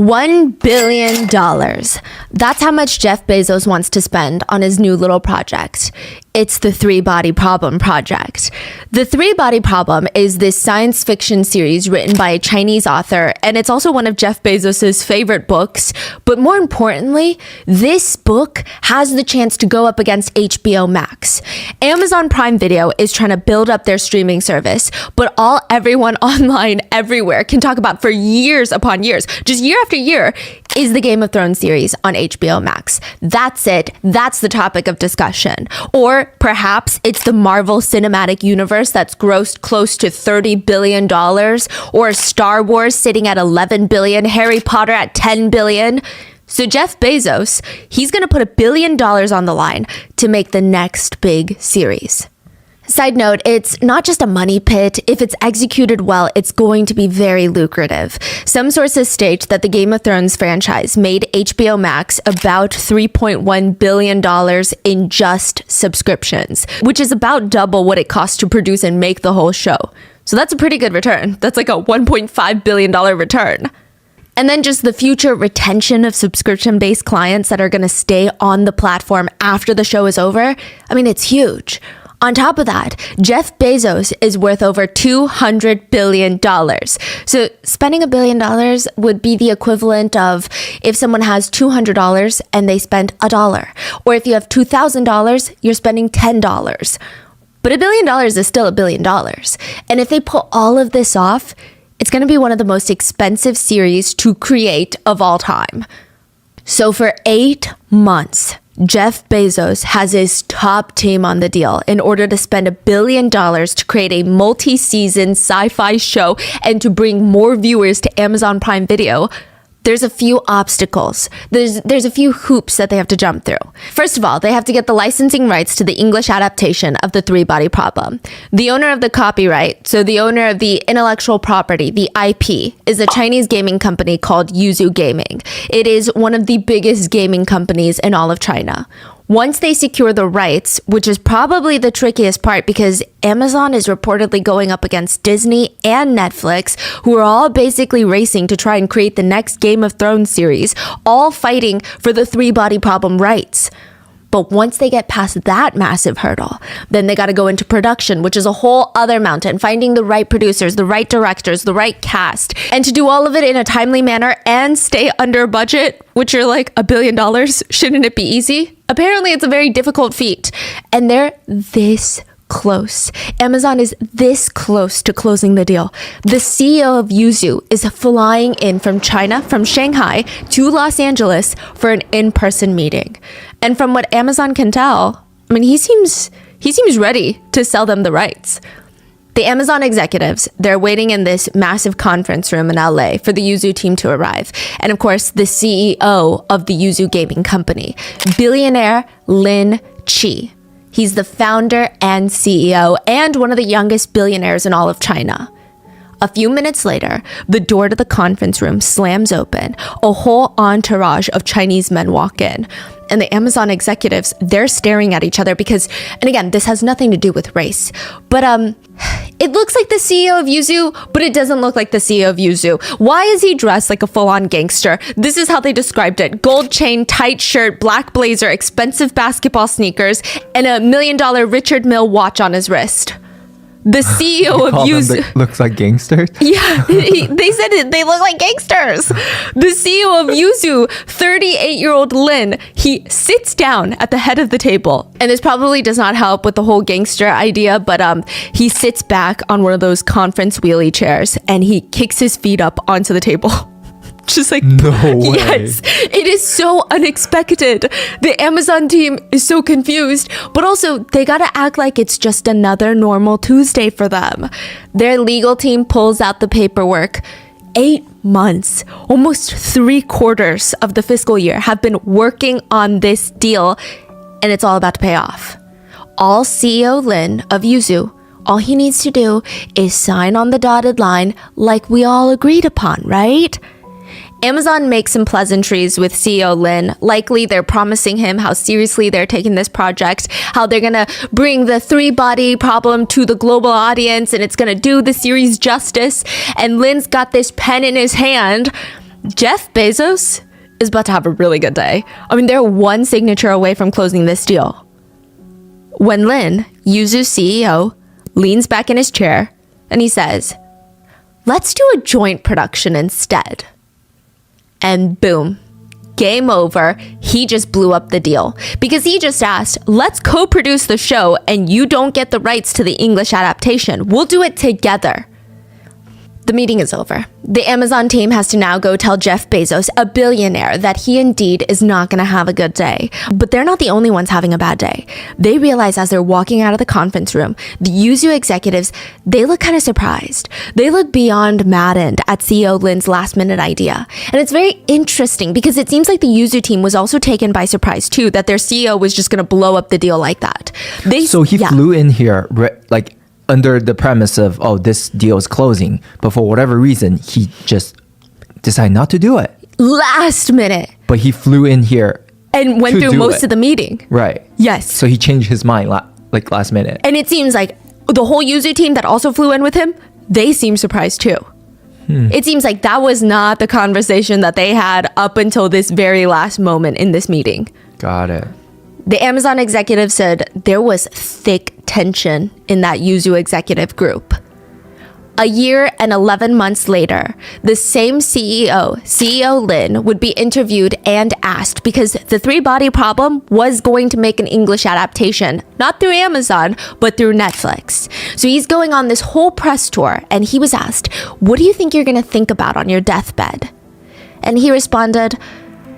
$1 billion. That's how much Jeff Bezos wants to spend on his new little project. It's the Three-Body Problem project. The Three-Body Problem is this science fiction series written by a Chinese author, and it's also one of Jeff Bezos' favorite books. But more importantly, this book has the chance to go up against HBO Max. Amazon Prime Video is trying to build up their streaming service, but all everyone online everywhere can talk about for years upon years, just year after year, is the Game of Thrones series on HBO Max. That's it. That's the topic of discussion. Or perhaps it's the Marvel Cinematic Universe that's grossed close to $30 billion, or Star Wars sitting at $11 billion, Harry Potter at $10 billion. So Jeff Bezos, he's going to put $1 billion on the line to make the next big series. Side note, it's not just a money pit. If it's executed well, it's going to be very lucrative. Some sources state that the Game of Thrones franchise made HBO Max about $3.1 billion in just subscriptions, which is about double what it costs to produce and make the whole show. So that's a pretty good return. That's like a $1.5 billion return. And then just the future retention of subscription-based clients that are going to stay on the platform after the show is over. I mean, it's huge. On top of that, Jeff Bezos is worth over $200 billion. So spending $1 billion would be the equivalent of if someone has $200 and they spend $1. Or if you have $2,000, you're spending $10. But $1 billion is still $1 billion. And if they pull all of this off, it's going to be one of the most expensive series to create of all time. So for 8 months, Jeff Bezos has his top team on the deal in order to spend $1 billion to create a multi-season sci-fi show and to bring more viewers to Amazon Prime Video. There's a few obstacles. There's a few hoops that they have to jump through. First of all, they have to get the licensing rights to the English adaptation of the Three-Body Problem. The owner of the copyright, so the owner of the intellectual property, the IP, is a Chinese gaming company called Yuzu Gaming. It is one of the biggest gaming companies in all of China. Once they secure the rights, which is probably the trickiest part because Amazon is reportedly going up against Disney and Netflix, who are all basically racing to try and create the next Game of Thrones series, all fighting for the Three-Body Problem rights. But once they get past that massive hurdle, then they got to go into production, which is a whole other mountain, finding the right producers, the right directors, the right cast, and to do all of it in a timely manner and stay under budget, which are like $1 billion. Shouldn't it be easy? Apparently, it's a very difficult feat, and they're this close. Amazon is this close to closing the deal. The CEO of Yuzu is flying in from China, from Shanghai to Los Angeles for an in-person meeting. And from what Amazon can tell, I mean, he seems ready to sell them the rights. The Amazon executives, they're waiting in this massive conference room in LA for the Yuzu team to arrive. And of course, the CEO of the Yuzu gaming company, Billionaire Lin Chi. He's the founder and CEO and one of the youngest billionaires in all of China. A few minutes later, the door to the conference room slams open. A whole entourage of Chinese men walk in. And the Amazon executives, they're staring at each other because, and again, this has nothing to do with race, but it looks like the CEO of Yuzu, but it doesn't look like the CEO of Yuzu. Why is he dressed like a full-on gangster? This is how they described it. Gold chain, tight shirt, black blazer, expensive basketball sneakers, and $1 million Richard Mille watch on his wrist. The CEO of Yuzu looks like gangsters. Yeah, they said it. They look like gangsters. The CEO of Yuzu, 38-year-old Lin, he sits down at the head of the table, and this probably does not help with the whole gangster idea. But he sits back on one of those conference wheelie chairs, and he kicks his feet up onto the table. Just like, no way. Yes, it is so unexpected. The Amazon team is so confused, but also they gotta act like it's just another normal Tuesday for them. Their legal team pulls out the paperwork. 8 months, almost 3/4 of the fiscal year have been working on this deal, and it's all about to pay off. All CEO Lin of Yuzu, all he needs to do is sign on the dotted line like we all agreed upon, right? Amazon makes some pleasantries with CEO Lin. Likely they're promising him how seriously they're taking this project, how they're gonna bring the Three-Body Problem to the global audience and it's gonna do the series justice. And Lin's got this pen in his hand. Jeff Bezos is about to have a really good day. I mean, they're one signature away from closing this deal. When Lin, Yuzu's CEO, leans back in his chair and he says, let's do a joint production instead. And boom, game over. He just blew up the deal because he just asked, let's co-produce the show and you don't get the rights to the English adaptation. We'll do it together. The meeting is over. The Amazon team has to now go tell Jeff Bezos, a billionaire, that he indeed is not going to have a good day. But they're not the only ones having a bad day. They realize as they're walking out of the conference room, the Yuzu executives, they look kind of surprised. They look beyond maddened at CEO Lin's last minute idea. And it's very interesting because it seems like the Yuzu team was also taken by surprise too, that their CEO was just going to blow up the deal like that. So he flew in here under the premise of, oh, this deal is closing. But for whatever reason, he just decided not to do it. Last minute. But he flew in here and went through most of the meeting. Right. Yes. So he changed his mind last minute. And it seems like the whole Yuzu team that also flew in with him, they seem surprised too. It seems like that was not the conversation that they had up until this very last moment in this meeting. Got it. The Amazon executive said there was thick tension in that Yuzu executive group. A year and 11 months later, the same CEO Lin, would be interviewed and asked because the Three Body Problem was going to make an English adaptation, not through Amazon, but through Netflix. So he's going on this whole press tour and he was asked, what do you think you're going to think about on your deathbed? And he responded,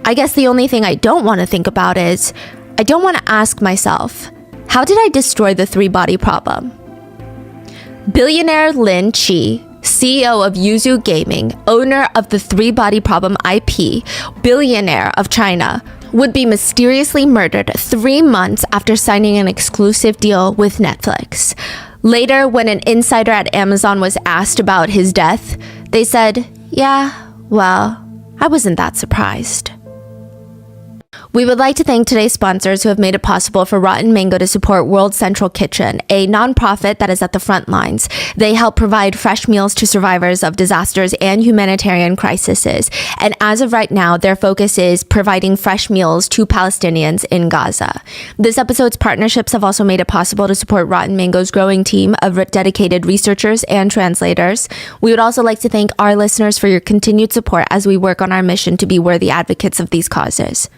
I guess the only thing I don't want to think about is, I don't want to ask myself, how did I destroy the Three Body Problem? Billionaire Lin Chi, CEO of Yuzu Gaming, owner of the Three Body Problem IP, billionaire of China, would be mysteriously murdered 3 months after signing an exclusive deal with Netflix. Later, when an insider at Amazon was asked about his death, they said, yeah, well, I wasn't that surprised. We would like to thank today's sponsors who have made it possible for Rotten Mango to support World Central Kitchen, a nonprofit that is at the front lines. They help provide fresh meals to survivors of disasters and humanitarian crises. And as of right now, their focus is providing fresh meals to Palestinians in Gaza. This episode's partnerships have also made it possible to support Rotten Mango's growing team of dedicated researchers and translators. We would also like to thank our listeners for your continued support as we work on our mission to be worthy advocates of these causes.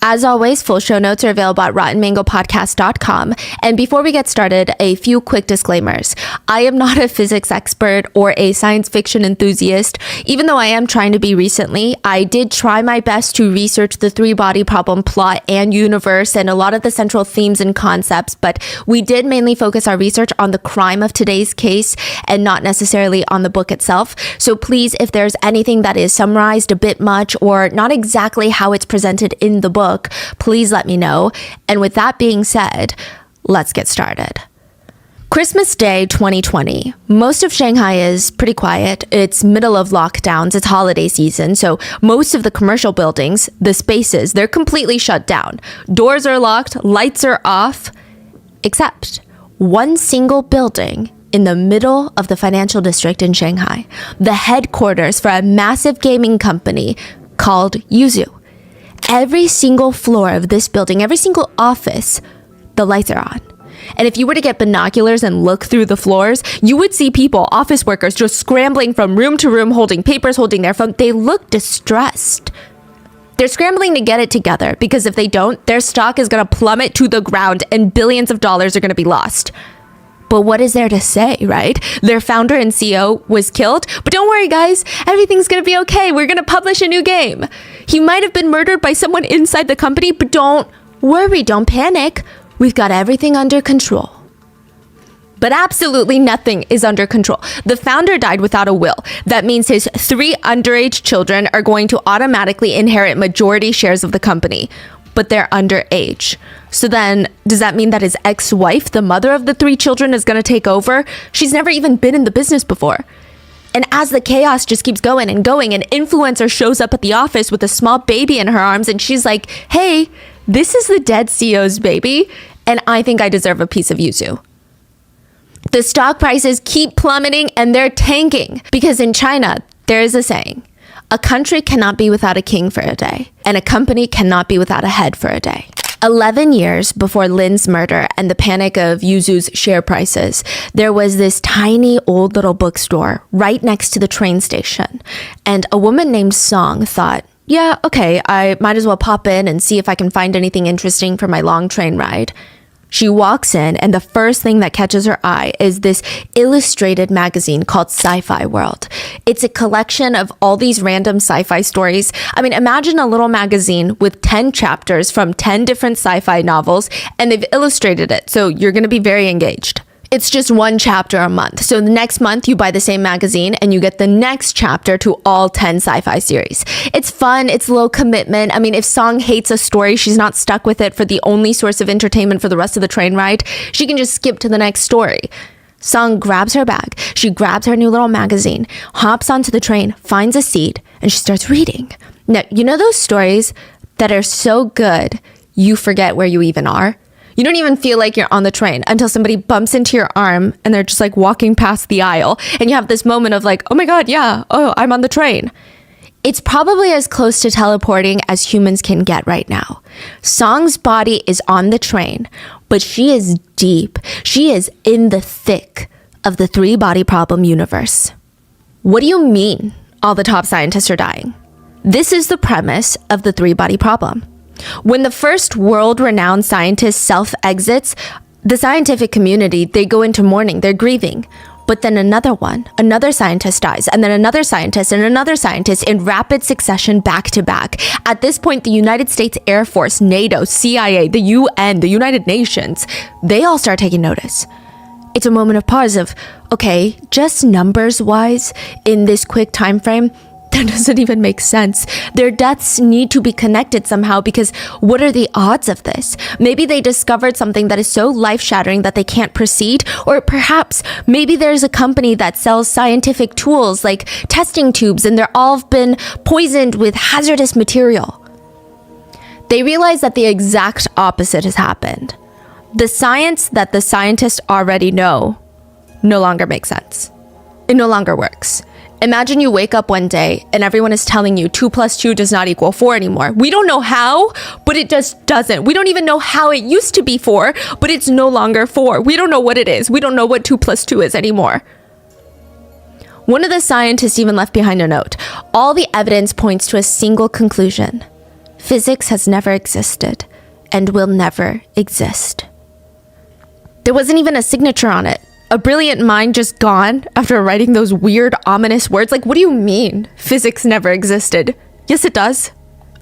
As always, full show notes are available at rottenmangopodcast.com. And before we get started, a few quick disclaimers. I am not a physics expert or a science fiction enthusiast. Even though I am trying to be recently, I did try my best to research the Three Body Problem plot and universe and a lot of the central themes and concepts, but we did mainly focus our research on the crime of today's case and not necessarily on the book itself. So please, if there's anything that is summarized a bit much or not exactly how it's presented in the book, please let me know. And with that being said, let's get started. Christmas Day 2020. Most of Shanghai is pretty quiet. It's middle of lockdowns. It's holiday season. So most of the commercial buildings, the spaces, they're completely shut down. Doors are locked, lights are off, except one single building in the middle of the financial district in Shanghai, the headquarters for a massive gaming company called Yuzu. Every single floor of this building, every single office, the lights are on. And if you were to get binoculars and look through the floors, you would see people, office workers, just scrambling from room to room, holding papers, holding their phone. They look distressed. They're scrambling to get it together because if they don't, their stock is going to plummet to the ground and billions of dollars are going to be lost. But what is there to say, right? Their founder and CEO was killed. But don't worry, guys. Everything's going to be okay. We're going to publish a new game. He might have been murdered by someone inside the company, but don't worry. Don't panic. We've got everything under control. But absolutely nothing is under control. The founder died without a will. That means his 3 underage children are going to automatically inherit majority shares of the company. But they're underage. So then, does that mean that his ex-wife, the mother of the 3 children, is going to take over? She's never even been in the business before. And as the chaos just keeps going, an influencer shows up at the office with a small baby in her arms, and she's like, hey, this is the dead CEO's baby, and I think I deserve a piece of Yuzu. The stock prices keep plummeting, and they're tanking. Because in China, there is a saying, A country cannot be without a king for a day, and a company cannot be without a head for a day. 11 years before Lin's murder and the panic of Yuzu's share prices, there was this tiny old little bookstore right next to the train station. And a woman named Song thought, yeah, okay, I might as well pop in and see if I can find anything interesting for my long train ride. She walks in, and the first thing that catches her eye is this illustrated magazine called Sci-Fi World. It's a collection of all these random sci-fi stories. I mean, imagine a little magazine with 10 chapters from 10 different sci-fi novels, and they've illustrated it, so you're going to be very engaged. It's just one chapter a month. So the next month you buy the same magazine and you get the next chapter to all 10 sci-fi series. It's fun. It's low commitment. I mean, if Song hates a story, she's not stuck with it for the only source of entertainment for the rest of the train ride. She can just skip to the next story. Song grabs her bag. She grabs her new little magazine, hops onto the train, finds a seat, and she starts reading. Now, you know those stories that are so good, you forget where you even are? You don't even feel like you're on the train until somebody bumps into your arm and they're just like walking past the aisle. And you have this moment of like, oh my God, yeah, oh, I'm on the train. It's probably as close to teleporting as humans can get right now. Song's body is on the train, but she is deep. She is in the thick of the three-body problem universe. What do you mean all the top scientists are dying? This is the premise of the three-body problem. When the first world-renowned scientist self-exits, the scientific community, they go into mourning, they're grieving. But then another scientist dies, and then another scientist and another scientist in rapid succession back to back. At this point, the United States Air Force, NATO, CIA, the UN, the United Nations, they all start taking notice. It's a moment of pause of, okay, just numbers-wise, in this quick time frame, that doesn't even make sense. Their deaths need to be connected somehow because what are the odds of this? Maybe they discovered something that is so life-shattering that they can't proceed, or perhaps maybe there's a company that sells scientific tools like testing tubes and they're all been poisoned with hazardous material. They realize that the exact opposite has happened. The science that the scientists already know no longer makes sense. It no longer works. Imagine you wake up one day and everyone is telling you 2 + 2 does not equal 4 anymore. We don't know how, but it just doesn't. We don't even know how it used to be 4, but it's no longer 4. We don't know what it is. We don't know what 2 + 2 is anymore. One of the scientists even left behind a note. All the evidence points to a single conclusion. Physics has never existed and will never exist. There wasn't even a signature on it. A brilliant mind just gone after writing those weird, ominous words. Like, what do you mean? Physics never existed. Yes, it does.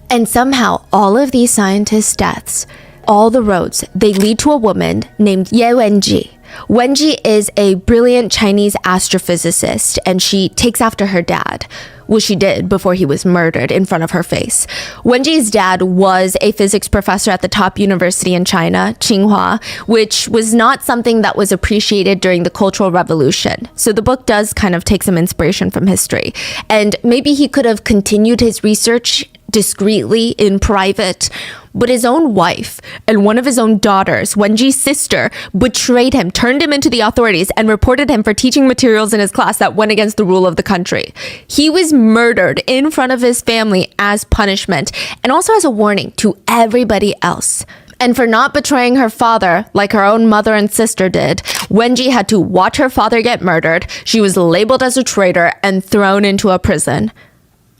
And somehow, all of these scientists' deaths, all the roads, they lead to a woman named Ye Wenji. Wenji is a brilliant Chinese astrophysicist, and she takes after her dad. Well, she did before he was murdered in front of her face. Wenji's dad was a physics professor at the top university in China, Tsinghua, which was not something that was appreciated during the Cultural Revolution. So the book does kind of take some inspiration from history. And maybe he could have continued his research discreetly in private, but his own wife and one of his own daughters, Wenji's sister, betrayed him, turned him into the authorities, and reported him for teaching materials in his class that went against the rule of the country. He was murdered in front of his family as punishment, and also as a warning to everybody else. And for not betraying her father like her own mother and sister did, Wenji had to watch her father get murdered. She was labeled as a traitor and thrown into a prison.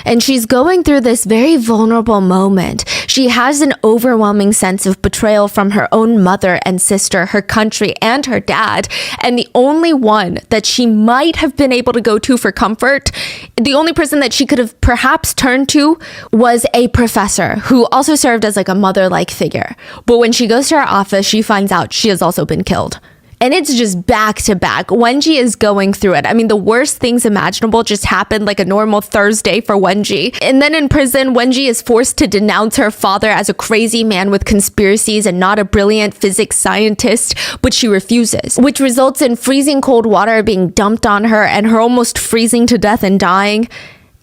And she's going through this very vulnerable moment. She has an overwhelming sense of betrayal from her own mother and sister, her country, and her dad. And the only one that she might have been able to go to for comfort, the only person that she could have perhaps turned to was a professor who also served as like a mother-like figure. But when she goes to her office, she finds out she has also been killed. And it's just back to back. Wenji is going through it. I mean, the worst things imaginable just happened like a normal Thursday for Wenji. And then in prison, Wenji is forced to denounce her father as a crazy man with conspiracies and not a brilliant physics scientist, but she refuses, which results in freezing cold water being dumped on her and her almost freezing to death and dying.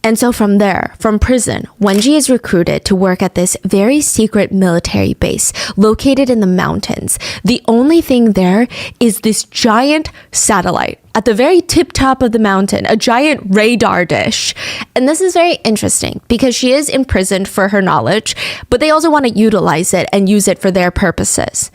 And so from there, from prison, Wenji is recruited to work at this very secret military base located in the mountains. The only thing there is this giant satellite at the very tip top of the mountain, a giant radar dish. And this is very interesting because she is imprisoned for her knowledge, but they also want to utilize it and use it for their purposes.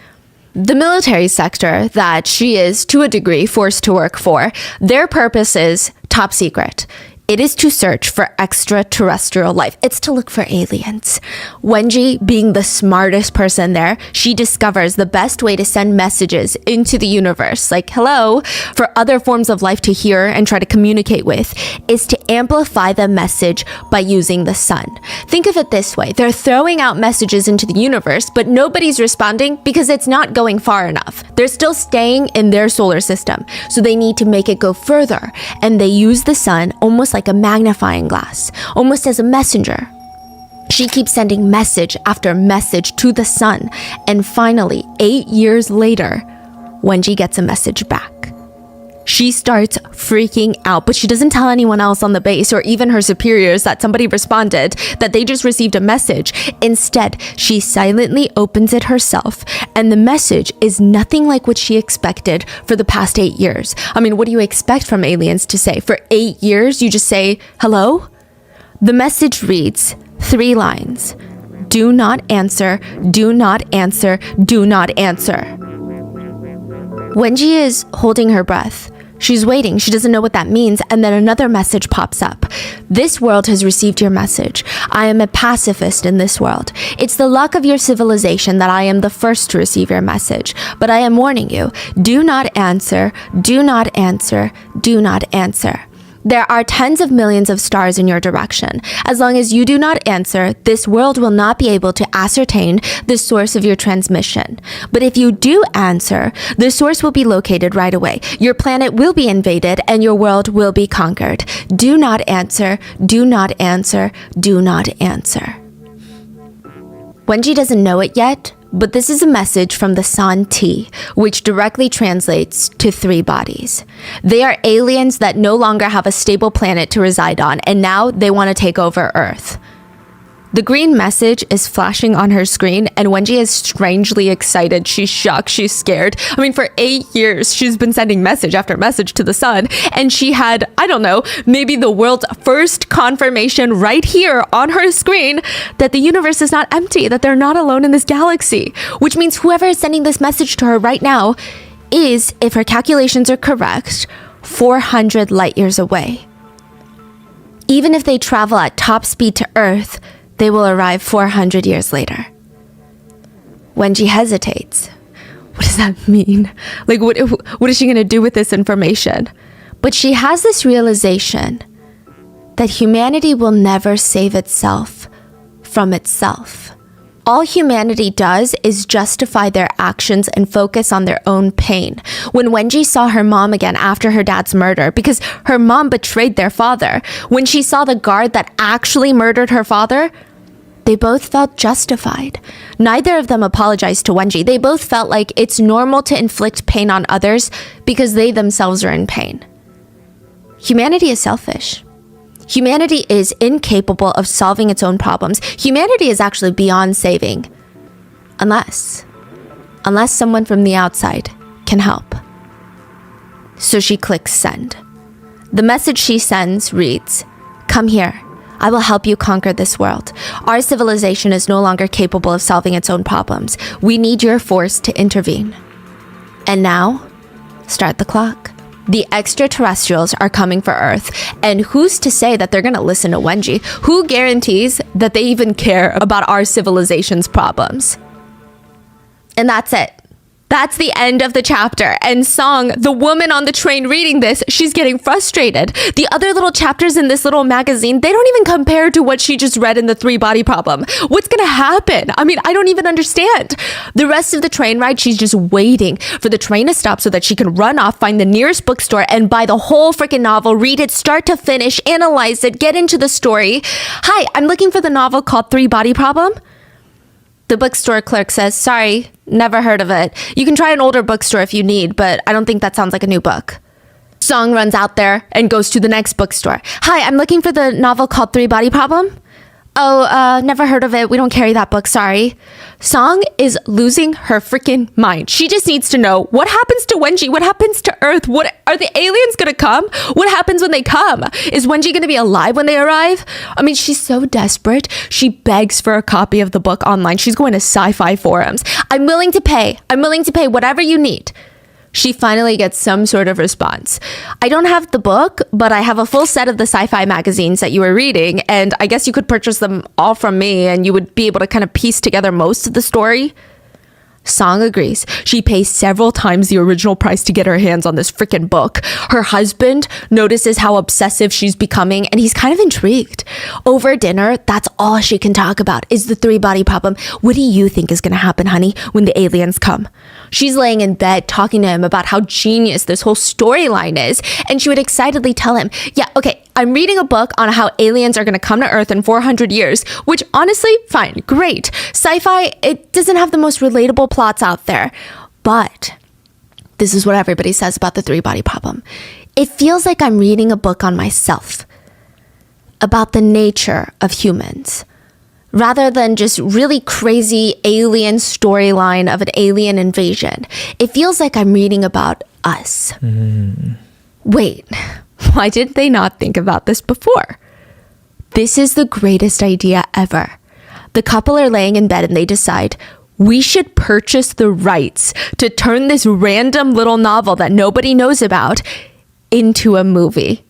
The military sector that she is, to a degree, forced to work for, their purpose is top secret. It is to search for extraterrestrial life. It's to look for aliens. Wenji, being the smartest person there, she discovers the best way to send messages into the universe, like hello, for other forms of life to hear and try to communicate with, is to amplify the message by using the sun. Think of it this way. They're throwing out messages into the universe, but nobody's responding because it's not going far enough. They're still staying in their solar system, so they need to make it go further, and they use the sun almost like a magnifying glass, almost as a messenger. She keeps sending message after message to the sun, and finally, 8 years later, Wenji gets a message back. She starts freaking out, but she doesn't tell anyone else on the base or even her superiors that somebody responded, that they just received a message. Instead, she silently opens it herself, and the message is nothing like what she expected for the past 8 years. I mean, what do you expect from aliens to say? For 8 years, you just say, hello? The message reads 3 lines. Do not answer, do not answer, do not answer. Wenji is holding her breath. She's waiting. She doesn't know what that means. And then another message pops up. This world has received your message. I am a pacifist in this world. It's the luck of your civilization that I am the first to receive your message. But I am warning you, do not answer, do not answer, do not answer. There are tens of millions of stars in your direction. As long as you do not answer, this world will not be able to ascertain the source of your transmission. But if you do answer, the source will be located right away. Your planet will be invaded and your world will be conquered. Do not answer, do not answer, do not answer. Wenji doesn't know it yet, but this is a message from the San Ti, which directly translates to 3 bodies. They are aliens that no longer have a stable planet to reside on, and now they want to take over Earth. The green message is flashing on her screen, and Wenji is strangely excited. She's shocked. She's scared. I mean, for 8 years, she's been sending message after message to the sun, and she had, I don't know, maybe the world's first confirmation right here on her screen that the universe is not empty, that they're not alone in this galaxy, which means whoever is sending this message to her right now is, if her calculations are correct, 400 light years away. Even if they travel at top speed to Earth, they will arrive 400 years later. Wenji hesitates. What does that mean? Like, what is she going to do with this information? But she has this realization that humanity will never save itself from itself. All humanity does is justify their actions and focus on their own pain. When Wenji saw her mom again after her dad's murder, because her mom betrayed their father, when she saw the guard that actually murdered her father, they both felt justified. Neither of them apologized to Wenji. They both felt like it's normal to inflict pain on others because they themselves are in pain. Humanity is selfish. Humanity is incapable of solving its own problems. Humanity is actually beyond saving. Unless someone from the outside can help. So she clicks send. The message she sends reads, "Come here. I will help you conquer this world. Our civilization is no longer capable of solving its own problems. We need your force to intervene." And now, start the clock. The extraterrestrials are coming for Earth, and who's to say that they're gonna listen to Wenji? Who guarantees that they even care about our civilization's problems? And that's it. That's the end of the chapter. And Song, the woman on the train reading this, she's getting frustrated. The other little chapters in this little magazine, they don't even compare to what she just read in the 3-body problem. What's gonna happen? I mean, I don't even understand. The rest of the train ride, she's just waiting for the train to stop so that she can run off, find the nearest bookstore, and buy the whole freaking novel, read it start to finish, analyze it, get into the story. "Hi, I'm looking for the novel called 3-Body Problem." The bookstore clerk says, "Sorry, never heard of it. You can try an older bookstore if you need, but I don't think that sounds like a new book." Song runs out there and goes to the next bookstore. Hi, I'm looking for the novel called Three Body Problem. Oh, never heard of it. We don't carry that book, sorry. Song is losing her freaking mind. She just needs to know what happens to Wenji, what happens to Earth, what are the aliens gonna come? What happens when they come? Is Wenji gonna be alive when they arrive? I mean, she's so desperate. She begs for a copy of the book online. She's going to sci-fi forums. I'm willing to pay whatever you need. She finally gets some sort of response. I don't have the book, but I have a full set of the sci-fi magazines that you were reading, and I guess you could purchase them all from me, and you would be able to kind of piece together most of the story. Song agrees. She pays several times the original price to get her hands on this freaking book. Her husband notices how obsessive she's becoming, and he's kind of intrigued. Over dinner, that's all she can talk about is the three-body problem. What do you think is going to happen, honey, when the aliens come? She's laying in bed talking to him about how genius this whole storyline is, and she would excitedly tell him, yeah, okay, I'm reading a book on how aliens are going to come to Earth in 400 years, which honestly, fine, great. Sci-fi, it doesn't have the most relatable plots out there. But this is what everybody says about the three-body problem. It feels like I'm reading a book on myself, about the nature of humans, rather than just really crazy alien storyline of an alien invasion. It feels like I'm reading about us. Wait, why did they not think about this before? This is the greatest idea ever. The couple are laying in bed and they decide, we should purchase the rights to turn this random little novel that nobody knows about into a movie.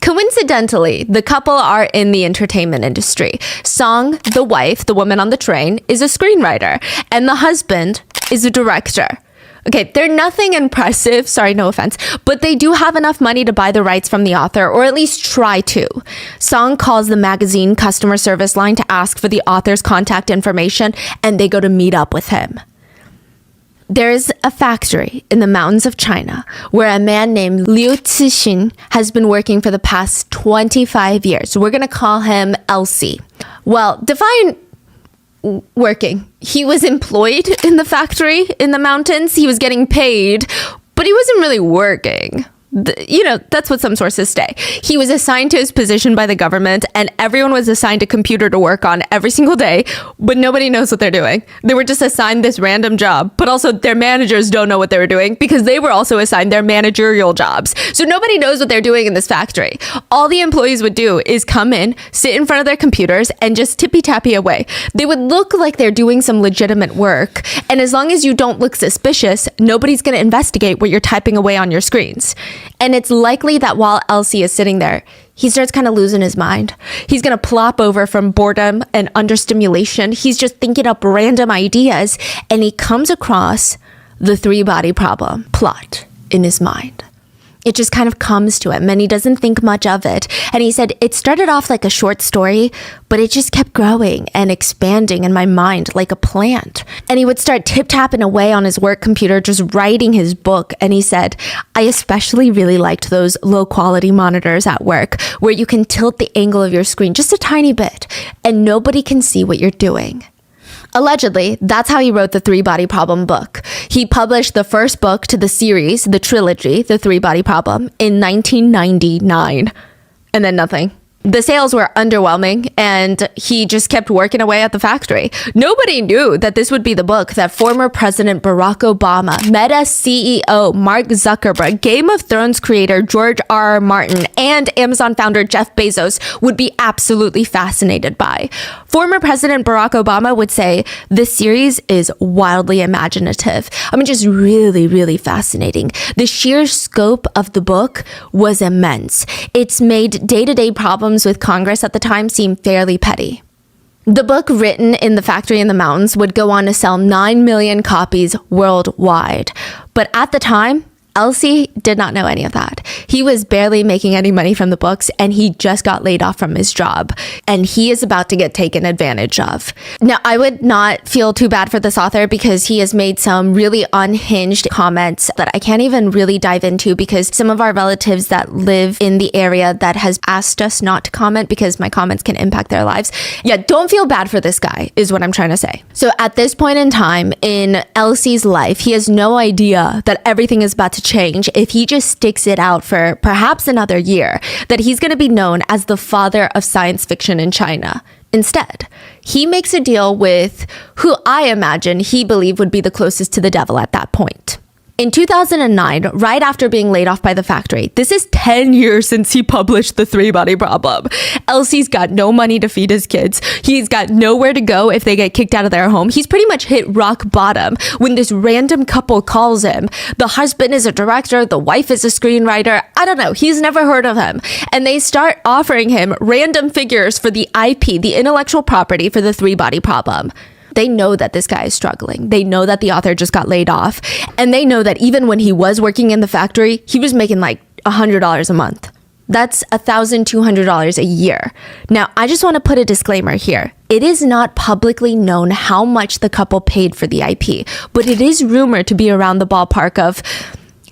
Coincidentally, the couple are in the entertainment industry. Song, the wife, the woman on the train, is a screenwriter, and the husband is a director. Okay, they're nothing impressive, sorry, no offense, but they do have enough money to buy the rights from the author, or at least try to. Song calls the magazine customer service line to ask for the author's contact information, and they go to meet up with him. There's a factory in the mountains of China where a man named Liu Cixin has been working for the past 25 years. We're going to call him LC. Well, define working. He was employed in the factory in the mountains. He was getting paid, but he wasn't really working. That's what some sources say. He was assigned to his position by the government, and everyone was assigned a computer to work on every single day, but nobody knows what they're doing. They were just assigned this random job, but also their managers don't know what they were doing because they were also assigned their managerial jobs. So nobody knows what they're doing in this factory. All the employees would do is come in, sit in front of their computers, and just tippy-tappy away. They would look like they're doing some legitimate work, and as long as you don't look suspicious, nobody's going to investigate what you're typing away on your screens. And it's likely that while Elsie is sitting there, he starts kind of losing his mind. He's going to plop over from boredom and understimulation. He's just thinking up random ideas, and he comes across the three-body problem plot in his mind. It just kind of comes to him, and he doesn't think much of it. And he said, it started off like a short story, but it just kept growing and expanding in my mind like a plant. And he would start tip-tapping away on his work computer, just writing his book. And he said, I especially really liked those low-quality monitors at work where you can tilt the angle of your screen just a tiny bit, and nobody can see what you're doing. Allegedly, that's how he wrote the Three-Body Problem book. He published the first book to the series, the trilogy, The Three-Body Problem, in 1999. And then nothing. The sales were underwhelming, and he just kept working away at the factory. Nobody knew that this would be the book that former President Barack Obama, Meta CEO Mark Zuckerberg, Game of Thrones creator George R.R. Martin, and Amazon founder Jeff Bezos would be absolutely fascinated by. Former President Barack Obama would say, this series is wildly imaginative. I mean, just really, really fascinating. The sheer scope of the book was immense. It's made day-to-day problems with Congress at the time seem fairly petty. The book, written in the factory in the mountains, would go on to sell 9 million copies worldwide. But at the time, Elsie did not know any of that. He was barely making any money from the books, and he just got laid off from his job, and he is about to get taken advantage of. Now, I would not feel too bad for this author because he has made some really unhinged comments that I can't even really dive into because some of our relatives that live in the area that has asked us not to comment because my comments can impact their lives. Yeah, don't feel bad for this guy is what I'm trying to say. So at this point in time in Elsie's life, he has no idea that everything is about to change if he just sticks it out for perhaps another year, that he's going to be known as the father of science fiction in China. Instead, he makes a deal with who I imagine he believed would be the closest to the devil at that point. In 2009, right after being laid off by the factory, this is 10 years since he published The Three-Body Problem. Elsie's got no money to feed his kids. He's got nowhere to go if they get kicked out of their home. He's pretty much hit rock bottom when this random couple calls him. The husband is a director, the wife is a screenwriter. I don't know. He's never heard of him. And they start offering him random figures for the IP, the intellectual property for The Three-Body Problem. They know that this guy is struggling. They know that the author just got laid off. And they know that even when he was working in the factory, he was making like $100 a month. That's $1,200 a year. Now, I just want to put a disclaimer here. It is not publicly known how much the couple paid for the IP, but it is rumored to be around the ballpark of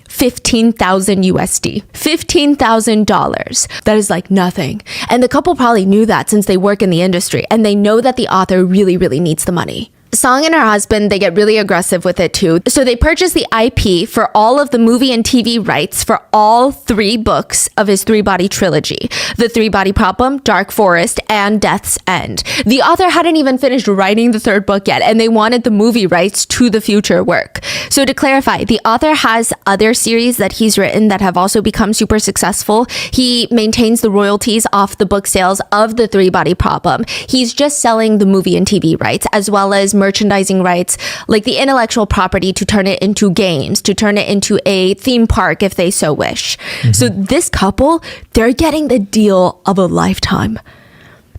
15,000 USD, $15,000. That is like nothing. And the couple probably knew that since they work in the industry and they know that the author really, really needs the money. Song and her husband, they get really aggressive with it too. So they purchase the IP for all of the movie and TV rights for all 3 books of his Three-Body trilogy, The Three-Body Problem, Dark Forest, and Death's End. The author hadn't even finished writing the 3rd book yet, and they wanted the movie rights to the future work. So to clarify, the author has other series that he's written that have also become super successful. He maintains the royalties off the book sales of The Three-Body Problem. He's just selling the movie and TV rights, as well as merchandising rights, like the intellectual property to turn it into games, to turn it into a theme park if they so wish. So this couple, they're getting the deal of a lifetime.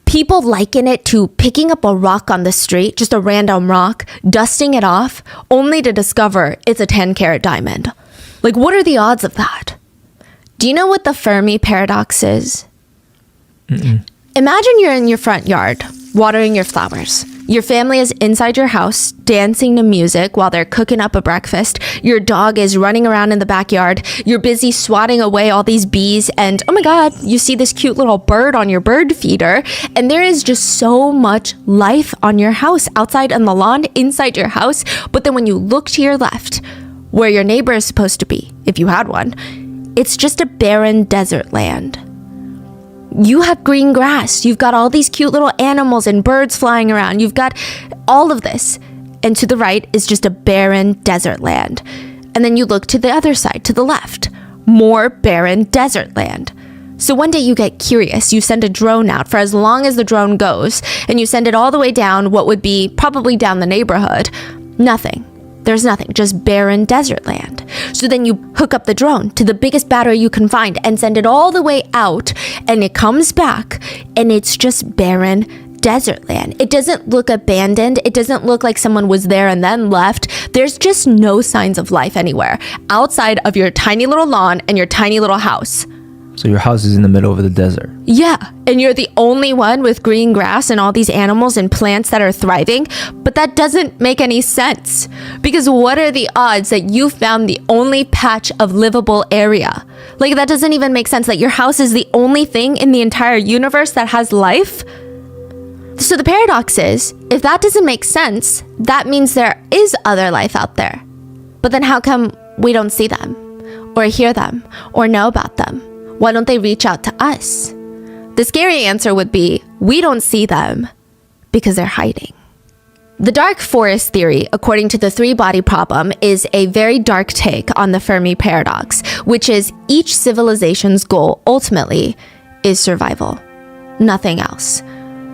People liken it to picking up a rock on the street, just a random rock, dusting it off, only to discover it's a 10-carat diamond. Like, what are the odds of that? Do you know what the Fermi paradox is? Imagine you're in your front yard, watering your flowers. Your family is inside your house, dancing to music while they're cooking up a breakfast. Your dog is running around in the backyard. You're busy swatting away all these bees. And oh my God, you see this cute little bird on your bird feeder. And there is just so much life on your house, outside on the lawn, inside your house. But then when you look to your left, where your neighbor is supposed to be, if you had one, it's just a barren desert land. You have green grass. You've got all these cute little animals and birds flying around. You've got all of this. And to the right is just a barren desert land. And then you look to the other side, to the left, more barren desert land. So one day you get curious. You send a drone out for as long as the drone goes, and you send it all the way down what would be probably down the neighborhood. Nothing. There's nothing, just barren desert land. So then you hook up the drone to the biggest battery you can find and send it all the way out, and it comes back and it's just barren desert land. It doesn't look abandoned. It doesn't look like someone was there and then left. There's just no signs of life anywhere outside of your tiny little lawn and your tiny little house. So your house is in the middle of the desert. Yeah, and you're the only one with green grass and all these animals and plants that are thriving, but that doesn't make any sense. Because what are the odds that you found the only patch of livable area? Like, that doesn't even make sense, that your house is the only thing in the entire universe that has life? So the paradox is, if that doesn't make sense, that means there is other life out there. But then how come we don't see them, or hear them, or know about them? Why don't they reach out to us? The scary answer would be, we don't see them because they're hiding. The dark forest theory, according to the Three-Body Problem, is a very dark take on the Fermi paradox, which is each civilization's goal ultimately is survival, nothing else.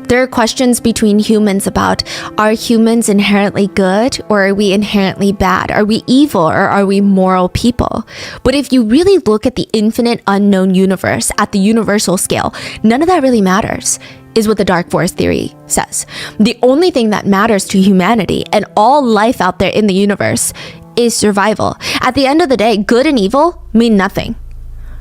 There are questions between humans about, are humans inherently good or are we inherently bad? Are we evil or are we moral people? But if you really look at the infinite unknown universe at the universal scale, none of that really matters, is what the dark forest theory says. The only thing that matters to humanity and all life out there in the universe is survival. At the end of the day, good and evil mean nothing.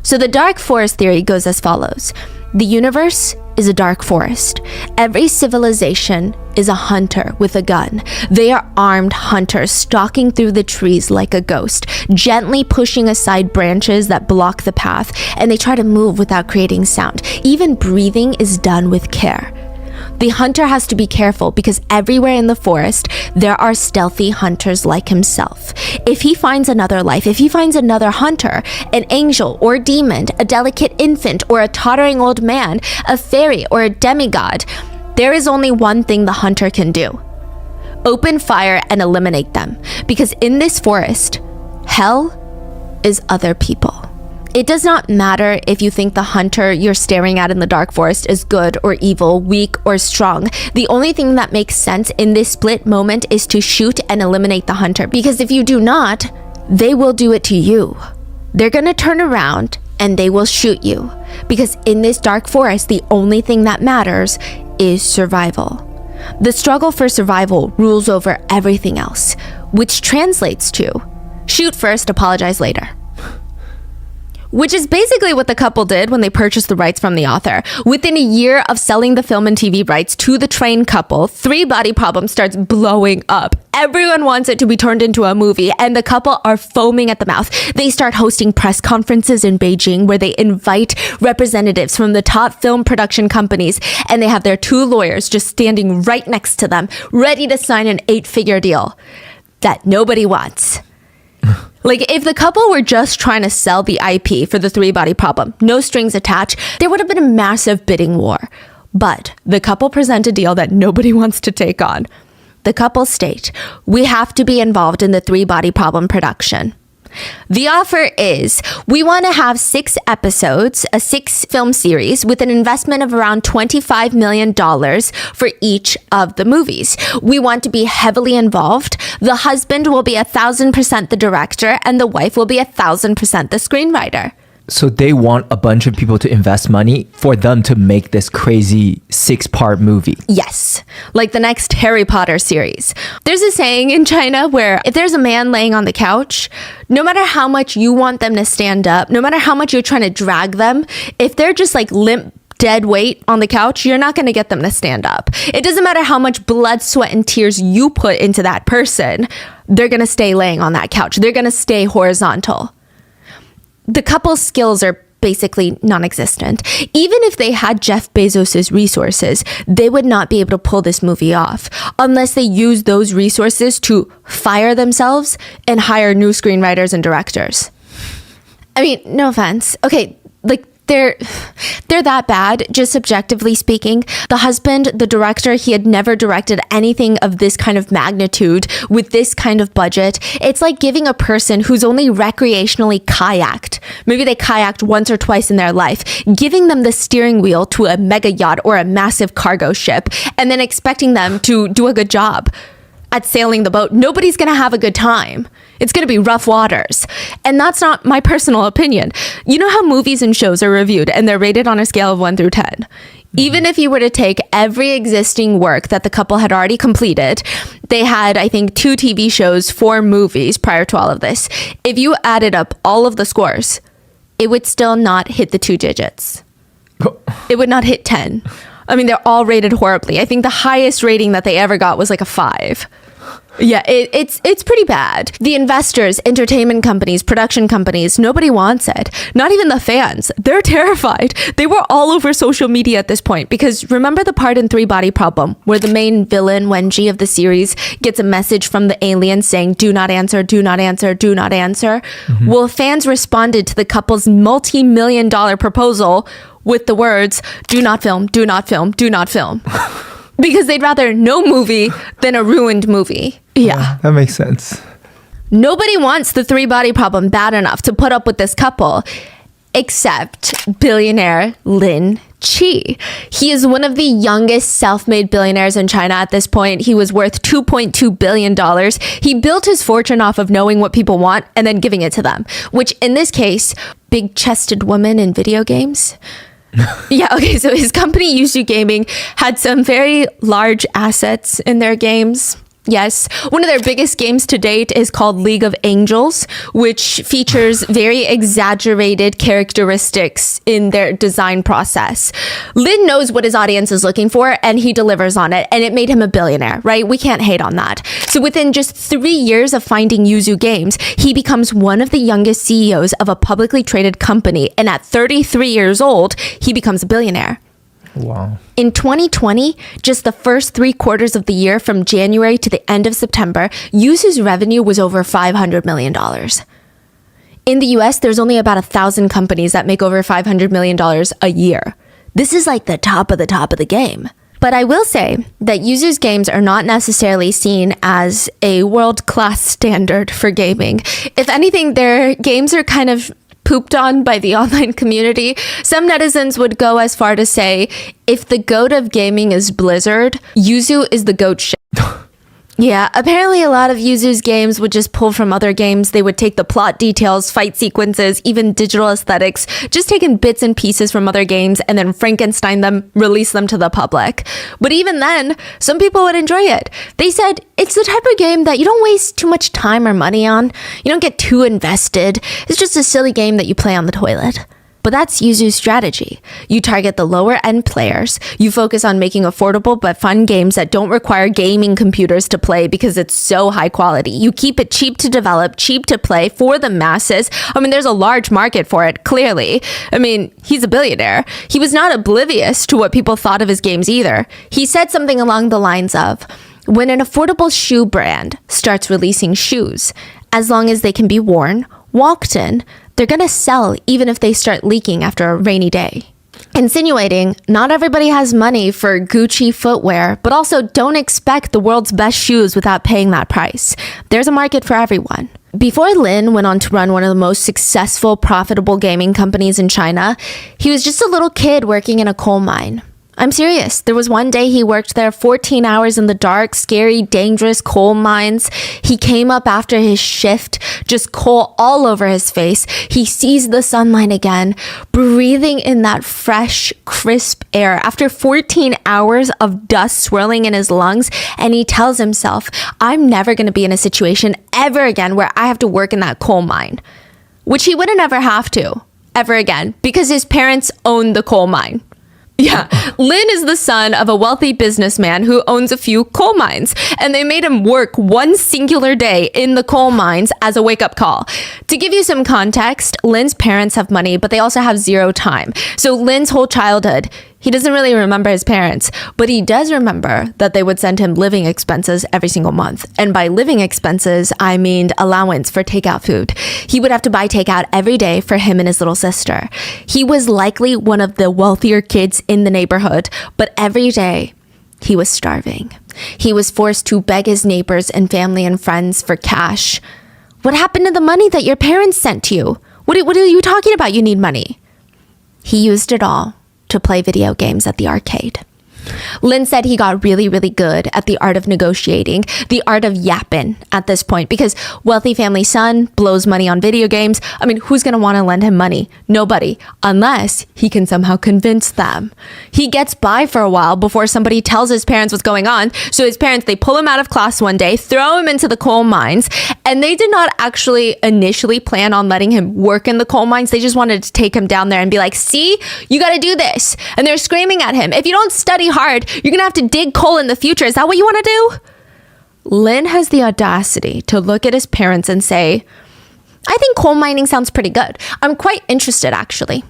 So the dark forest theory goes as follows. The universe is a dark forest. Every civilization is a hunter with a gun. They are armed hunters stalking through the trees like a ghost, gently pushing aside branches that block the path, and they try to move without creating sound. Even breathing is done with care. The hunter has to be careful because everywhere in the forest, there are stealthy hunters like himself. If he finds another life, if he finds another hunter, an angel or demon, a delicate infant or a tottering old man, a fairy or a demigod, there is only one thing the hunter can do. Open fire and eliminate them. Because in this forest, hell is other people. It does not matter if you think the hunter you're staring at in the dark forest is good or evil, weak or strong. The only thing that makes sense in this split moment is to shoot and eliminate the hunter. Because if you do not, they will do it to you. They're gonna turn around and they will shoot you. Because in this dark forest, the only thing that matters is survival. The struggle for survival rules over everything else, which translates to shoot first, apologize later. Which is basically what the couple did when they purchased the rights from the author. Within a year of selling the film and TV rights to the trained couple, Three Body Problem starts blowing up. Everyone wants it to be turned into a movie, and the couple are foaming at the mouth. They start hosting press conferences in Beijing where they invite representatives from the top film production companies, and they have their two lawyers just standing right next to them, ready to sign an 8-figure deal that nobody wants. Like, if the couple were just trying to sell the IP for the Three Body Problem, no strings attached, there would have been a massive bidding war. But the couple present a deal that nobody wants to take on. The couple state, we have to be involved in the Three Body Problem production. The offer is, we want to have 6 episodes, a 6-film series with an investment of around $25 million for each of the movies. We want to be heavily involved. The husband will be 1,000% the director and the wife will be 1,000% the screenwriter. So they want a bunch of people to invest money for them to make this crazy 6-part movie. Yes, like the next Harry Potter series. There's a saying in China where if there's a man laying on the couch, no matter how much you want them to stand up, no matter how much you're trying to drag them, if they're just like limp, dead weight on the couch, you're not going to get them to stand up. It doesn't matter how much blood, sweat, and tears you put into that person. They're going to stay laying on that couch. They're going to stay horizontal. The couple's skills are basically non-existent. Even if they had Jeff Bezos' resources, they would not be able to pull this movie off unless they use those resources to fire themselves and hire new screenwriters and directors. I mean, no offense. Okay, like, they're that bad, just subjectively speaking. The husband, the director, he had never directed anything of this kind of magnitude with this kind of budget. It's like giving a person who's only recreationally kayaked, maybe they kayaked once or twice in their life, giving them the steering wheel to a mega yacht or a massive cargo ship, and then expecting them to do a good job at sailing the boat. Nobody's gonna have a good time. It's gonna be rough waters. And that's not my personal opinion. You know how movies and shows are reviewed and they're rated on a scale of 1 through 10? Even if you were to take every existing work that the couple had already completed, they had, I think, 2 TV shows, 4 movies prior to all of this. If you added up all of the scores, it would still not hit the 2 digits. It would not hit 10. I mean, they're all rated horribly. I think the highest rating that they ever got was like a 5. Yeah, it's pretty bad. The investors, entertainment companies, production companies, nobody wants it. Not even the fans. They're terrified. They were all over social media at this point because remember the part in Three Body Problem where the main villain, Wenji of the series, gets a message from the alien saying, do not answer, do not answer, do not answer? Mm-hmm. Well, fans responded to the couple's multi-million-dollar proposal with the words, do not film, do not film, do not film. Because they'd rather no movie than a ruined movie. Yeah. That makes sense. Nobody wants the Three Body Problem bad enough to put up with this couple, except billionaire Lin Chi. He is one of the youngest self-made billionaires in China at this point. He was worth $2.2 billion. He built his fortune off of knowing what people want and then giving it to them, which in this case, big-chested women in video games. Yeah, okay, so his company, Yuzu Gaming, had some very large assets in their games. Yes, one of their biggest games to date is called League of Angels, which features very exaggerated characteristics in their design process. Lin knows what his audience is looking for, and he delivers on it, and it made him a billionaire, right? We can't hate on that. So within just 3 years of finding Yuzu Games, he becomes one of the youngest CEOs of a publicly traded company, and at 33 years old, he becomes a billionaire. Wow. In 2020, just the first 3 quarters of the year from January to the end of September, Yuzu's revenue was over $500 million. In the US, there's only about 1,000 companies that make over $500 million a year. This is like the top of the game. But I will say that Yuzu's games are not necessarily seen as a world-class standard for gaming. If anything, their games are kind of pooped on by the online community. Some netizens would go as far to say, if the goat of gaming is Blizzard, Yuzu is the goat shit. Yeah, apparently a lot of Yuzu's games would just pull from other games. They would take the plot details, fight sequences, even digital aesthetics, just taking bits and pieces from other games and then Frankenstein them, release them to the public. But even then, some people would enjoy it. They said, it's the type of game that you don't waste too much time or money on. You don't get too invested. It's just a silly game that you play on the toilet. But that's Yuzu's strategy. You target the lower end players. You focus on making affordable but fun games that don't require gaming computers to play because it's so high quality. You keep it cheap to develop, cheap to play for the masses. I mean, there's a large market for it, clearly. I mean, he's a billionaire. He was not oblivious to what people thought of his games either. He said something along the lines of, when an affordable shoe brand starts releasing shoes, as long as they can be worn, walked in, they're going to sell even if they start leaking after a rainy day. Insinuating not everybody has money for Gucci footwear, but also don't expect the world's best shoes without paying that price. There's a market for everyone. Before Lin went on to run one of the most successful, profitable gaming companies in China, he was just a little kid working in a coal mine. I'm serious. There was one day he worked there 14 hours in the dark, scary, dangerous coal mines. He came up after his shift, just coal all over his face. He sees the sunlight again, breathing in that fresh, crisp air after 14 hours of dust swirling in his lungs. And he tells himself, I'm never going to be in a situation ever again where I have to work in that coal mine, which he wouldn't ever have to ever again because his parents own the coal mine. Yeah, Lin is the son of a wealthy businessman who owns a few coal mines, and they made him work one singular day in the coal mines as a wake-up call. To give you some context, Lin's parents have money, but they also have zero time. So Lin's whole childhood, he doesn't really remember his parents, but he does remember that they would send him living expenses every single month. And by living expenses, I mean allowance for takeout food. He would have to buy takeout every day for him and his little sister. He was likely one of the wealthier kids in the neighborhood, but every day he was starving. He was forced to beg his neighbors and family and friends for cash. What happened to the money that your parents sent to you? What are you talking about? You need money. He used it all to play video games at the arcade. Lin said he got really, really good at the art of negotiating, the art of yapping at this point, because wealthy family son blows money on video games. I mean, who's going to want to lend him money? Nobody, unless he can somehow convince them. He gets by for a while before somebody tells his parents what's going on. So his parents, they pull him out of class one day, throw him into the coal mines, and they did not actually initially plan on letting him work in the coal mines. They just wanted to take him down there and be like, see, you got to do this. And they're screaming at him, if you don't study hard, you're gonna have to dig coal in the future. Is that what you want to do? Lin has the audacity to look at his parents and say, I think coal mining sounds pretty good. I'm quite interested, actually.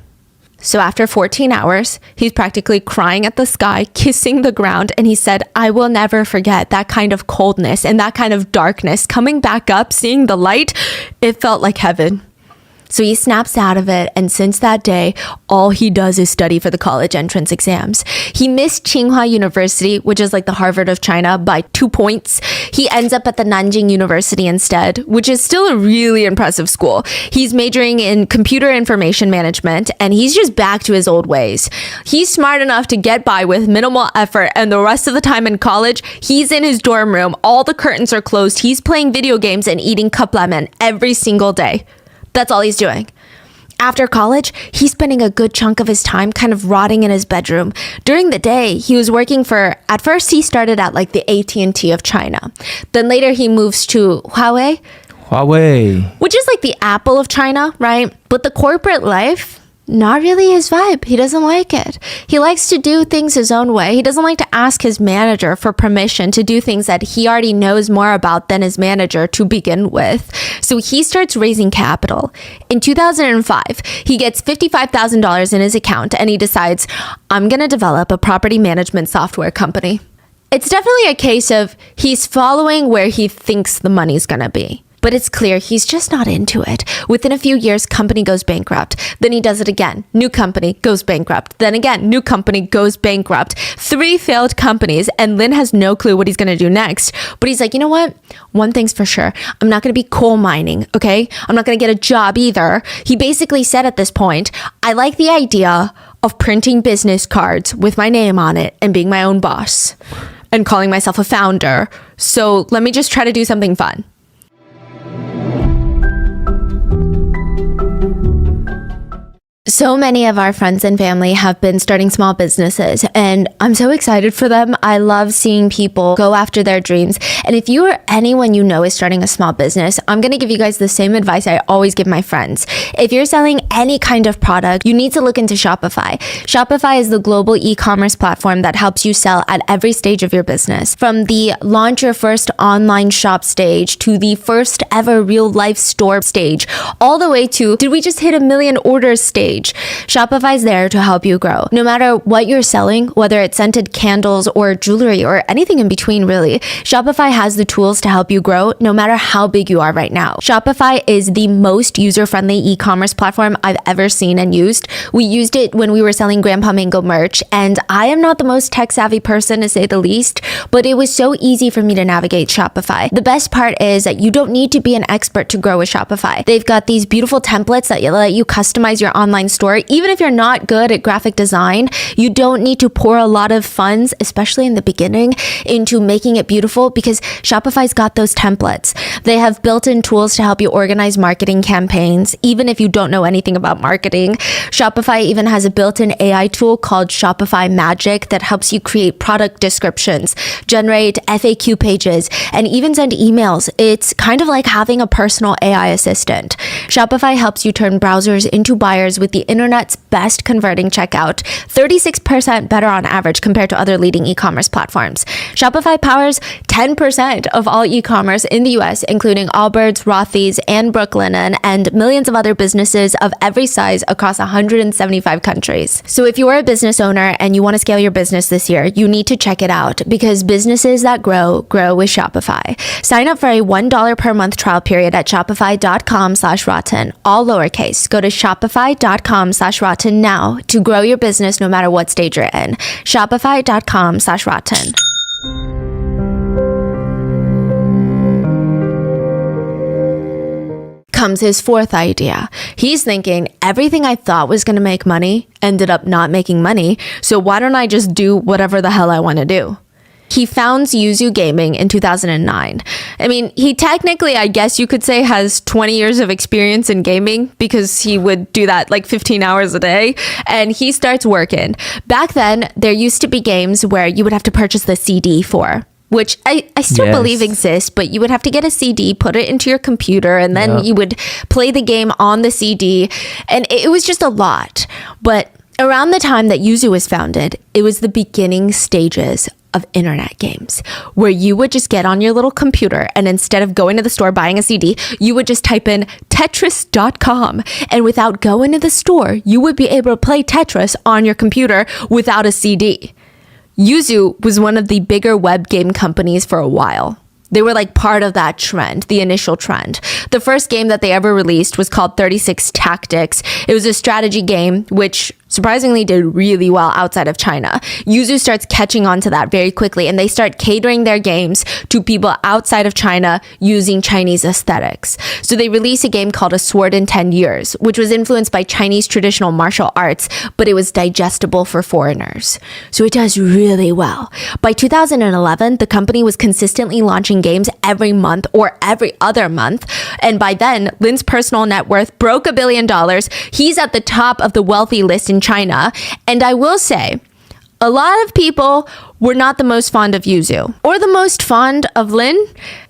So after 14 hours, he's practically crying at the sky, kissing the ground, and he said, I will never forget that kind of coldness and that kind of darkness. Coming back up, seeing the light, it felt like heaven. So he snaps out of it, and since that day, all he does is study for the college entrance exams. He missed Tsinghua University, which is like the Harvard of China, by 2 points. He ends up at the Nanjing University instead, which is still a really impressive school. He's majoring in computer information management, and he's just back to his old ways. He's smart enough to get by with minimal effort, and the rest of the time in college, he's in his dorm room, all the curtains are closed, he's playing video games and eating cup ramen every single day. That's all he's doing. After college, he's spending a good chunk of his time kind of rotting in his bedroom. During the day, he was working for, at first he started at like the AT&T of China. Then later he moves to Huawei, which is like the Apple of China, right? But the corporate life, not really his vibe. He doesn't like it. He likes to do things his own way. He doesn't like to ask his manager for permission to do things that he already knows more about than his manager to begin with. So he starts raising capital. In 2005, he gets $55,000 in his account and he decides, I'm going to develop a property management software company. It's definitely a case of he's following where he thinks the money's going to be. But it's clear he's just not into it. Within a few years, company goes bankrupt. Then he does it again. New company goes bankrupt. Then again, new company goes bankrupt. 3 failed companies, and Lin has no clue what he's going to do next. But he's like, you know what? One thing's for sure. I'm not going to be coal mining, okay? I'm not going to get a job either. He basically said at this point, I like the idea of printing business cards with my name on it and being my own boss and calling myself a founder. So let me just try to do something fun. So many of our friends and family have been starting small businesses, and I'm so excited for them. I love seeing people go after their dreams. And if you or anyone you know is starting a small business, I'm going to give you guys the same advice I always give my friends. If you're selling any kind of product, you need to look into Shopify. Shopify is the global e-commerce platform that helps you sell at every stage of your business. From the launch your first online shop stage to the first ever real life store stage, all the way to, did we just hit 1 million orders stage? Shopify's there to help you grow. No matter what you're selling, whether it's scented candles or jewelry or anything in between, really, Shopify has the tools to help you grow no matter how big you are right now. Shopify is the most user-friendly e-commerce platform I've ever seen and used. We used it when we were selling Grandpa Mango merch, and I am not the most tech-savvy person to say the least, but it was so easy for me to navigate Shopify. The best part is that you don't need to be an expert to grow with Shopify. They've got these beautiful templates that let you customize your online store. Even if you're not good at graphic design, you don't need to pour a lot of funds, especially in the beginning, into making it beautiful because Shopify's got those templates. They have built-in tools to help you organize marketing campaigns, even if you don't know anything about marketing. Shopify even has a built-in AI tool called Shopify Magic that helps you create product descriptions, generate FAQ pages, and even send emails. It's kind of like having a personal AI assistant. Shopify helps you turn browsers into buyers with the internet's best converting checkout, 36% better on average compared to other leading e-commerce platforms. Shopify powers 10% of all e-commerce in the US, including Allbirds, Rothy's, and Brooklinen, and millions of other businesses of every size across 175 countries. So if you're a business owner and you want to scale your business this year, you need to check it out because businesses that grow with Shopify. Sign up for a $1 per month trial period at shopify.com/rotten, all lowercase. Go to shopify.com/rotten now to grow your business no matter what stage you're in. Shopify.com/rotten. Comes his fourth idea. He's thinking, everything I thought was going to make money ended up not making money, so why don't I just do whatever the hell I want to do? He founds Yuzu Gaming in 2009. I mean, he technically, I guess you could say, has 20 years of experience in gaming because he would do that like 15 hours a day, and he starts working. Back then, there used to be games where you would have to purchase the CD for, which I still believe exists, but you would have to get a CD, put it into your computer, and then you would play the game on the CD, and it was just a lot. But around the time that Yuzu was founded, it was the beginning stages of internet games, where you would just get on your little computer and instead of going to the store buying a CD, you would just type in Tetris.com, and without going to the store, you would be able to play Tetris on your computer without a CD. Yuzu was one of the bigger web game companies for a while. They were like part of that trend, the initial trend. The first game that they ever released was called 36 Tactics. It was a strategy game which surprisingly did really well outside of China. Yuzu starts catching on to that very quickly, and they start catering their games to people outside of China using Chinese aesthetics. So they release a game called A Sword in 10 Years, which was influenced by Chinese traditional martial arts, but it was digestible for foreigners. So it does really well. By 2011, the company was consistently launching games every month or every other month. And by then, Lin's personal net worth broke $1 billion. He's at the top of the wealthy list in China. And I will say, a lot of people were not the most fond of Yuzu or the most fond of Lin.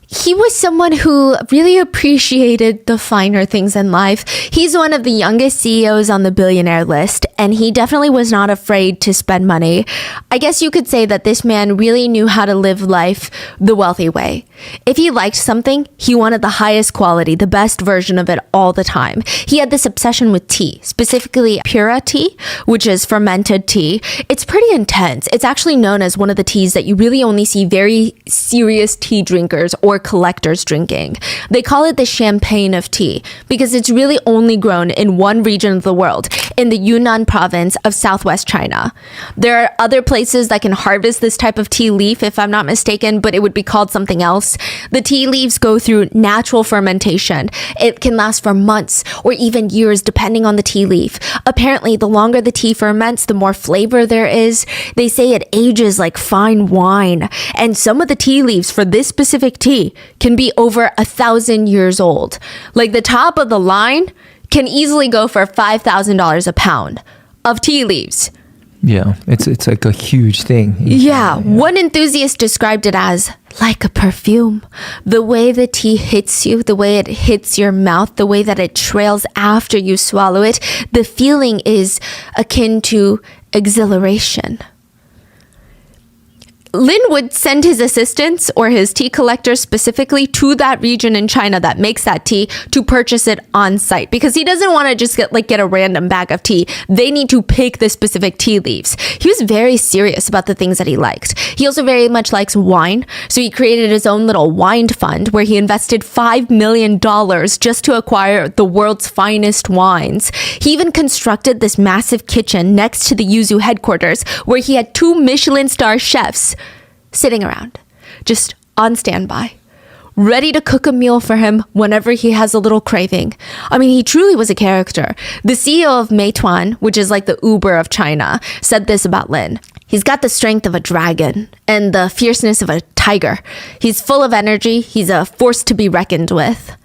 He was someone who really appreciated the finer things in life. He's one of the youngest CEOs on the billionaire list, and he definitely was not afraid to spend money. I guess you could say that this man really knew how to live life the wealthy way. If he liked something, he wanted the highest quality, the best version of it all the time. He had this obsession with tea, specifically pura tea, which is fermented tea. It's pretty intense. It's actually known as one of the teas that you really only see very serious tea drinkers or collectors drinking. They call it the champagne of tea because it's really only grown in one region of the world, in the Yunnan province of southwest China. There are other places that can harvest this type of tea leaf, if I'm not mistaken, but it would be called something else. The tea leaves go through natural fermentation. It can last for months or even years depending on the tea leaf. Apparently, the longer the tea ferments, the more flavor there is. They say it ages like fine wine. And some of the tea leaves for this specific tea can be over 1,000 years old. Like the top of the line can easily go for $5,000 a pound of tea leaves. Yeah, it's like a huge thing. Yeah, one enthusiast described it as like a perfume. The way the tea hits you, the way it hits your mouth, the way that it trails after you swallow it, the feeling is akin to exhilaration. Lin would send his assistants or his tea collectors specifically to that region in China that makes that tea to purchase it on site because he doesn't want to just get a random bag of tea. They need to pick the specific tea leaves. He was very serious about the things that he liked. He also very much likes wine. So he created his own little wine fund where he invested $5 million just to acquire the world's finest wines. He even constructed this massive kitchen next to the Yuzu headquarters where he had 2 Michelin star chefs sitting around, just on standby, ready to cook a meal for him whenever he has a little craving. I mean, he truly was a character. The CEO of Meituan, which is like the Uber of China, said this about Lin. He's got the strength of a dragon and the fierceness of a tiger. He's full of energy. He's a force to be reckoned with.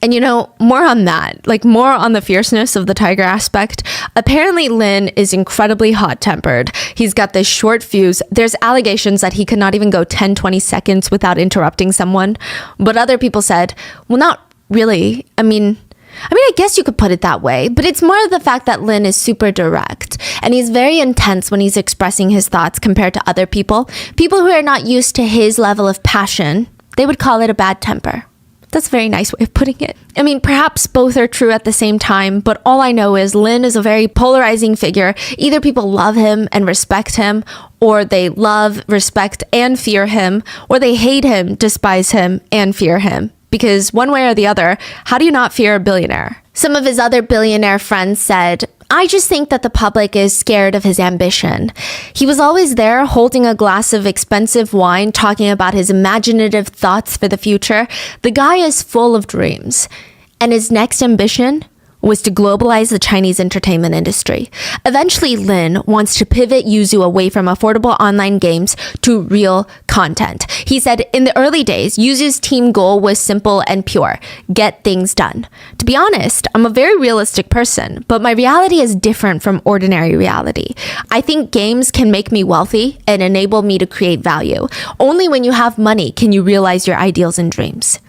And more on that, like more on the fierceness of the tiger aspect. Apparently, Lin is incredibly hot-tempered. He's got this short fuse. There's allegations that he could not even go 10, 20 seconds without interrupting someone. But other people said, well, not really. I mean, I guess you could put it that way, but it's more of the fact that Lin is super direct and he's very intense when he's expressing his thoughts compared to other people. People who are not used to his level of passion, they would call it a bad temper. That's a very nice way of putting it. I mean, perhaps both are true at the same time, but all I know is Lin is a very polarizing figure. Either people love him and respect him, or they love, respect, and fear him, or they hate him, despise him, and fear him. Because one way or the other, how do you not fear a billionaire? Some of his other billionaire friends said, I just think that the public is scared of his ambition. He was always there holding a glass of expensive wine, talking about his imaginative thoughts for the future. The guy is full of dreams. And his next ambition was to globalize the Chinese entertainment industry. Eventually, Lin wants to pivot Yuzu away from affordable online games to real content. He said, in the early days, Yuzu's team goal was simple and pure: get things done. To be honest, I'm a very realistic person, but my reality is different from ordinary reality. I think games can make me wealthy and enable me to create value. Only when you have money can you realize your ideals and dreams.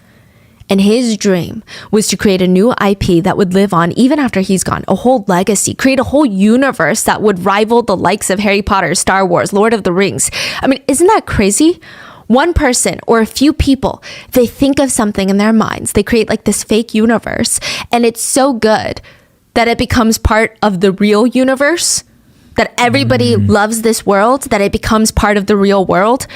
And his dream was to create a new IP that would live on even after he's gone, a whole legacy, create a whole universe that would rival the likes of Harry Potter, Star Wars, Lord of the Rings. I mean, isn't that crazy? One person or a few people, they think of something in their minds. They create like this fake universe, and it's so good that it becomes part of the real universe, that everybody loves this world, that it becomes part of the real world.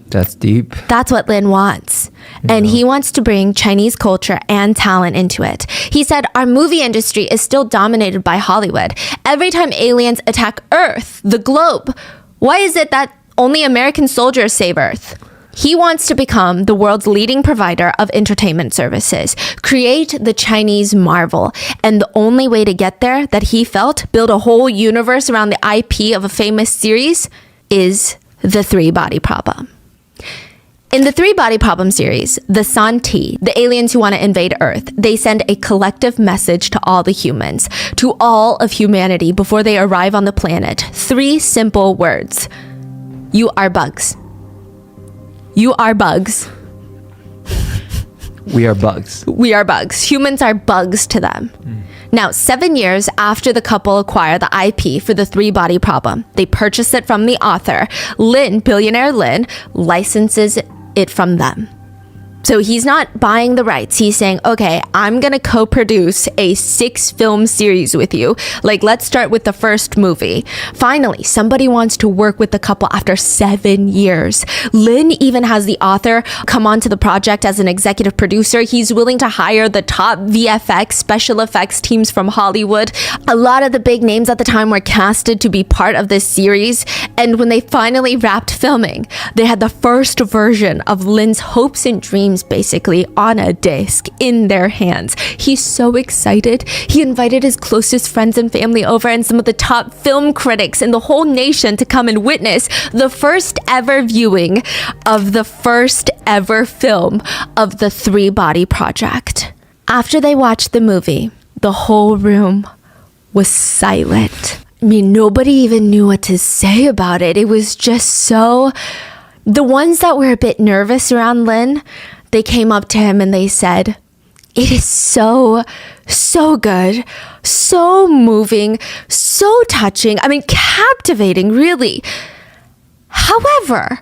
That's deep. That's what Lin wants. And he wants to bring Chinese culture and talent into it. He said, our movie industry is still dominated by Hollywood. Every time aliens attack Earth, the globe, why is it that only American soldiers save Earth? He wants to become the world's leading provider of entertainment services, create the Chinese marvel. And the only way to get there, that he felt, build a whole universe around the IP of a famous series, is the three-body problem. In the three-body problem series, the Santi, the aliens who want to invade Earth, they send a collective message to all the humans, to all of humanity before they arrive on the planet. 3 simple words. You are bugs. You are bugs. We are bugs. We are bugs. Humans are bugs to them. Now, 7 years after the couple acquire the IP for the three-body problem, they purchase it from the author. Billionaire Lin, licenses it from them. So he's not buying the rights. He's saying, okay, I'm going to co-produce a 6-film series with you. Like, let's start with the first movie. Finally, somebody wants to work with the couple after 7 years. Lin even has the author come onto the project as an executive producer. He's willing to hire the top VFX, special effects teams from Hollywood. A lot of the big names at the time were casted to be part of this series. And when they finally wrapped filming, they had the first version of Lin's hopes and dreams basically on a disc in their hands. He's so excited. He invited his closest friends and family over and some of the top film critics in the whole nation to come and witness the first ever viewing of the first ever film of the three-body project. After they watched the movie, the whole room was silent. I mean, nobody even knew what to say about it. It was just so... The ones that were a bit nervous around Lin, they came up to him and they said, it is so good, so moving, so touching. I mean, captivating, really. However,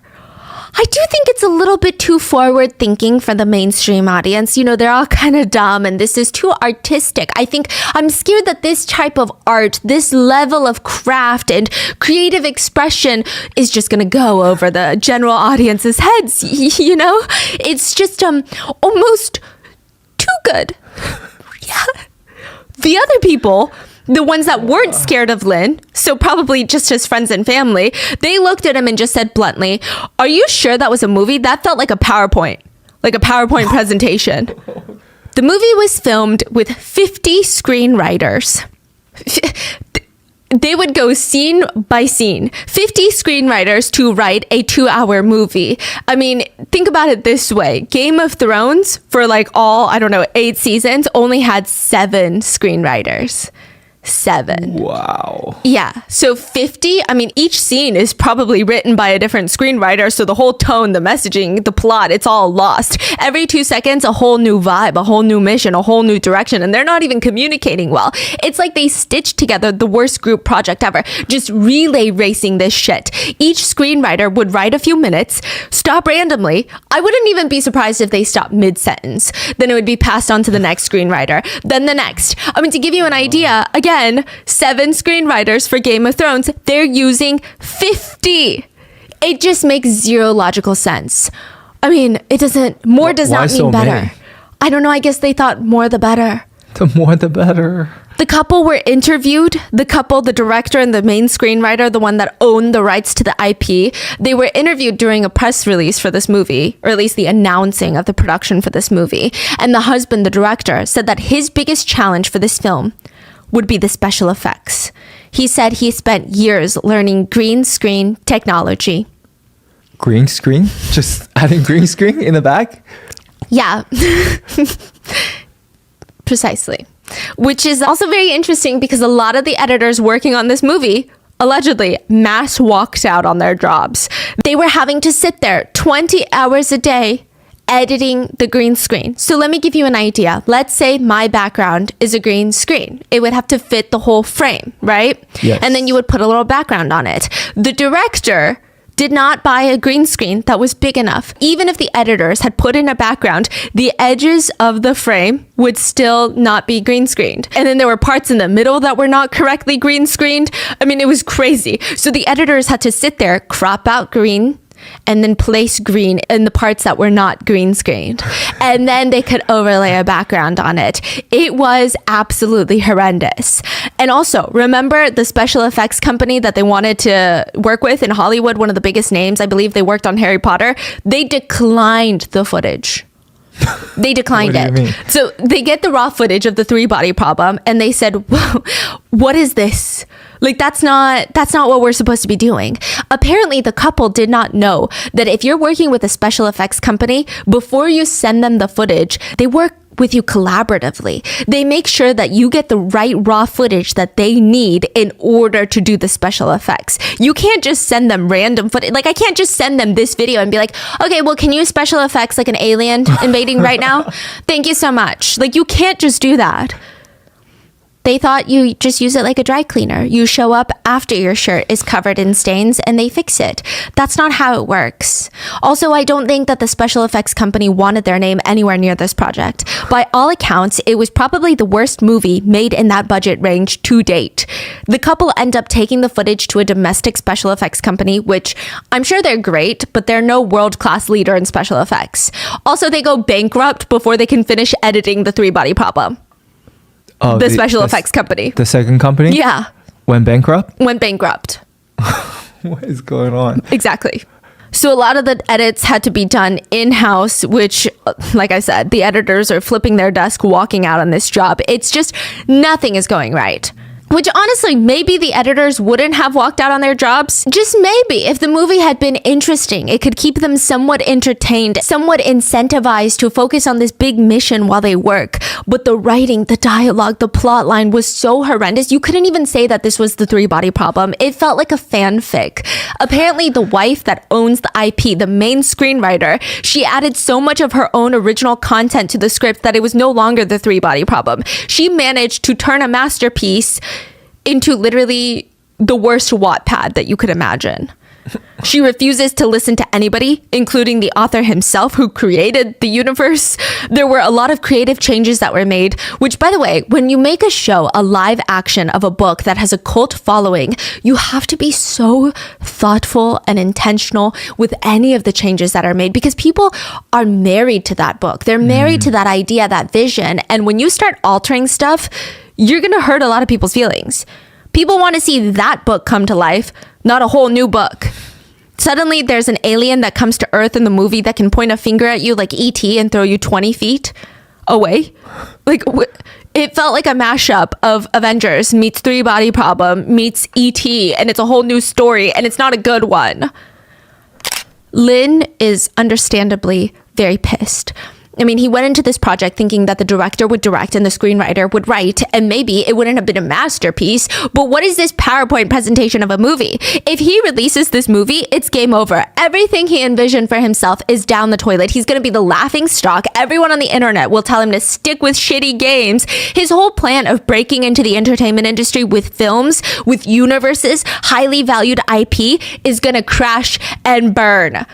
I do think it's a little bit too forward thinking for the mainstream audience. You know, they're all kind of dumb and this is too artistic. I think I'm scared that this type of art, this level of craft and creative expression is just going to go over the general audience's heads. You know, it's just almost too good. Yeah. The other people, the ones that weren't scared of Lin, so probably just his friends and family, they looked at him and just said bluntly, are you sure that was a movie? That felt like a PowerPoint presentation. The movie was filmed with 50 screenwriters. They would go scene by scene, 50 screenwriters to write a 2-hour movie. I mean, think about it this way. Game of Thrones, for like all, 8 seasons, only had 7 screenwriters. 7. Wow. Yeah. So 50, I mean, each scene is probably written by a different screenwriter. So the whole tone, the messaging, the plot, it's all lost. Every 2 seconds, a whole new vibe, a whole new mission, a whole new direction. And they're not even communicating well. It's like they stitched together the worst group project ever. Just relay racing this shit. Each screenwriter would write a few minutes, stop randomly. I wouldn't even be surprised if they stopped mid-sentence. Then it would be passed on to the next screenwriter. Then the next. I mean, to give you an idea, again, 7 screenwriters for Game of Thrones. They're using 50. It just makes zero logical sense. I mean, it doesn't... More does not mean better. Many? I don't know. I guess they thought more the better. The more the better. The couple were interviewed. The couple, the director and the main screenwriter, the one that owned the rights to the IP, they were interviewed during a press release for this movie, or at least the announcing of the production for this movie. And the husband, the director, said that his biggest challenge for this film would be the special effects. He said he spent years learning green screen technology. Green screen? Just adding green screen in the back? Yeah. Precisely. Which is also very interesting because a lot of the editors working on this movie allegedly mass walked out on their jobs. They were having to sit there 20 hours a day editing the green screen. So let me give you an idea. Let's say my background is a green screen. It would have to fit the whole frame, right? Yes. And then you would put a little background on it. The director did not buy a green screen that was big enough. Even if the editors had put in a background, the edges of the frame would still not be green screened. And then there were parts in the middle that were not correctly green screened. I mean, it was crazy. So the editors had to sit there, crop out green, and then place green in the parts that were not green screened. And then they could overlay a background on it. It was absolutely horrendous. And also, remember the special effects company that they wanted to work with in Hollywood, one of the biggest names, I believe they worked on Harry Potter? They declined the footage. They declined it. So they get the raw footage of the 3-body problem and they said, whoa, what is this? Like, that's not what we're supposed to be doing. Apparently, the couple did not know that if you're working with a special effects company, before you send them the footage, they work with you collaboratively. They make sure that you get the right raw footage that they need in order to do the special effects. You can't just send them random footage. Like, I can't just send them this video and be like, okay, well, can you special effects like an alien invading right now? Thank you so much. Like, you can't just do that. They thought you just use it like a dry cleaner. You show up after your shirt is covered in stains and they fix it. That's not how it works. Also, I don't think that the special effects company wanted their name anywhere near this project. By all accounts, it was probably the worst movie made in that budget range to date. The couple end up taking the footage to a domestic special effects company, which I'm sure they're great, but they're no world-class leader in special effects. Also, they go bankrupt before they can finish editing the 3-body problem. Oh, the special effects company. The second company? Yeah. Went bankrupt? Went bankrupt. What is going on? Exactly. So a lot of the edits had to be done in-house, which, like I said, the editors are flipping their desk, walking out on this job. It's just nothing is going right. Which honestly, maybe the editors wouldn't have walked out on their jobs. Just maybe. If the movie had been interesting, it could keep them somewhat entertained, somewhat incentivized to focus on this big mission while they work. But the writing, the dialogue, the plot line was so horrendous. You couldn't even say that this was the 3-body problem. It felt like a fanfic. Apparently, the wife that owns the IP, the main screenwriter, she added so much of her own original content to the script that it was no longer the 3-body problem. She managed to turn a masterpiece into literally the worst Wattpad that you could imagine. She refuses to listen to anybody, including the author himself who created the universe. There were a lot of creative changes that were made, which, by the way, when you make a show, a live action of a book that has a cult following, you have to be so thoughtful and intentional with any of the changes that are made because people are married to that book. They're married to that idea, that vision. And when you start altering stuff, you're going to hurt a lot of people's feelings. People want to see that book come to life, not a whole new book. Suddenly, there's an alien that comes to Earth in the movie that can point a finger at you like E.T. and throw you 20 feet away. Like, it felt like a mashup of Avengers meets 3-body problem meets E.T. and it's a whole new story and it's not a good one. Lin is understandably very pissed. I mean, he went into this project thinking that the director would direct and the screenwriter would write, and maybe it wouldn't have been a masterpiece, but what is this PowerPoint presentation of a movie? If he releases this movie, it's game over. Everything he envisioned for himself is down the toilet. He's going to be the laughing stock. Everyone on the internet will tell him to stick with shitty games. His whole plan of breaking into the entertainment industry with films, with universes, highly valued IP is going to crash and burn.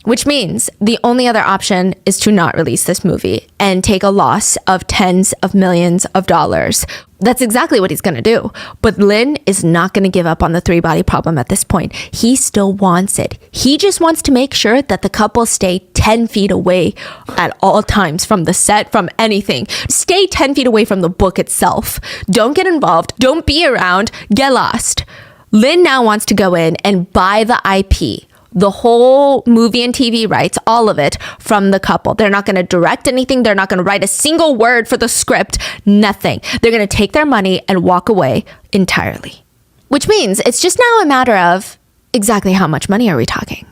Which means the only other option is to not release this movie and take a loss of tens of millions of dollars. That's exactly what he's going to do. But Lin is not going to give up on the 3-body problem at this point. He still wants it. He just wants to make sure that the couple stay 10 feet away at all times from the set, from anything. Stay 10 feet away from the book itself. Don't get involved. Don't be around. Get lost. Lin now wants to go in and buy the IP. The whole movie and TV rights, all of it, from the couple. They're not going to direct anything. They're not going to write a single word for the script. Nothing. They're going to take their money and walk away entirely. Which means it's just now a matter of exactly how much money are we talking?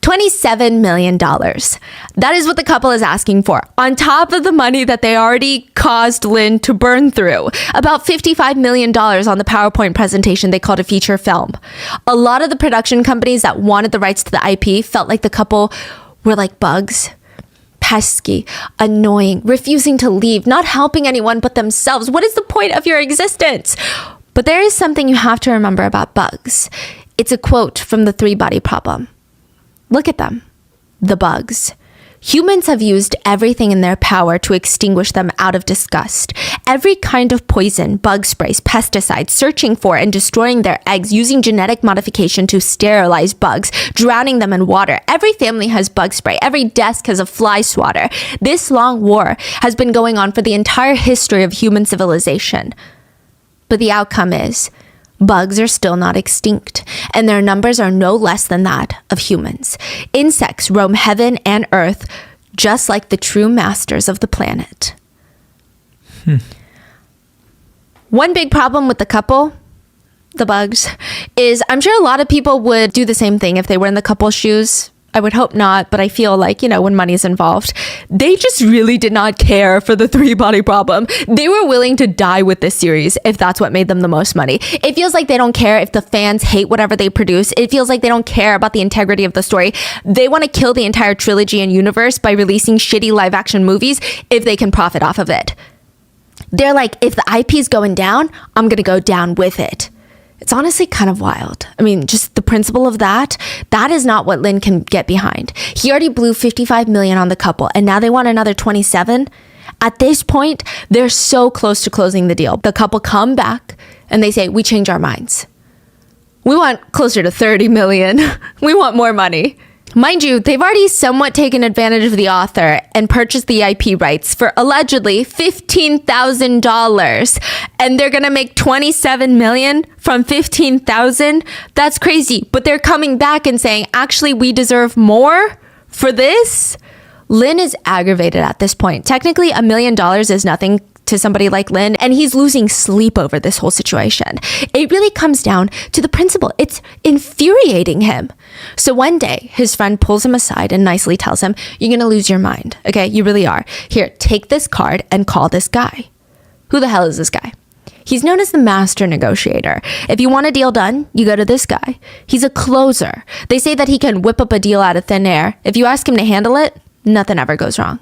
$27 million. That is what the couple is asking for, on top of the money that they already caused Lin to burn through. About $55 million on the PowerPoint presentation they called a feature film. A lot of the production companies that wanted the rights to the IP felt like the couple were like bugs. Pesky, annoying, refusing to leave, not helping anyone but themselves. What is the point of your existence? But there is something you have to remember about bugs. It's a quote from the 3-body problem. Look at them, the bugs. Humans have used everything in their power to extinguish them out of disgust. Every kind of poison, bug sprays, pesticides, searching for and destroying their eggs, using genetic modification to sterilize bugs, drowning them in water. Every family has bug spray. Every desk has a fly swatter. This long war has been going on for the entire history of human civilization. But the outcome is, bugs are still not extinct, and their numbers are no less than that of humans. Insects roam heaven and earth, just like the true masters of the planet. One big problem with the couple, the bugs, is I'm sure a lot of people would do the same thing if they were in the couple's shoes. I would hope not, but I feel like, when money is involved, they just really did not care for the three-body problem. They were willing to die with this series if that's what made them the most money. It feels like they don't care if the fans hate whatever they produce. It feels like they don't care about the integrity of the story. They want to kill the entire trilogy and universe by releasing shitty live-action movies if they can profit off of it. They're like, if the IP is going down, I'm going to go down with it. It's honestly kind of wild. I mean, just the principle of that is not what Lin can get behind. He already blew 55 million on the couple, and now they want another 27. At this point, they're so close to closing the deal. The couple come back and they say, we change our minds. We want closer to 30 million. We want more money. Mind you, they've already somewhat taken advantage of the author and purchased the IP rights for allegedly $15,000. And they're going to make $27 million from $15,000. That's crazy. But they're coming back and saying, actually, we deserve more for this. Lin is aggravated at this point. Technically, $1 million is nothing to somebody like Lin, and he's losing sleep over this whole situation. It really comes down to the principle. It's infuriating him. So one day, his friend pulls him aside and nicely tells him, you're going to lose your mind. Okay, you really are. Here, take this card and call this guy. Who the hell is this guy? He's known as the master negotiator. If you want a deal done, you go to this guy. He's a closer. They say that he can whip up a deal out of thin air. If you ask him to handle it, nothing ever goes wrong.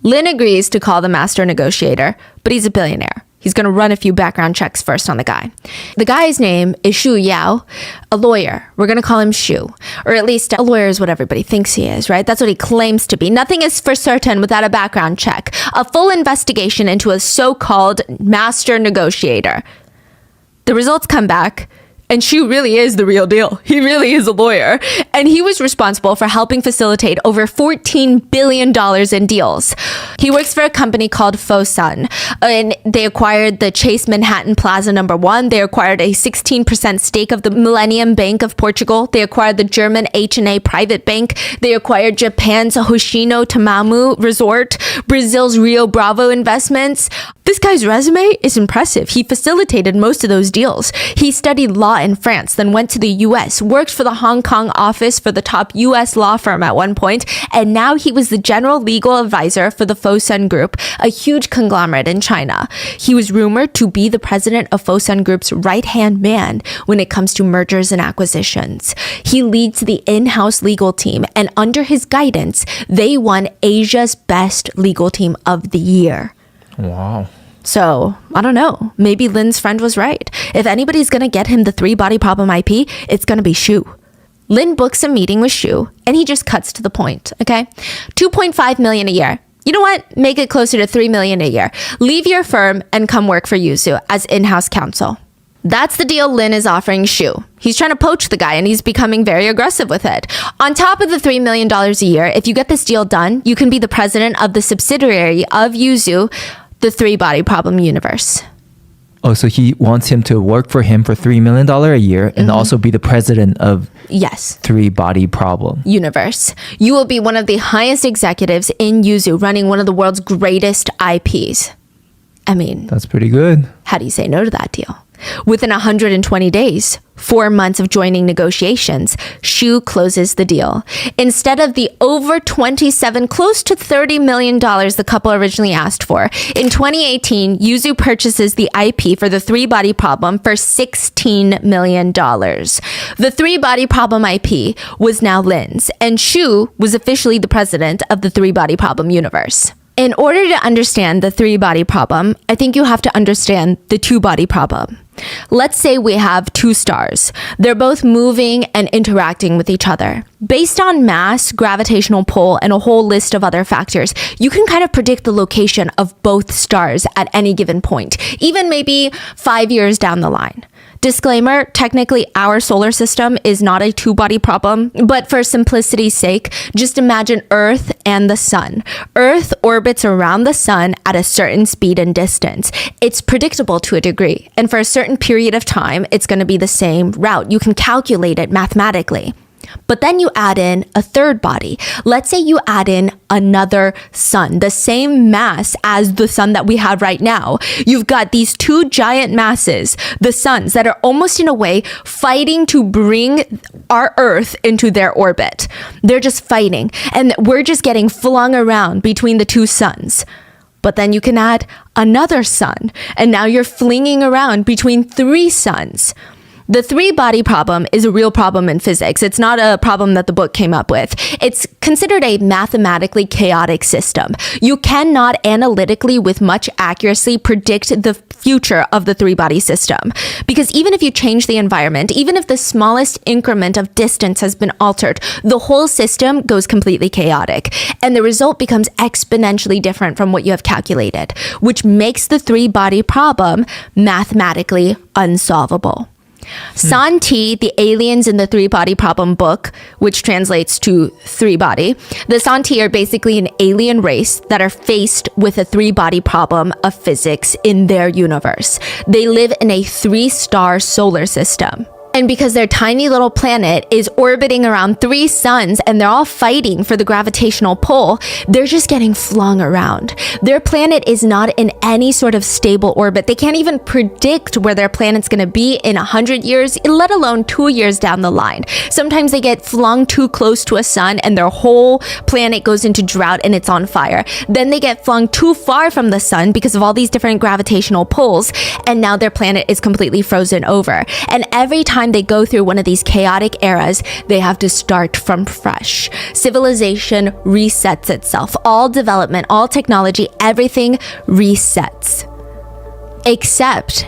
Lin agrees to call the master negotiator, but he's a billionaire. He's going to run a few background checks first on the guy. The guy's name is Shu Yao, a lawyer. We're going to call him Shu. Or at least a lawyer is what everybody thinks he is, right? That's what he claims to be. Nothing is for certain without a background check. A full investigation into a so-called master negotiator. The results come back, and Shu really is the real deal. He really is a lawyer. And he was responsible for helping facilitate over $14 billion in deals. He works for a company called Fosun. And they acquired the Chase Manhattan Plaza #1. They acquired a 16% stake of the Millennium Bank of Portugal. They acquired the German H&A Private Bank. They acquired Japan's Hoshino Tamamu Resort, Brazil's Rio Bravo Investments. This guy's resume is impressive. He facilitated most of those deals. He studied law in France, then went to the US, worked for the Hong Kong office for the top US law firm at one point, and now he was the general legal advisor for the Fosun Group, a huge conglomerate in China. He was rumored to be the president of Fosun Group's right-hand man when it comes to mergers and acquisitions. He leads the in-house legal team, and under his guidance, they won Asia's best legal team of the year. Wow. So, I don't know. Maybe Lin's friend was right. If anybody's going to get him the three-body problem IP, it's going to be Shu. Lin books a meeting with Shu, and he just cuts to the point, okay? 2.5 million a year. You know what? Make it closer to 3 million a year. Leave your firm and come work for Yuzu as in-house counsel. That's the deal Lin is offering Shu. He's trying to poach the guy, and he's becoming very aggressive with it. On top of the $3 million a year, if you get this deal done, you can be the president of the subsidiary of Yuzu, the three-body problem universe. Oh, so he wants him to work for him for $3 million a year and also be the president of three-body problem universe. You will be one of the highest executives in Yuzu, running one of the world's greatest IPs. I mean, that's pretty good. How do you say no to that deal? Within 120 days, 4 months of joining negotiations, Shu closes the deal. Instead of the over 27, close to $30 million the couple originally asked for, in 2018, Yuzu purchases the IP for the three-body problem for $16 million. The three-body problem IP was now Lin's, and Shu was officially the president of the three-body problem universe. In order to understand the three-body problem, I think you have to understand the two-body problem. Let's say we have two stars. They're both moving and interacting with each other. Based on mass, gravitational pull, and a whole list of other factors, you can kind of predict the location of both stars at any given point, even maybe 5 years down the line. Disclaimer, technically our solar system is not a two-body problem, but for simplicity's sake, just imagine Earth and the sun. Earth orbits around the sun at a certain speed and distance. It's predictable to a degree, and for a certain period of time, it's going to be the same route. You can calculate it mathematically. But then you add in a third body. Let's say you add in another sun, the same mass as the sun that we have right now. You've got these two giant masses, the suns, that are almost in a way fighting to bring our Earth into their orbit. They're just fighting, and we're just getting flung around between the two suns. But then you can add another sun, and now you're flinging around between three suns. The three-body problem is a real problem in physics. It's not a problem that the book came up with. It's considered a mathematically chaotic system. You cannot analytically, with much accuracy, predict the future of the three-body system. Because even if you change the environment, even if the smallest increment of distance has been altered, the whole system goes completely chaotic. And the result becomes exponentially different from what you have calculated, which makes the three-body problem mathematically unsolvable. Santi, the aliens in the three-body problem book, which translates to three-body, the Santi are basically an alien race that are faced with a three-body problem of physics in their universe. They live in a three-star solar system. And because their tiny little planet is orbiting around three suns and they're all fighting for the gravitational pull, they're just getting flung around. Their planet is not in any sort of stable orbit. They can't even predict where their planet's going to be in 100 years, let alone 2 years down the line. Sometimes they get flung too close to a sun and their whole planet goes into drought and it's on fire. Then they get flung too far from the sun because of all these different gravitational pulls, and now their planet is completely frozen over. And every time they go through one of these chaotic eras, they have to start from fresh. Civilization resets itself. All development, all technology, everything resets. Except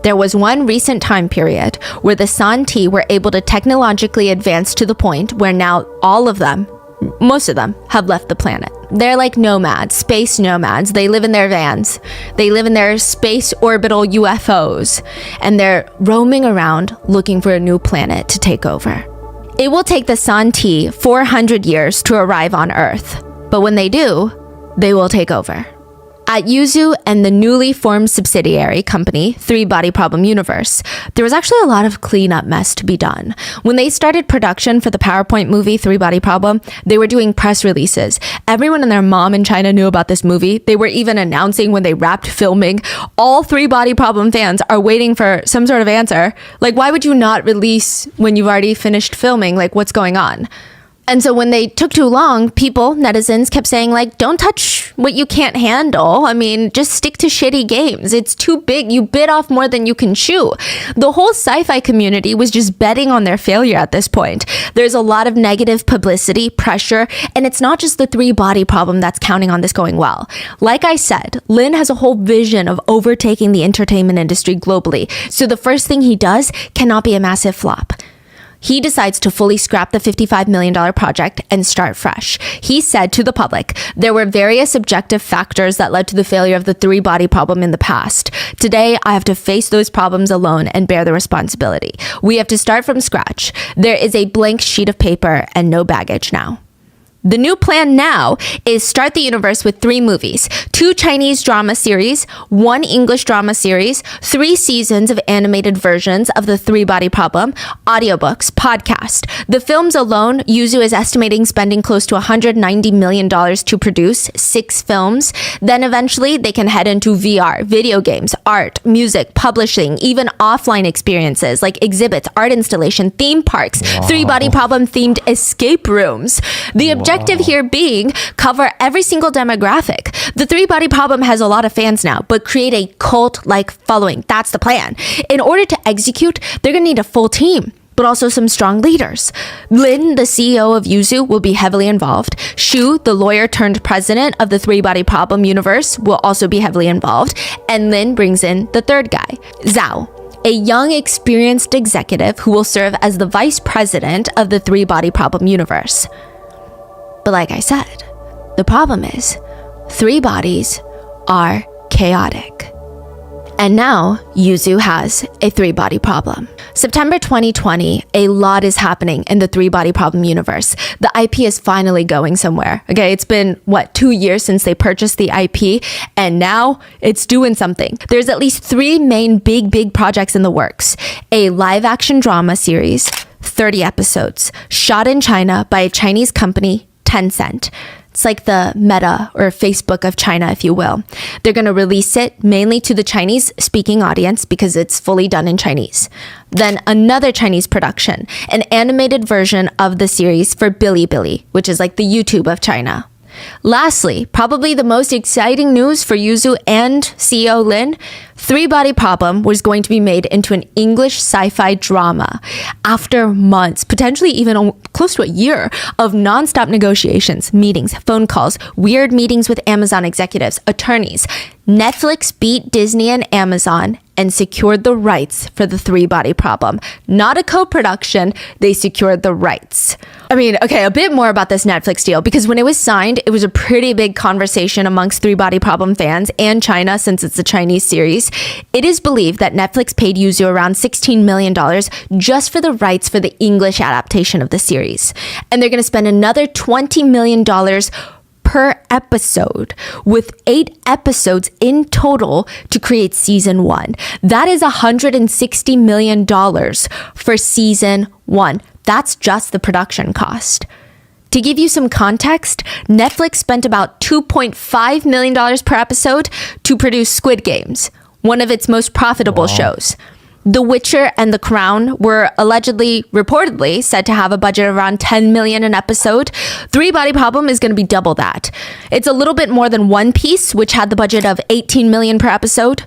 there was one recent time period where the Santi were able to technologically advance to the point where now all of them, most of them, have left the planet. They're like nomads, space nomads. They live in their vans. They live in their space orbital UFOs. And they're roaming around looking for a new planet to take over. It will take the Santi 400 years to arrive on Earth. But when they do, they will take over. At Yuzu and the newly formed subsidiary company, Three Body Problem Universe, there was actually a lot of cleanup mess to be done. When they started production for the PowerPoint movie, Three Body Problem, they were doing press releases. Everyone and their mom in China knew about this movie. They were even announcing when they wrapped filming. All Three Body Problem fans are waiting for some sort of answer. Like, why would you not release when you've already finished filming? Like, what's going on? And so when they took too long, people, netizens, kept saying, like, don't touch what you can't handle. I mean, just stick to shitty games. It's too big. You bit off more than you can chew. The whole sci-fi community was just betting on their failure at this point. There's a lot of negative publicity, pressure, and it's not just the three-body problem that's counting on this going well. Like I said, Lin has a whole vision of overtaking the entertainment industry globally. So the first thing he does cannot be a massive flop. He decides to fully scrap the $55 million project and start fresh. He said to the public, there were various objective factors that led to the failure of the three-body problem in the past. Today, I have to face those problems alone and bear the responsibility. We have to start from scratch. There is a blank sheet of paper and no baggage now. The new plan now is start the universe with 3 movies, 2 Chinese drama series, 1 English drama series, 3 seasons of animated versions of the three-body problem, audiobooks, podcast. The films alone, Yuzu is estimating spending close to $190 million to produce 6 films. Then eventually they can head into VR, video games, art, music, publishing, even offline experiences like exhibits, art installation, theme parks, three-body problem themed escape rooms. The objective here being cover every single demographic. The three-body problem has a lot of fans now, but create a cult-like following. That's the plan. In order to execute, they're going to need a full team. but also some strong leaders. Lin, the CEO of Yuzu, will be heavily involved. Shu, the lawyer turned president of the Three Body Problem universe, will also be heavily involved. And Lin brings in the third guy, Zhao, a young, experienced executive who will serve as the vice president of the Three Body Problem universe. But like I said, the problem is, three bodies are chaotic. And now, Yuzu has a three-body problem. September 2020, a lot is happening in the three-body problem universe. The IP is finally going somewhere. Okay, it's been, 2 years since they purchased the IP, and now it's doing something. There's at least three main big projects in the works. A live-action drama series, 30 episodes, shot in China by a Chinese company, Tencent. It's like the Meta or Facebook of China, if you will. They're going to release it mainly to the Chinese-speaking audience because it's fully done in Chinese. Then another Chinese production, an animated version of the series for Bilibili, which is like the YouTube of China. Lastly, probably the most exciting news for Yuzu and CEO Lin, Three Body Problem was going to be made into an English sci-fi drama after months, potentially even close to a year of nonstop negotiations, meetings, phone calls, weird meetings with Amazon executives, attorneys. Netflix beat Disney and Amazon and secured the rights for the Three Body Problem. Not a co-production, they secured the rights. I mean, okay, a bit more about this Netflix deal, because when it was signed, it was a pretty big conversation amongst Three Body Problem fans and China, since it's a Chinese series. It is believed that Netflix paid Yuzu around $16 million just for the rights for the English adaptation of the series. And they're going to spend another $20 million per episode, with 8 episodes in total to create season 1. That is $160 million for season 1. That's just the production cost. To give you some context, Netflix spent about $2.5 million per episode to produce Squid Games, one of its most profitable shows. The Witcher and The Crown were reportedly said to have a budget of around $10 million an episode. Three Body Problem is going to be double that. It's a little bit more than One Piece, which had the budget of $18 million per episode.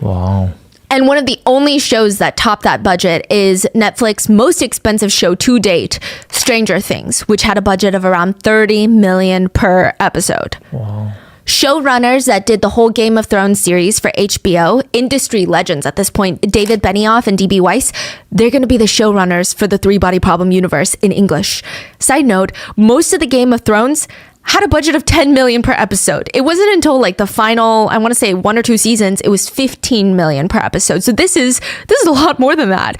Wow. And one of the only shows that top that budget is Netflix's most expensive show to date, Stranger Things, which had a budget of around $30 million per episode. Wow. Showrunners that did the whole Game of Thrones series for HBO, industry legends at this point, David Benioff and D.B. Weiss, they're going to be the showrunners for the Three Body Problem universe in English. Side note, most of the Game of Thrones had a budget of $10 million per episode. It wasn't until like the final, I want to say 1 or 2 seasons, it was $15 million per episode. So this is a lot more than that.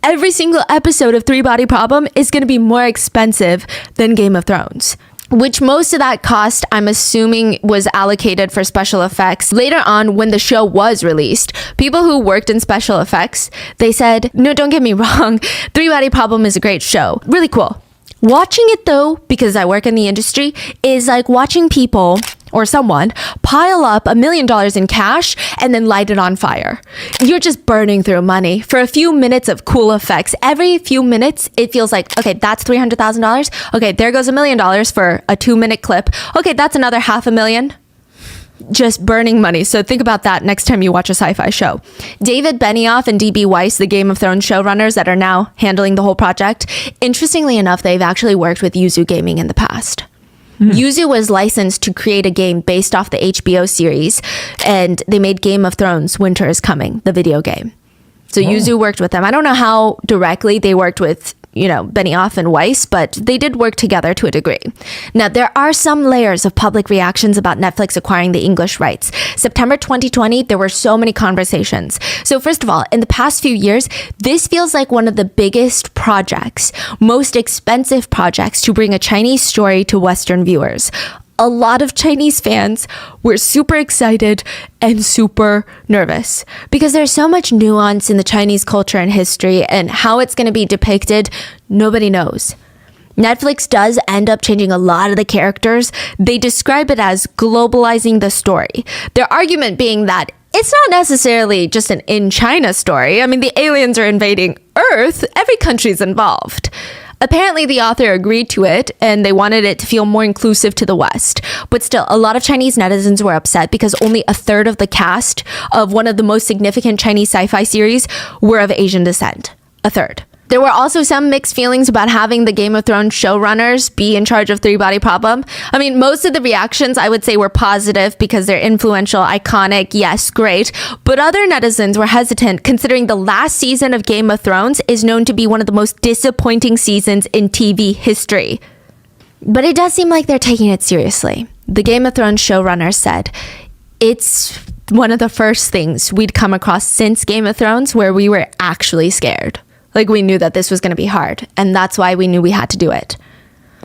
Every single episode of Three Body Problem is going to be more expensive than Game of Thrones, which most of that cost, I'm assuming, was allocated for special effects. Later on, when the show was released, people who worked in special effects, they said, no, don't get me wrong, Three Body Problem is a great show. Really cool. Watching it though, because I work in the industry, is like watching people or someone pile up $1 million in cash and then light it on fire. You're just burning through money for a few minutes of cool effects. Every few minutes, it feels like, okay, that's $300,000. Okay, there goes $1 million for a 2-minute clip. Okay, that's another $500,000. Just burning money. So think about that next time you watch a sci-fi show. David Benioff and D.B. Weiss, the Game of Thrones showrunners that are now handling the whole project, interestingly enough, they've actually worked with Yuzu Gaming in the past. Yuzu was licensed to create a game based off the HBO series, and they made Game of Thrones Winter is Coming, the video game. So Yuzu worked with them. I don't know how directly they worked with Benioff and Weiss, but they did work together to a degree. Now, there are some layers of public reactions about Netflix acquiring the English rights. September 2020, there were so many conversations. So first of all, in the past few years, this feels like one of the biggest projects, most expensive projects to bring a Chinese story to Western viewers. A lot of Chinese fans were super excited and super nervous because there's so much nuance in the Chinese culture and history, and how it's going to be depicted, nobody knows. Netflix does end up changing a lot of the characters. They describe it as globalizing the story. Their argument being that it's not necessarily just an in China story. I mean, the aliens are invading Earth. Every country's involved. Apparently, the author agreed to it, and they wanted it to feel more inclusive to the West. But still, a lot of Chinese netizens were upset because only a third of the cast of one of the most significant Chinese sci-fi series were of Asian descent. A third. There were also some mixed feelings about having the Game of Thrones showrunners be in charge of Three Body Problem. I mean, most of the reactions I would say were positive because they're influential, iconic, yes, great. But other netizens were hesitant considering the last season of Game of Thrones is known to be one of the most disappointing seasons in TV history. But it does seem like they're taking it seriously. The Game of Thrones showrunner said, "It's one of the first things we'd come across since Game of Thrones where we were actually scared. Like, we knew that this was going to be hard, and that's why we knew we had to do it."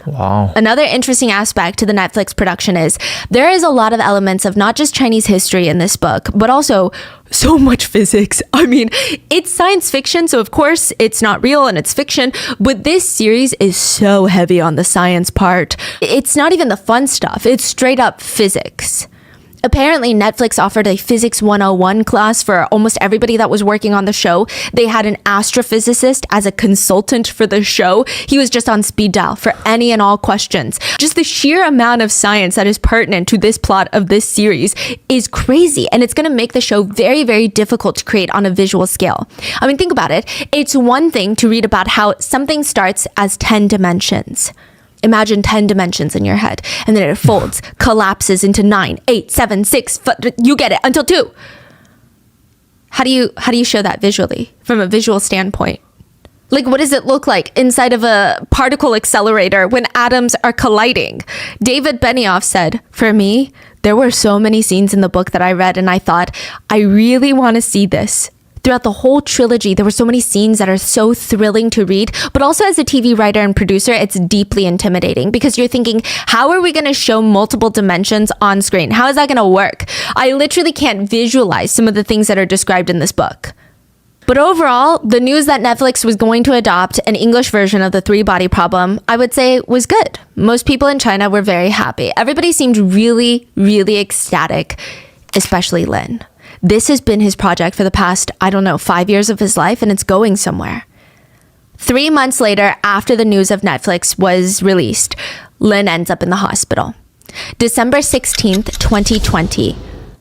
Wow. Another interesting aspect to the Netflix production is there is a lot of elements of not just Chinese history in this book, but also so much physics. I mean, it's science fiction, so of course it's not real and it's fiction, but this series is so heavy on the science part. It's not even the fun stuff. It's straight up physics. Apparently, Netflix offered a Physics 101 class for almost everybody that was working on the show. They had an astrophysicist as a consultant for the show. He was just on speed dial for any and all questions. Just the sheer amount of science that is pertinent to this plot of this series is crazy, and it's going to make the show very, very difficult to create on a visual scale. I mean, think about it. It's one thing to read about how something starts as 10 dimensions. Imagine 10 dimensions in your head, and then it folds, collapses into 9, 8, 7, 6, you get it, until 2. How do you show that visually from a visual standpoint? Like, what does it look like inside of a particle accelerator when atoms are colliding? David Benioff said, "For me, there were so many scenes in the book that I read and I thought, I really want to see this." Throughout the whole trilogy, there were so many scenes that are so thrilling to read, but also as a TV writer and producer, it's deeply intimidating because you're thinking, how are we going to show multiple dimensions on screen? How is that going to work? I literally can't visualize some of the things that are described in this book. But overall, the news that Netflix was going to adopt an English version of the Three Body Problem, I would say was good. Most people in China were very happy. Everybody seemed really, really ecstatic, especially Lin. This has been his project for the past, 5 years of his life, and it's going somewhere. 3 months later, after the news of Netflix was released, Lin ends up in the hospital. December 16th, 2020,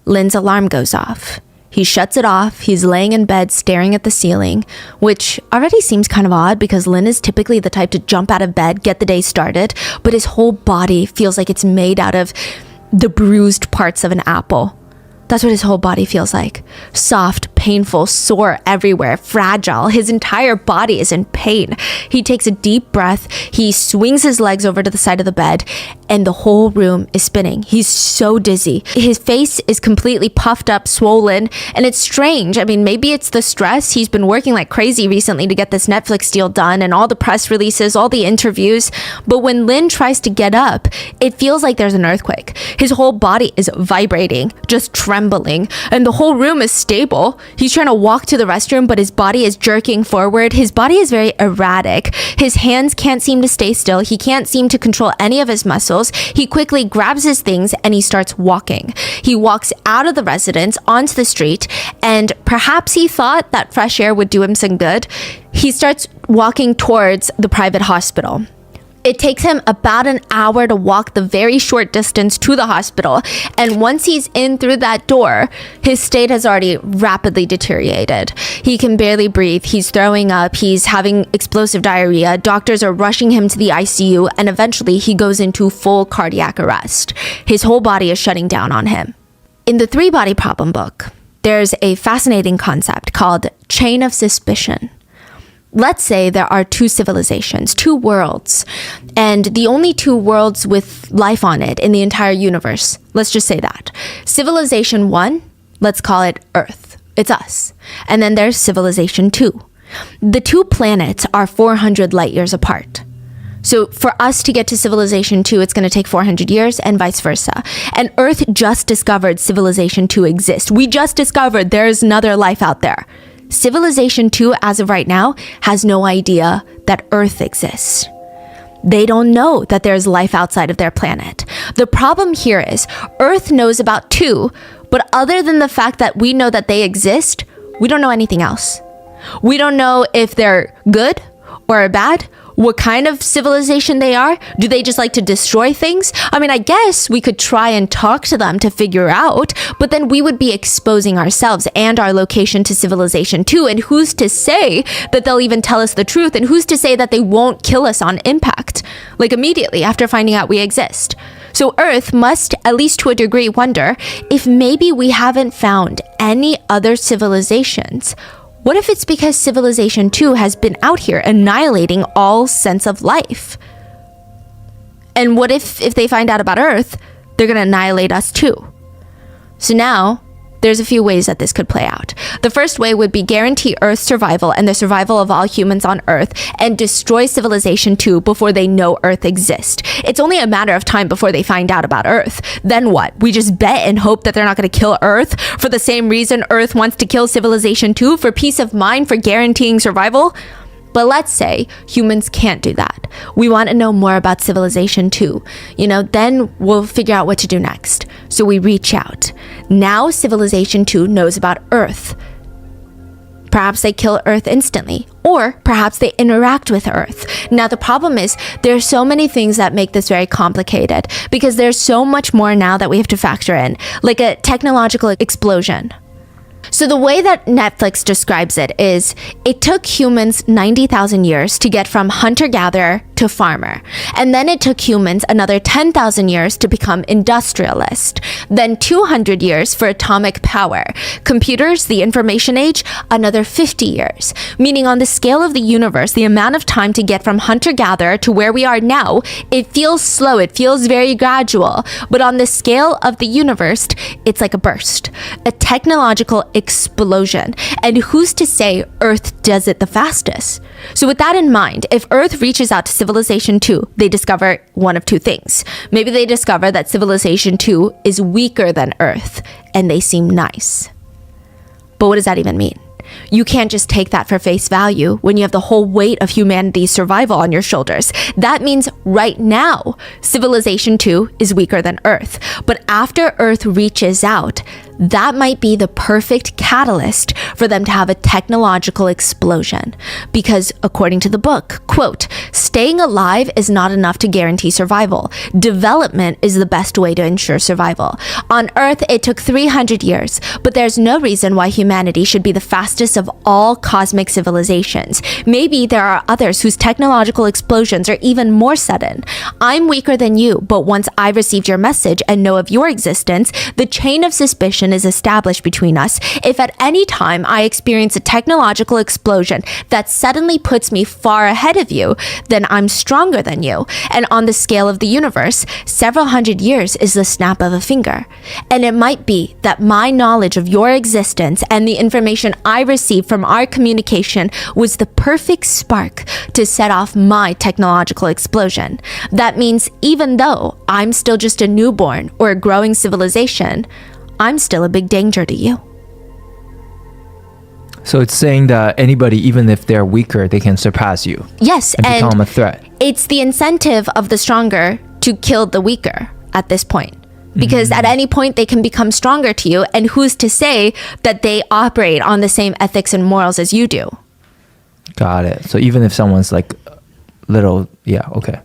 Lin's alarm goes off. He shuts it off. He's laying in bed staring at the ceiling, which already seems kind of odd because Lin is typically the type to jump out of bed, get the day started, but his whole body feels like it's made out of the bruised parts of an apple. That's what his whole body feels like. Soft, painful, sore everywhere, fragile. His entire body is in pain. He takes a deep breath. He swings his legs over to the side of the bed, and the whole room is spinning. He's so dizzy. His face is completely puffed up, swollen, and it's strange. I mean, maybe it's the stress. He's been working like crazy recently to get this Netflix deal done and all the press releases, all the interviews. But when Lin tries to get up, it feels like there's an earthquake. His whole body is vibrating, just trembling, and the whole room is stable. He's trying to walk to the restroom, but his body is jerking forward. His body is very erratic. His hands can't seem to stay still. He can't seem to control any of his muscles. He quickly grabs his things and he starts walking. He walks out of the residence onto the street, and perhaps he thought that fresh air would do him some good. He starts walking towards the private hospital. It takes him about an hour to walk the very short distance to the hospital, and once he's in through that door, his state has already rapidly deteriorated. He can barely breathe, he's throwing up, he's having explosive diarrhea, doctors are rushing him to the ICU, and eventually he goes into full cardiac arrest. His whole body is shutting down on him. In the Three Body Problem book, there's a fascinating concept called chain of suspicion. Let's say there are 2 civilizations, 2 worlds, and the only 2 worlds with life on it in the entire universe. Let's just say that. Civilization 1, let's call it Earth. It's us. And then there's Civilization 2. The 2 planets are 400 light years apart. So for us to get to Civilization 2, it's going to take 400 years and vice versa. And Earth just discovered Civilization 2 exists. We just discovered there's another life out there. Civilization 2, as of right now, has no idea that Earth exists. They don't know that there's life outside of their planet. The problem here is Earth knows about 2, but other than the fact that we know that they exist, we don't know anything else. We don't know if they're good or bad. what kind of civilization they are? Do they just like to destroy things? I mean, I guess we could try and talk to them to figure out, but then we would be exposing ourselves and our location to civilization too. And who's to say that they'll even tell us the truth? And who's to say that they won't kill us on impact, like immediately after finding out we exist? So Earth must, at least to a degree, wonder if maybe we haven't found any other civilizations. What if it's because civilization 2 has been out here annihilating all sense of life? And what if they find out about Earth, they're going to annihilate us too? So now, there's a few ways that this could play out. The first way would be guarantee Earth's survival and the survival of all humans on Earth and destroy civilization 2 before they know Earth exists. It's only a matter of time before they find out about Earth. Then what? We just bet and hope that they're not going to kill Earth for the same reason Earth wants to kill civilization 2, for peace of mind, for guaranteeing survival? But let's say humans can't do that. We want to know more about civilization 2. Then we'll figure out what to do next. So we reach out. Now civilization 2 knows about Earth. Perhaps they kill Earth instantly, or perhaps they interact with Earth. Now the problem is there are so many things that make this very complicated because there's so much more now that we have to factor in, like a technological explosion. So the way that Netflix describes it is, it took humans 90,000 years to get from hunter-gatherer to farmer. And then it took humans another 10,000 years to become industrialist. Then 200 years for atomic power. Computers, the information age, another 50 years. Meaning on the scale of the universe, the amount of time to get from hunter-gatherer to where we are now, it feels slow, it feels very gradual. But on the scale of the universe, it's like a burst. A technological explosion. And who's to say Earth does it the fastest? So with that in mind, if Earth reaches out to civilization 2, they discover one of two things. Maybe they discover that civilization 2 is weaker than Earth, and they seem nice. But what does that even mean? You can't just take that for face value when you have the whole weight of humanity's survival on your shoulders. That means right now, civilization 2 is weaker than Earth. But after Earth reaches out, that might be the perfect catalyst for them to have a technological explosion. Because according to the book, quote, staying alive is not enough to guarantee survival. Development is the best way to ensure survival. On Earth, it took 300 years, but there's no reason why humanity should be the fastest of all cosmic civilizations. Maybe there are others whose technological explosions are even more sudden. I'm weaker than you, but once I received your message and know of your existence, the chain of suspicion is established between us. If at any time I experience a technological explosion that suddenly puts me far ahead of you, then I'm stronger than you. And on the scale of the universe, several hundred years is the snap of a finger. And it might be that my knowledge of your existence and the information I received from our communication was the perfect spark to set off my technological explosion. That means even though I'm still just a newborn or a growing civilization, I'm still a big danger to you. So it's saying that anybody, even if they're weaker, they can surpass you. Yes, and become a threat. It's the incentive of the stronger to kill the weaker at this point. Because at any point they can become stronger to you, and who's to say that they operate on the same ethics and morals as you do? Got it. So even if someone's like little, yeah, okay.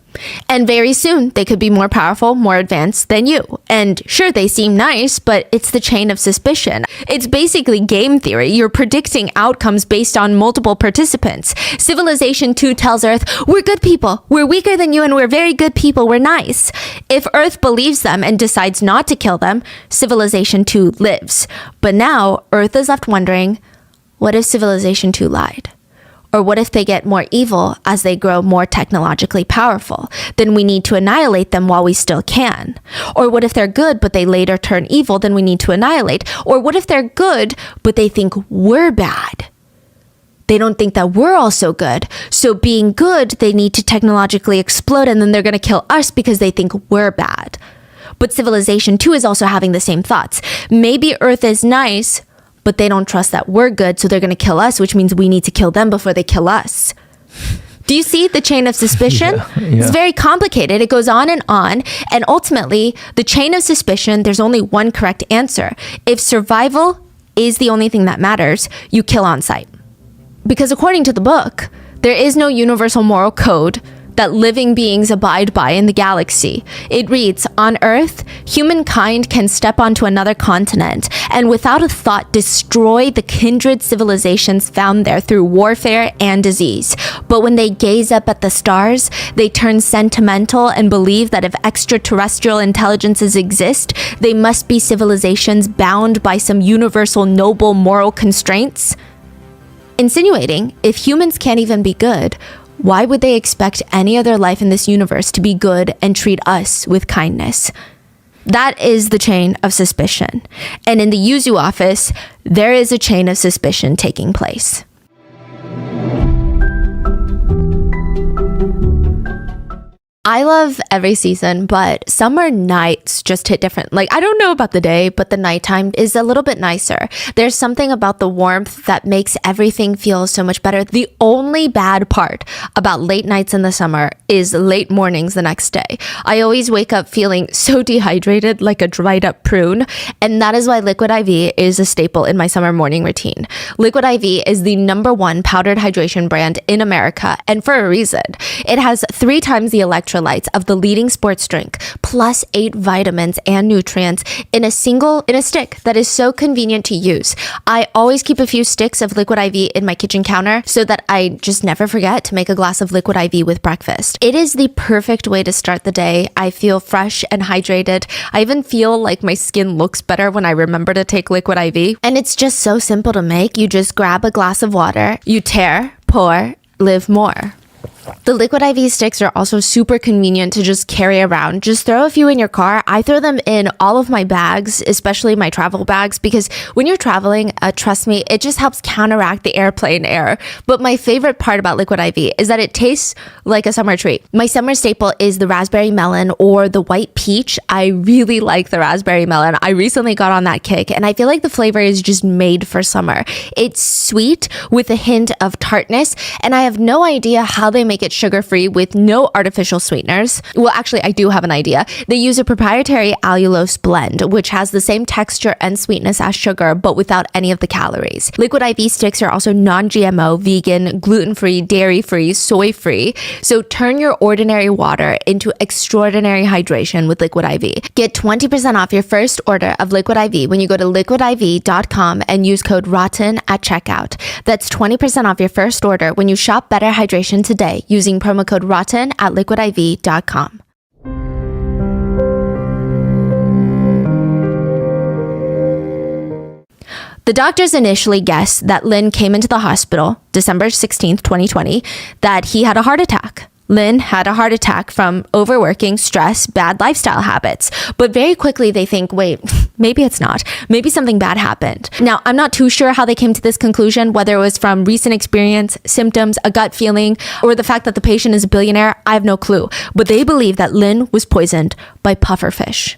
And very soon they could be more powerful, more advanced than you. And sure, they seem nice, but it's the chain of suspicion. It's basically game theory. You're predicting outcomes based on multiple participants. Civilization 2 tells Earth, we're good people. We're weaker than you and we're very good people. We're nice. If Earth believes them and decides not to kill them, Civilization 2 lives. But now Earth is left wondering, what if Civilization 2 lied? Or what if they get more evil as they grow more technologically powerful? Then we need to annihilate them while we still can. Or what if they're good but they later turn evil? Then we need to annihilate. Or what if they're good but they think we're bad? They don't think that we're also good. So being good, they need to technologically explode and then they're going to kill us because they think we're bad. But Civilization 2 is also having the same thoughts. Maybe Earth is nice, but they don't trust that we're good, so they're going to kill us, which means we need to kill them before they kill us. Do you see the chain of suspicion? Yeah. It's very complicated. It goes on, and ultimately, the chain of suspicion, there's only one correct answer. If survival is the only thing that matters, you kill on sight. Because according to the book, There is no universal moral code that living beings abide by in the galaxy. It reads, on Earth, humankind can step onto another continent and without a thought destroy the kindred civilizations found there through warfare and disease. But when they gaze up at the stars, they turn sentimental and believe that if extraterrestrial intelligences exist, they must be civilizations bound by some universal noble moral constraints. Insinuating, if humans can't even be good, why would they expect any other life in this universe to be good and treat us with kindness? That is the chain of suspicion. And in the Yuzu office, there is a chain of suspicion taking place. I love every season, but summer nights just hit different. Like, I don't know about the day, but the nighttime is a little bit nicer. There's something about the warmth that makes everything feel so much better. The only bad part about late nights in the summer is late mornings the next day. I always wake up feeling so dehydrated, like a dried up prune. And that is why Liquid IV is a staple in my summer morning routine. Liquid IV is the #1 powdered hydration brand in America, and for a reason. It has 3 times the electrolytes of the leading sports drink, plus 8 vitamins and nutrients in a stick that is so convenient to use. I always keep a few sticks of Liquid IV in my kitchen counter so that I just never forget to make a glass of Liquid IV with breakfast. It is the perfect way to start the day. I feel fresh and hydrated. I even feel like my skin looks better when I remember to take Liquid IV. And it's just so simple to make. You just grab a glass of water, you tear, pour, live more. The Liquid IV sticks are also super convenient to just carry around. Just throw a few in your car. I throw them in all of my bags, especially my travel bags, because when you're traveling, trust me, it just helps counteract the airplane air. But my favorite part about Liquid IV is that it tastes like a summer treat. My summer staple is the raspberry melon or the white peach. I really like the raspberry melon. I recently got on that kick, and I feel like the flavor is just made for summer. It's sweet with a hint of tartness, and I have no idea how they make it sugar-free with no artificial sweeteners. Well, actually, I do have an idea. They use a proprietary allulose blend, which has the same texture and sweetness as sugar, but without any of the calories. Liquid IV sticks are also non-GMO, vegan, gluten-free, dairy-free, soy-free. So turn your ordinary water into extraordinary hydration with Liquid IV. Get 20% off your first order of Liquid IV when you go to liquidiv.com and use code ROTTEN at checkout. That's 20% off your first order when you shop Better Hydration today using promo code ROTTEN at liquidiv.com. The doctors initially guessed that Lin came into the hospital December 16th, 2020, that he had a heart attack. Lin had a heart attack from overworking, stress, bad lifestyle habits. But very quickly they think, wait, maybe it's not. Maybe something bad happened. Now, I'm not too sure how they came to this conclusion, whether it was from recent experience, symptoms, a gut feeling, or the fact that the patient is a billionaire. I have no clue. But they believe that Lin was poisoned by pufferfish.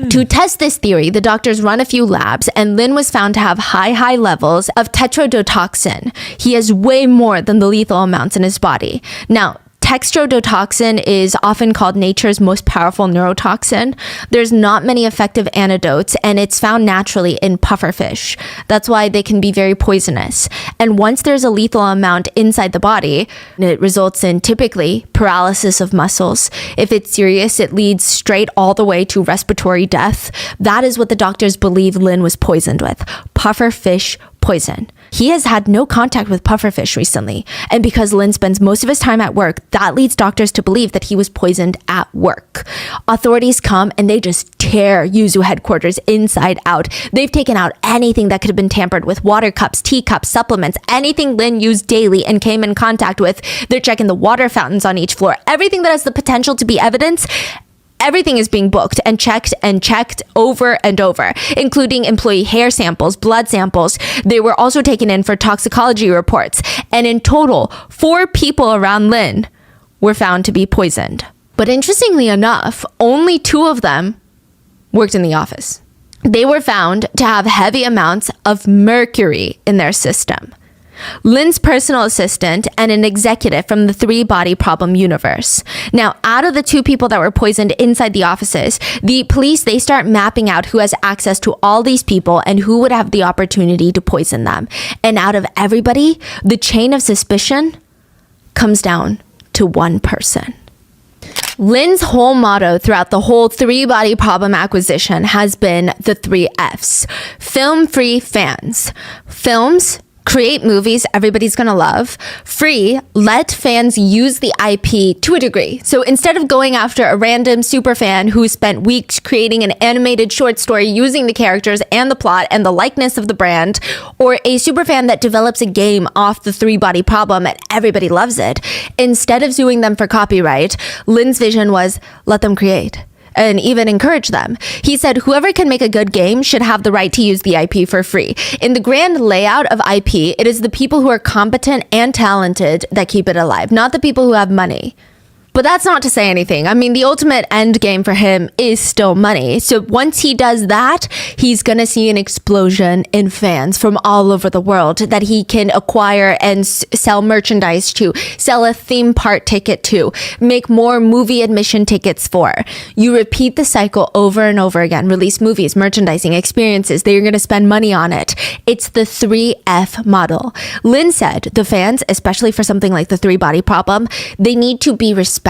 To test this theory, the doctors run a few labs, and Lin was found to have high levels of tetrodotoxin. He has way more than the lethal amounts in his body. Now, tetrodotoxin is often called nature's most powerful neurotoxin. There's not many effective antidotes, and it's found naturally in pufferfish. That's why they can be very poisonous. And once there's a lethal amount inside the body, it results in typically paralysis of muscles. If it's serious, it leads straight all the way to respiratory death. That is what the doctors believe Lin was poisoned with. Pufferfish poison. He has had no contact with pufferfish recently, and because Lin spends most of his time at work, that leads doctors to believe that he was poisoned at work. Authorities come and they just tear Yuzu headquarters inside out. They've taken out anything that could have been tampered with: water cups, teacups, supplements, anything Lin used daily and came in contact with. They're checking the water fountains on each floor. Everything that has the potential to be evidence. Everything is being booked and checked over and over, including employee hair samples, blood samples. They were also taken in for toxicology reports. And in total, 4 people around Lin were found to be poisoned. But interestingly enough, only 2 of them worked in the office. They were found to have heavy amounts of mercury in their system. Lin's personal assistant and an executive from the 3-body problem universe. Now, out of the 2 people that were poisoned inside the offices, the police, they start mapping out who has access to all these people and who would have the opportunity to poison them. And out of everybody, the chain of suspicion comes down to one person. Lin's whole motto throughout the whole Three Body Problem acquisition has been the 3 Fs. Film free fans. Films, create movies everybody's gonna love. Free, let fans use the IP to a degree. So instead of going after a random super fan who spent weeks creating an animated short story using the characters and the plot and the likeness of the brand, or a super fan that develops a game off the Three Body Problem and everybody loves it, instead of suing them for copyright, Lin's vision was let them create. And even encourage them. He said, whoever can make a good game should have the right to use the IP for free. In the grand layout of IP, it is the people who are competent and talented that keep it alive, not the people who have money. But that's not to say anything. I mean, the ultimate end game for him is still money. So once he does that, he's going to see an explosion in fans from all over the world that he can acquire and sell merchandise to, sell a theme park ticket to, make more movie admission tickets for. You repeat the cycle over and over again. Release movies, merchandising, experiences. They're going to spend money on it. It's the 3F model. Lin said the fans, especially for something like the Three Body Problem, they need to be respected.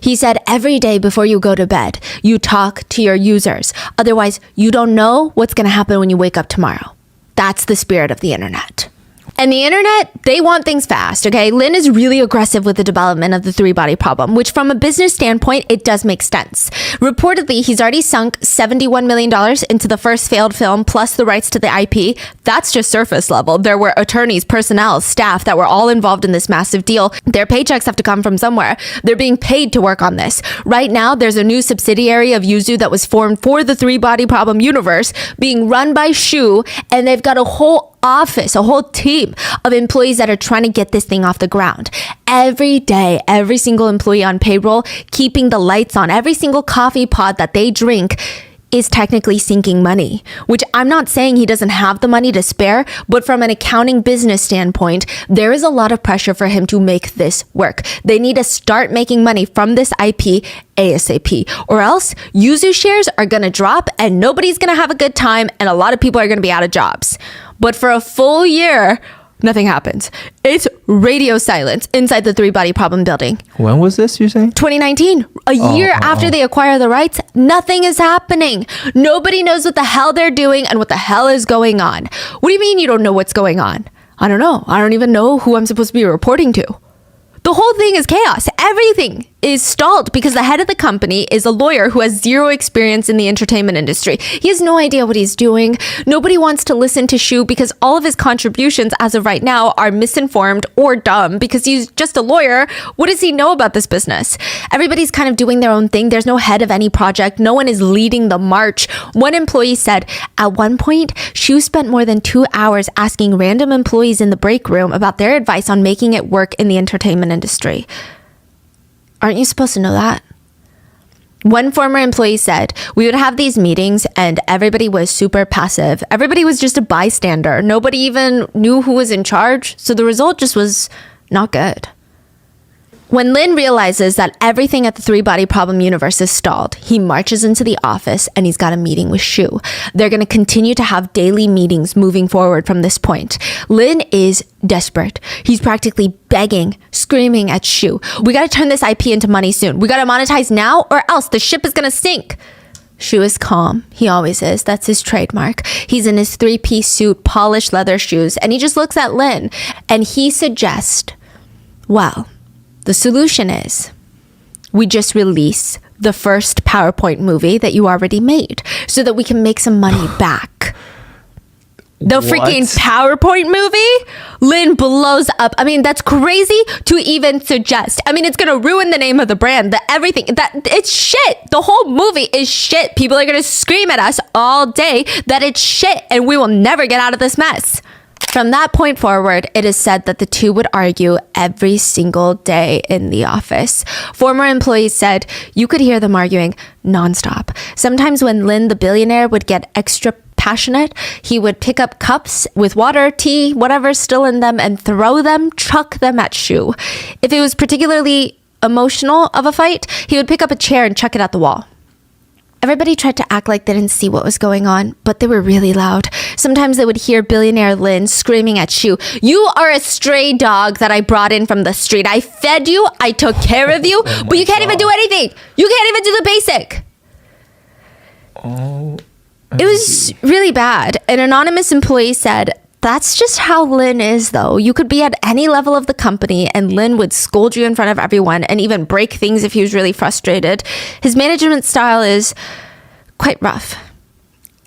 He said every day before you go to bed, you talk to your users. Otherwise, you don't know what's going to happen when you wake up tomorrow. That's the spirit of the internet. And the internet, they want things fast, okay? Lin is really aggressive with the development of the Three Body Problem, which from a business standpoint, it does make sense. Reportedly, he's already sunk $71 million into the first failed film, plus the rights to the IP. That's just surface level. There were attorneys, personnel, staff that were all involved in this massive deal. Their paychecks have to come from somewhere. They're being paid to work on this. Right now, there's a new subsidiary of Yuzu that was formed for the Three Body Problem universe, being run by Shu, and they've got a whole office, a whole team of employees that are trying to get this thing off the ground. Every day, every single employee on payroll, keeping the lights on, every single coffee pod that they drink is technically sinking money, which I'm not saying he doesn't have the money to spare, but from an accounting business standpoint, there is a lot of pressure for him to make this work. They need to start making money from this IP ASAP, or else Yuzu shares are going to drop and nobody's going to have a good time and a lot of people are going to be out of jobs. But for a full year, nothing happens. It's radio silence inside the Three Body Problem building. When was this, you saying? 2019. A year after they acquire the rights, nothing is happening. Nobody knows what the hell they're doing and what the hell is going on. What do you mean you don't know what's going on? I don't know. I don't even know who I'm supposed to be reporting to. The whole thing is chaos. Everything is stalled because the head of the company is a lawyer who has zero experience in the entertainment industry. He has no idea what he's doing. Nobody wants to listen to Shu because all of his contributions as of right now are misinformed or dumb because he's just a lawyer. What does he know about this business? Everybody's kind of doing their own thing. There's no head of any project. No one is leading the march. One employee said, at one point, Shu spent more than 2 hours asking random employees in the break room about their advice on making it work in the entertainment industry. Aren't you supposed to know that? One former employee said, we would have these meetings and everybody was super passive. Everybody was just a bystander. Nobody even knew who was in charge. So the result just was not good. When Lin realizes that everything at the Three Body Problem universe is stalled, he marches into the office and he's got a meeting with Shu. They're going to continue to have daily meetings moving forward from this point. Lin is desperate. He's practically begging, screaming at Shu. We got to turn this IP into money soon. We got to monetize now or else the ship is going to sink. Shu is calm. He always is. That's his trademark. He's in his 3-piece suit, polished leather shoes, and he just looks at Lin and he suggests, well, the solution is we just release the first PowerPoint movie that you already made so that we can make some money back. The freaking PowerPoint movie? Lin blows up. I mean, that's crazy to even suggest. I mean, it's going to ruin the name of the brand, everything. It's shit. The whole movie is shit. People are going to scream at us all day that it's shit and we will never get out of this mess. From that point forward, it is said that the two would argue every single day in the office. Former employees said you could hear them arguing nonstop. Sometimes when Lin, the billionaire, would get extra passionate, he would pick up cups with water, tea, whatever's still in them and throw them, chuck them at Shu. If it was particularly emotional of a fight, he would pick up a chair and chuck it at the wall. Everybody tried to act like they didn't see what was going on, but they were really loud. Sometimes they would hear billionaire Lin screaming at Shu, "You are a stray dog that I brought in from the street. I fed you, I took care of you, but you can't even do anything. You can't even do the basic." It was really bad. An anonymous employee said, "That's just how Lin is, though. You could be at any level of the company and Lin would scold you in front of everyone and even break things if he was really frustrated. His management style is quite rough."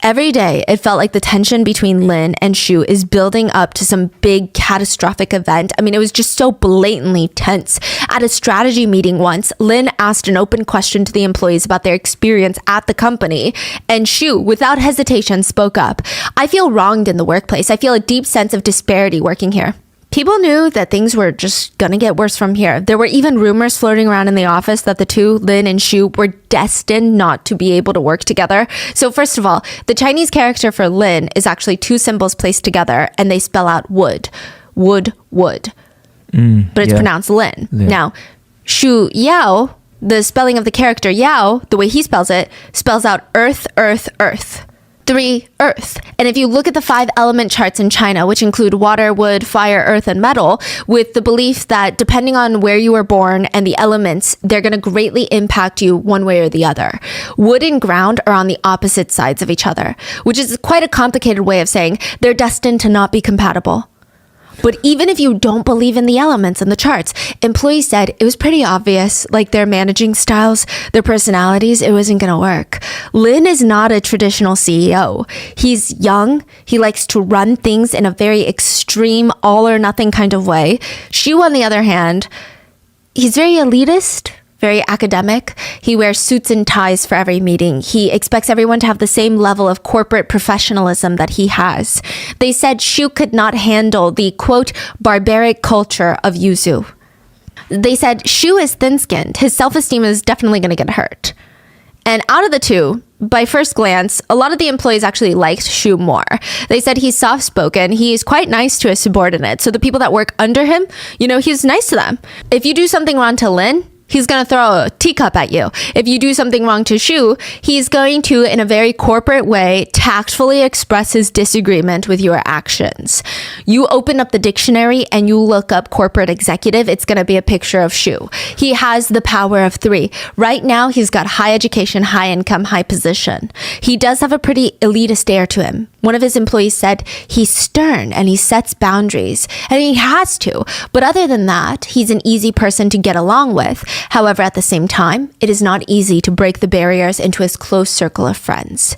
Every day, it felt like the tension between Lin and Shu is building up to some big catastrophic event. I mean, it was just so blatantly tense. At a strategy meeting once, Lin asked an open question to the employees about their experience at the company, and Shu, without hesitation, spoke up. "I feel wronged in the workplace. I feel a deep sense of disparity working here." People knew that things were just gonna get worse from here. There were even rumors floating around in the office that the two, Lin and Shu, were destined not to be able to work together. So first of all, the Chinese character for Lin is actually two symbols placed together and they spell out wood. Wood, wood. But it's pronounced Lin. Yeah. Now, Shu Yao, the spelling of the character Yao, the way he spells it, spells out earth, earth, earth. 3, earth. And if you look at the 5 element charts in China, which include water, wood, fire, earth, and metal, with the belief that depending on where you were born and the elements, they're going to greatly impact you one way or the other. Wood and ground are on the opposite sides of each other, which is quite a complicated way of saying they're destined to not be compatible. But even if you don't believe in the elements and the charts, employees said it was pretty obvious, like their managing styles, their personalities, it wasn't going to work. Lin is not a traditional CEO. He's young. He likes to run things in a very extreme, all or nothing kind of way. Shu, on the other hand, he's very elitist, very academic. He wears suits and ties for every meeting. He expects everyone to have the same level of corporate professionalism that he has. They said Shu could not handle the, quote, barbaric culture of Yuzu. They said Shu is thin-skinned. His self-esteem is definitely going to get hurt. And out of the two, by first glance, a lot of the employees actually liked Shu more. They said he's soft-spoken. He's quite nice to his subordinates. So the people that work under him, he's nice to them. If you do something wrong to Lin, he's going to throw a teacup at you. If you do something wrong to Shu, he's going to, in a very corporate way, tactfully express his disagreement with your actions. You open up the dictionary and you look up corporate executive, it's going to be a picture of Shu. He has the power of 3. Right now, he's got high education, high income, high position. He does have a pretty elitist air to him. One of his employees said he's stern and he sets boundaries, and he has to. But other than that, he's an easy person to get along with. However, at the same time, it is not easy to break the barriers into his close circle of friends.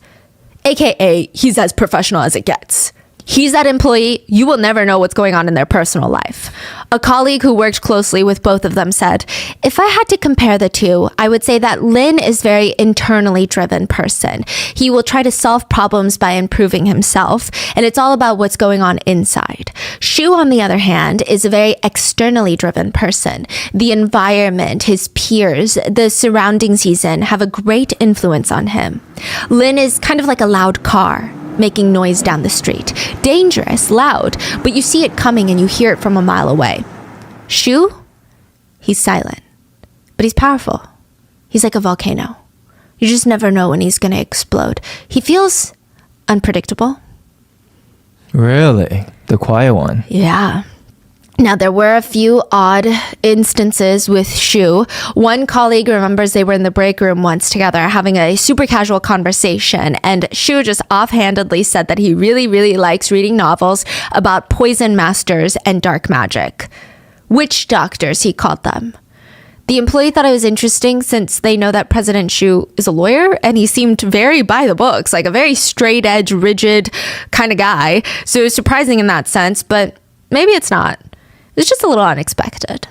AKA, he's as professional as it gets. He's that employee, you will never know what's going on in their personal life. A colleague who worked closely with both of them said, "If I had to compare the two, I would say that Lin is a very internally driven person. He will try to solve problems by improving himself, and it's all about what's going on inside. Shu, on the other hand, is a very externally driven person. The environment, his peers, the surroundings he's in have a great influence on him. Lin is kind of like a loud car, making noise down the street. Dangerous, loud, but you see it coming and you hear it from a mile away. Shu, he's silent, but he's powerful. He's like a volcano. You just never know when he's going to explode. He feels unpredictable." Really? The quiet one? Yeah. Now, there were a few odd instances with Shu. One colleague remembers they were in the break room once together having a super casual conversation, and Shu just offhandedly said that he really, really likes reading novels about poison masters and dark magic. Witch doctors, he called them. The employee thought it was interesting since they know that President Shu is a lawyer and he seemed very by the books, like a very straight edge, rigid kind of guy. So it was surprising in that sense, but maybe it's not. It was just a little unexpected.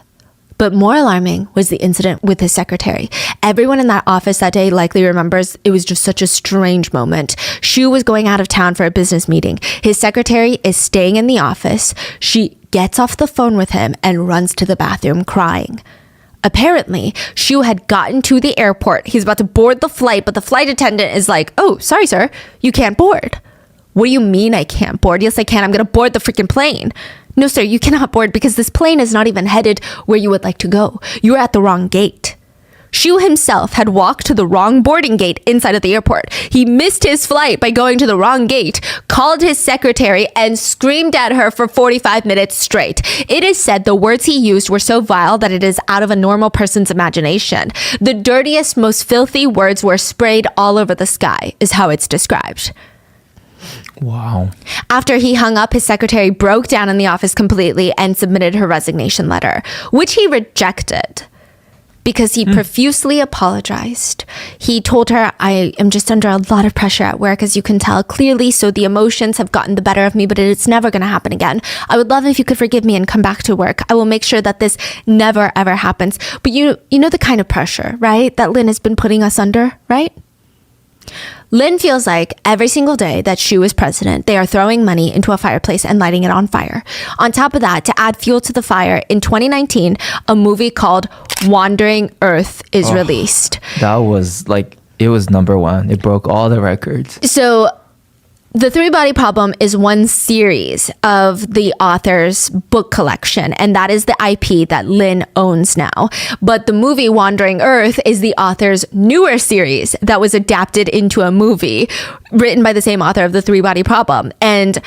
But more alarming was the incident with his secretary. Everyone in that office that day likely remembers it was just such a strange moment. Shu was going out of town for a business meeting. His secretary is staying in the office. She gets off the phone with him and runs to the bathroom crying. Apparently, Shu had gotten to the airport. He's about to board the flight, but the flight attendant is like, "Oh, sorry, sir, you can't board." "What do you mean I can't board?" "Yes, I can. I'm going to board the freaking plane." "No, sir, you cannot board because this plane is not even headed where you would like to go. You are at the wrong gate." Shu himself had walked to the wrong boarding gate inside of the airport. He missed his flight by going to the wrong gate, called his secretary, and screamed at her for 45 minutes straight. It is said the words he used were so vile that it is out of a normal person's imagination. The dirtiest, most filthy words were sprayed all over the sky, is how it's described. Wow. After he hung up, his secretary broke down in the office completely and submitted her resignation letter, which he rejected because he profusely apologized. He told her, I am just under a lot of pressure at work, as you can tell clearly, so the emotions have gotten the better of me, but it's never going to happen again. I would love if you could forgive me and come back to work. I will make sure that this never, ever happens. But you know the kind of pressure, right, that Lin has been putting us under, right? Lin feels like every single day that Shu is president, they are throwing money into a fireplace and lighting it on fire. On top of that, to add fuel to the fire, in 2019, a movie called Wandering Earth is released. That was like, it was number one. It broke all the records. So The Three Body Problem is one series of the author's book collection, and that is the IP that Lin owns now. But the movie Wandering Earth is the author's newer series that was adapted into a movie written by the same author of The Three Body Problem. And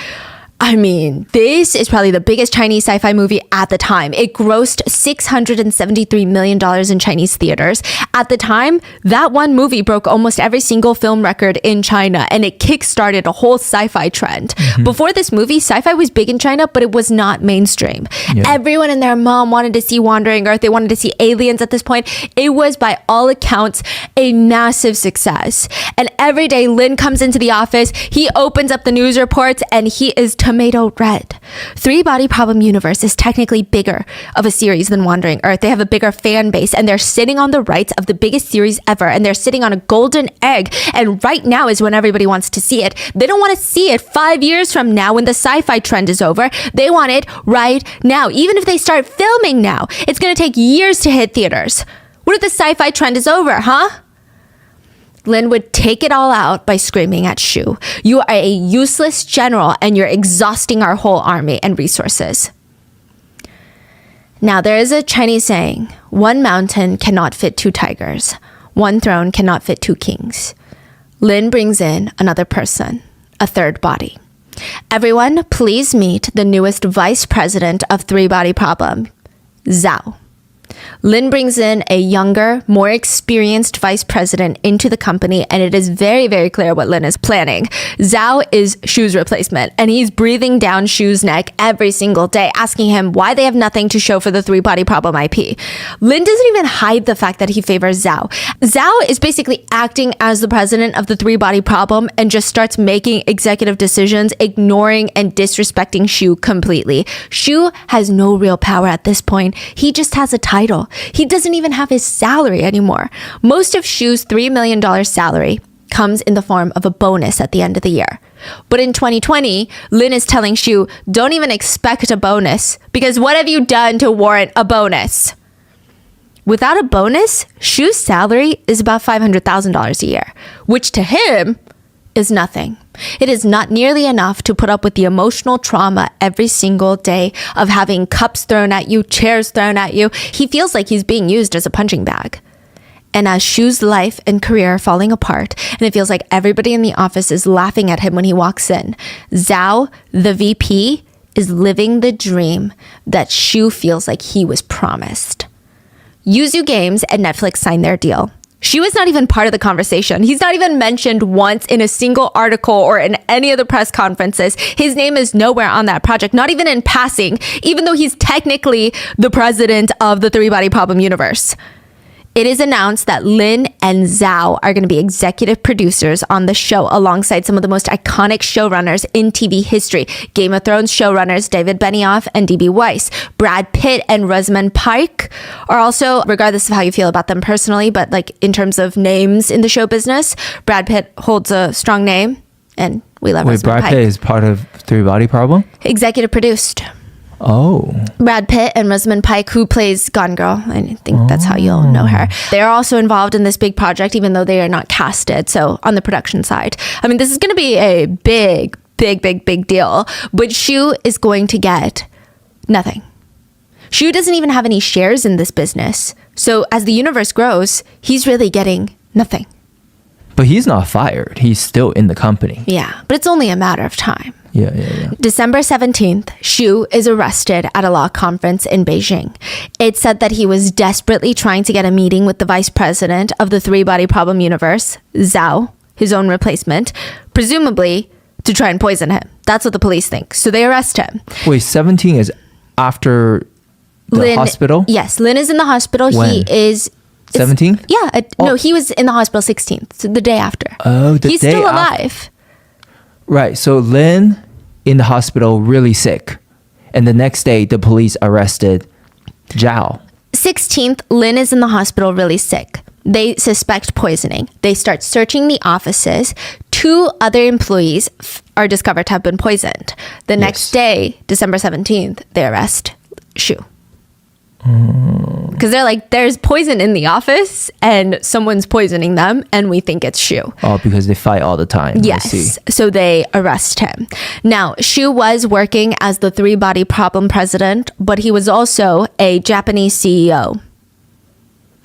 I mean, this is probably the biggest Chinese sci-fi movie at the time. It grossed $673 million in Chinese theaters. At the time, that one movie broke almost every single film record in China, and it kickstarted a whole sci-fi trend. Before this movie, sci-fi was big in China, but it was not mainstream. Yeah. Everyone and their mom wanted to see Wandering Earth. They wanted to see aliens at this point. It was, by all accounts, a massive success. And every day, Lin comes into the office, he opens up the news reports, and he is tomato red. Three Body Problem Universe is technically bigger of a series than Wandering Earth. They have a bigger fan base, and they're sitting on the rights of the biggest series ever, and they're sitting on a golden egg, and right now is when everybody wants to see it. They don't want to see it 5 years from now when the sci-fi trend is over. They want it right now. Even if they start filming now, it's going to take years to hit theaters. What if the sci-fi trend is over, huh? Lin would take it all out by screaming at Shu. You are a useless general, and you're exhausting our whole army and resources. Now, there is a Chinese saying, one mountain cannot fit two tigers. One throne cannot fit two kings. Lin brings in another person, a third body. Everyone, please meet the newest vice president of Three Body Problem, Zhao. Lin brings in a younger, more experienced vice president into the company, and it is very, very clear what Lin is planning. Zhao is Shu's replacement, and he's breathing down Shu's neck every single day, asking him why they have nothing to show for the Three Body Problem IP. Lin doesn't even hide the fact that he favors Zhao. Zhao is basically acting as the president of the Three Body Problem and just starts making executive decisions, ignoring and disrespecting Shu completely. Shu has no real power at this point. He just has a title. He doesn't even have his salary anymore. Most of Shu's $3 million salary comes in the form of a bonus at the end of the year. But in 2020, Lin is telling Shu, don't even expect a bonus, because what have you done to warrant a bonus? Without a bonus, Shu's salary is about $500,000 a year, which to him is nothing. It is not nearly enough to put up with the emotional trauma every single day of having cups thrown at you, chairs thrown at you. He feels like he's being used as a punching bag. And as Shu's life and career are falling apart, and it feels like everybody in the office is laughing at him when he walks in, Zhao, the VP, is living the dream that Shu feels like he was promised. Yuzu Games and Netflix signed their deal. Shu is not even part of the conversation. He's not even mentioned once in a single article or in any of the press conferences. His name is nowhere on that project, not even in passing, even though he's technically the president of the Three Body Problem universe. It is announced that Lin and Zhao are going to be executive producers on the show alongside some of the most iconic showrunners in TV history. Game of Thrones showrunners David Benioff and D.B. Weiss. Brad Pitt and Rosamund Pike are also, regardless of how you feel about them personally, but like in terms of names in the show business, Brad Pitt holds a strong name, and we love Rosamund Pike. Brad Pitt is part of Three Body Problem? Executive produced. Oh. Brad Pitt and Rosamund Pike, who plays Gone Girl. I think that's how you'll know her. They're also involved in this big project, even though they are not casted. So on the production side, I mean, this is going to be a big deal. But Shu is going to get nothing. Shu doesn't even have any shares in this business. So as the universe grows, he's really getting nothing. But he's not fired. He's still in the company. Yeah, but it's only a matter of time. Yeah. December 17th, Xu is arrested at a law conference in Beijing. It said that he was desperately trying to get a meeting with the vice president of the three-body problem universe, Zhao, his own replacement, presumably to try and poison him. That's what the police think. So they arrest him. Wait, 17 is after the hospital? Yes, Lin is in the hospital. When? He is... 17th? Yeah. No, he was in the hospital 16th, so the day after. Oh, the He's day still after. alive. Right. So Lin in the hospital, really sick. And the next day, the police arrested Zhao. 16th, Lin is in the hospital really sick. They suspect poisoning. They start searching the offices. 2 other employees are discovered to have been poisoned. The next day, December 17th, they arrest Xu. Because they're like, there's poison in the office and someone's poisoning them and we think it's Xu. Oh, because they fight all the time. Yes. I see. So they arrest him. Now, Xu was working as the three-body problem president, but he was also a Japanese CEO.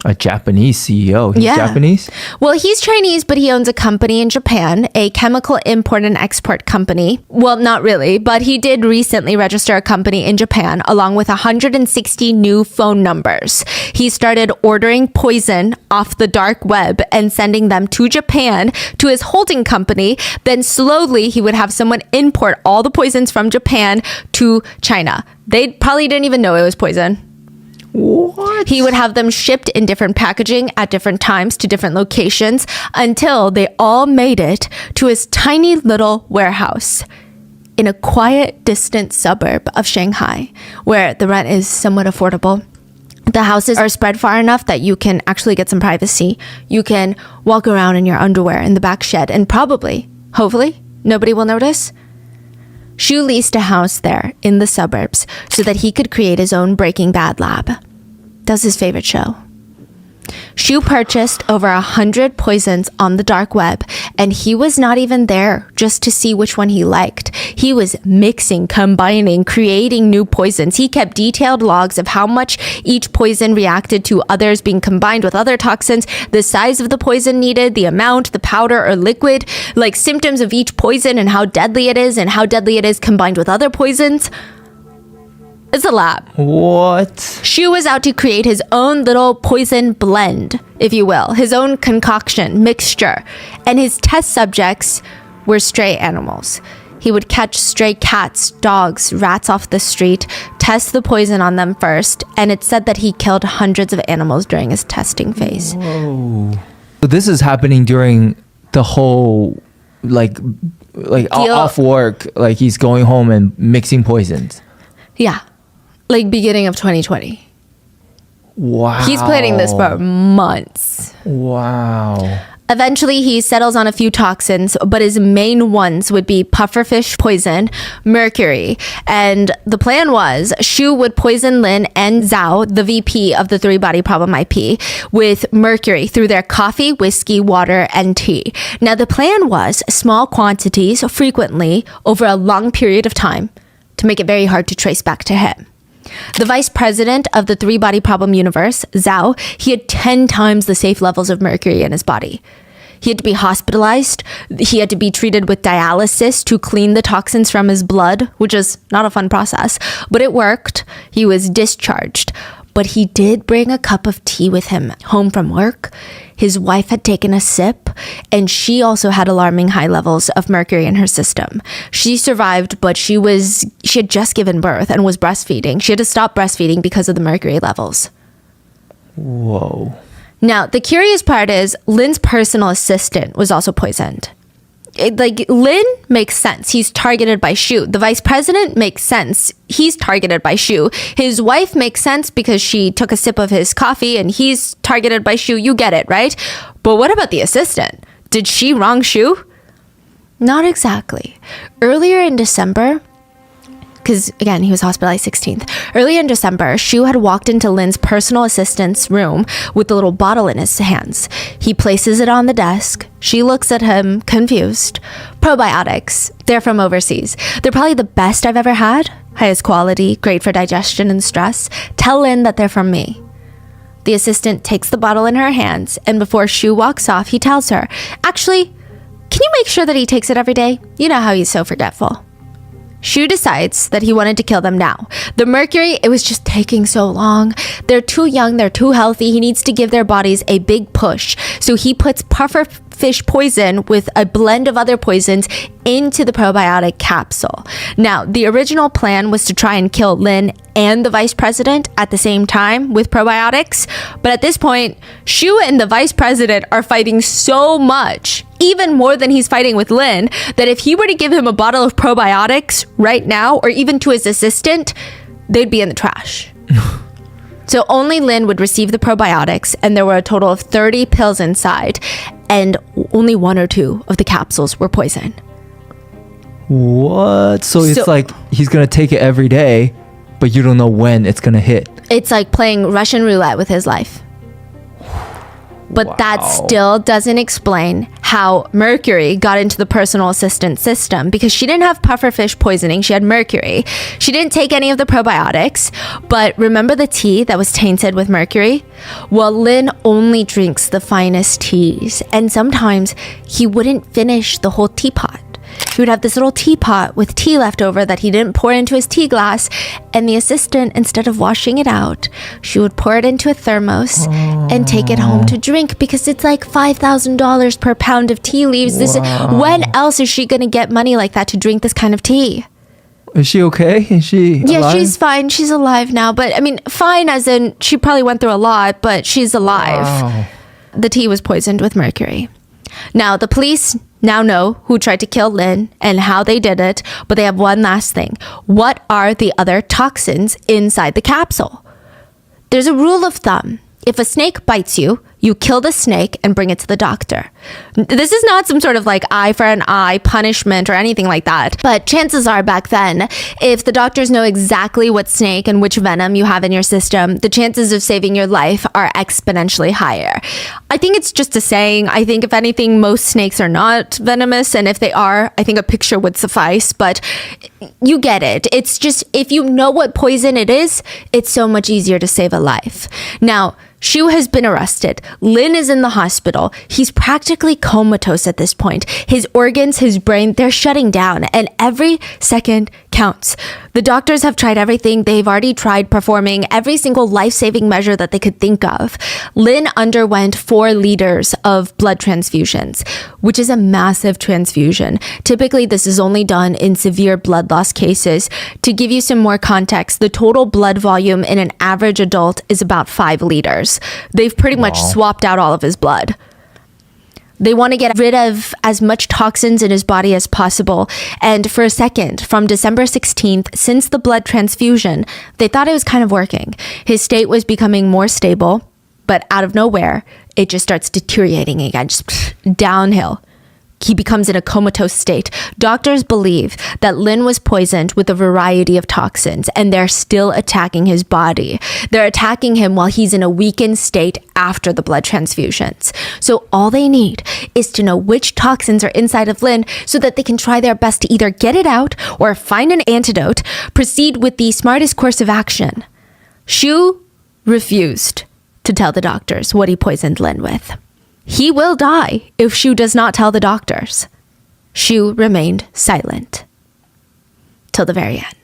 A Japanese CEO. He's Yeah. Japanese? Well, he's Chinese, but he owns a company in Japan, a chemical import and export company. Well, not really, but he did recently register a company in Japan along with 160 new phone numbers. He started ordering poison off the dark web and sending them to Japan to his holding company. Then slowly he would have someone import all the poisons from Japan to China. They probably didn't even know it was poison. What? He would have them shipped in different packaging at different times to different locations until they all made it to his tiny little warehouse in a quiet, distant suburb of Shanghai, where the rent is somewhat affordable. The houses are spread far enough that you can actually get some privacy. You can walk around in your underwear in the back shed and probably, hopefully, nobody will notice. Xu leased a house there in the suburbs so that he could create his own Breaking Bad lab. That's his favorite show. Xu purchased over 100 poisons on the dark web, and he was not even there just to see which one he liked. He was mixing, combining, creating new poisons. He kept detailed logs of how much each poison reacted to others being combined with other toxins, the size of the poison needed, the amount, the powder or liquid, like symptoms of each poison and how deadly it is combined with other poisons. It's a lab. What? Xu was out to create his own little poison blend, if you will, his own concoction, mixture. And his test subjects were stray animals. He would catch stray cats, dogs, rats off the street, test the poison on them first, and it said that he killed hundreds of animals during his testing phase. Whoa. So this is happening during the whole, like off work, like he's going home and mixing poisons. Yeah. Like beginning of 2020. Wow. He's planning this for months. Wow. Eventually, he settles on a few toxins, but his main ones would be pufferfish poison, mercury. And the plan was Xu would poison Lin and Zhao, the VP of the three-body problem IP, with mercury through their coffee, whiskey, water, and tea. Now, the plan was small quantities, frequently, over a long period of time, to make it very hard to trace back to him. The vice president of the three-body problem universe, Zhao, he had 10 times the safe levels of mercury in his body. He had to be hospitalized. He had to be treated with dialysis to clean the toxins from his blood, which is not a fun process, but it worked. He was discharged. But he did bring a cup of tea with him home from work. His wife had taken a sip, and she also had alarming high levels of mercury in her system. She survived, but she had just given birth and was breastfeeding. She had to stop breastfeeding because of the mercury levels. Whoa. Now, the curious part is Lin's personal assistant was also poisoned. Lin makes sense. He's targeted by Xu. The vice president makes sense. He's targeted by Xu. His wife makes sense because she took a sip of his coffee and he's targeted by Xu. You get it, right? But what about the assistant? Did she wrong Xu? Not exactly. Earlier in December, because again, he was hospitalized 16th. Early in December, Xu had walked into Lin's personal assistant's room with the little bottle in his hands. He places it on the desk. She looks at him, confused. Probiotics. They're from overseas. They're probably the best I've ever had. Highest quality, great for digestion and stress. Tell Lin that they're from me. The assistant takes the bottle in her hands, and before Shu walks off, he tells her, actually, can you make sure that he takes it every day? You know how he's so forgetful. Shu decides that he wanted to kill them now. The mercury, it was just taking so long. They're too young, they're too healthy. He needs to give their bodies a big push. So he puts pufferfish poison with a blend of other poisons into the probiotic capsule. Now, the original plan was to try and kill Lin and the vice president at the same time with probiotics. But at this point, Shu and the vice president are fighting so much, even more than he's fighting with Lin, that if he were to give him a bottle of probiotics right now, or even to his assistant, they'd be in the trash. So only Lin would receive the probiotics, and there were a total of 30 pills inside, and only 1 or 2 of the capsules were poison. What? So it's like he's going to take it every day, but you don't know when it's going to hit. It's like playing Russian roulette with his life. But that still doesn't explain how mercury got into the personal assistant system, because she didn't have pufferfish poisoning. She had mercury. She didn't take any of the probiotics. But remember the tea that was tainted with mercury? Well, Lin only drinks the finest teas. And sometimes he wouldn't finish the whole teapot. He would have this little teapot with tea left over that he didn't pour into his tea glass, and the assistant, instead of washing it out, she would pour it into a thermos and take it home to drink, because it's like $5,000 per pound of tea leaves. When else is she going to get money like that to drink this kind of tea? Is she okay? Is she alive? Yeah, she's fine. She's alive now. But I mean, fine as in she probably went through a lot, but she's alive. Wow. The tea was poisoned with mercury. Now, the police now know who tried to kill Lin and how they did it, but they have one last thing. What are the other toxins inside the capsule? There's a rule of thumb. If a snake bites you, you kill the snake and bring it to the doctor. This is not some sort of like eye for an eye punishment or anything like that. But chances are back then, if the doctors know exactly what snake and which venom you have in your system, the chances of saving your life are exponentially higher. I think it's just a saying. I think if anything, most snakes are not venomous. And if they are, I think a picture would suffice. But you get it. It's just, if you know what poison it is, it's so much easier to save a life. Now, Shu has been arrested. Lin is in the hospital. He's practically comatose at this point. His organs, his brain, they're shutting down, and every second counts. The doctors have tried everything. They've already tried performing every single life-saving measure that they could think of. Lin underwent 4 liters of blood transfusions, which is a massive transfusion. Typically, this is only done in severe blood loss cases. To give you some more context, the total blood volume in an average adult is about 5 liters. They've pretty much swapped out all of his blood. They want to get rid of as much toxins in his body as possible. And for a second, from December 16th, since the blood transfusion, they thought it was kind of working. His state was becoming more stable, but out of nowhere, it just starts deteriorating again, just downhill. He becomes in a comatose state. Doctors believe that Lin was poisoned with a variety of toxins, and they're still attacking his body. They're attacking him while he's in a weakened state after the blood transfusions. So all they need is to know which toxins are inside of Lin so that they can try their best to either get it out or find an antidote, proceed with the smartest course of action. Shu refused to tell the doctors what he poisoned Lin with. He will die if Shu does not tell the doctors. Shu remained silent till the very end.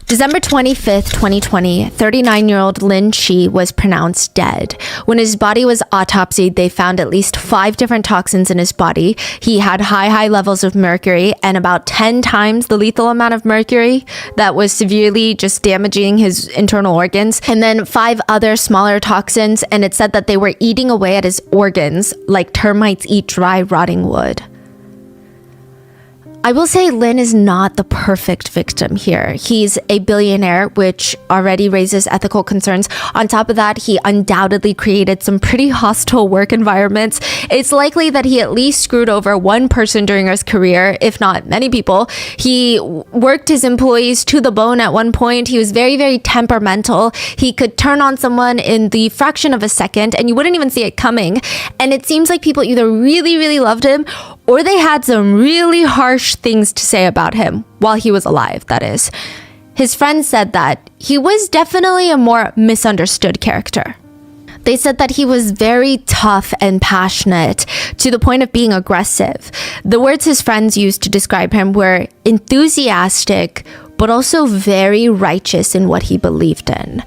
December 25th, 2020, 39-year-old Lin Chi was pronounced dead. When his body was autopsied, they found at least 5 different toxins in his body. He had high levels of mercury and about 10 times the lethal amount of mercury that was severely just damaging his internal organs. And then 5 other smaller toxins, and it said that they were eating away at his organs like termites eat dry, rotting wood. I will say Lin is not the perfect victim here. He's a billionaire, which already raises ethical concerns. On top of that, he undoubtedly created some pretty hostile work environments. It's likely that he at least screwed over one person during his career, if not many people. He worked his employees to the bone at one point. He was very temperamental. He could turn on someone in the fraction of a second, and you wouldn't even see it coming. And it seems like people either really loved him, or they had some really harsh things to say about him while he was alive, that is. His friends said that he was definitely a more misunderstood character. They said that he was very tough and passionate to the point of being aggressive. The words his friends used to describe him were enthusiastic, but also very righteous in what he believed in.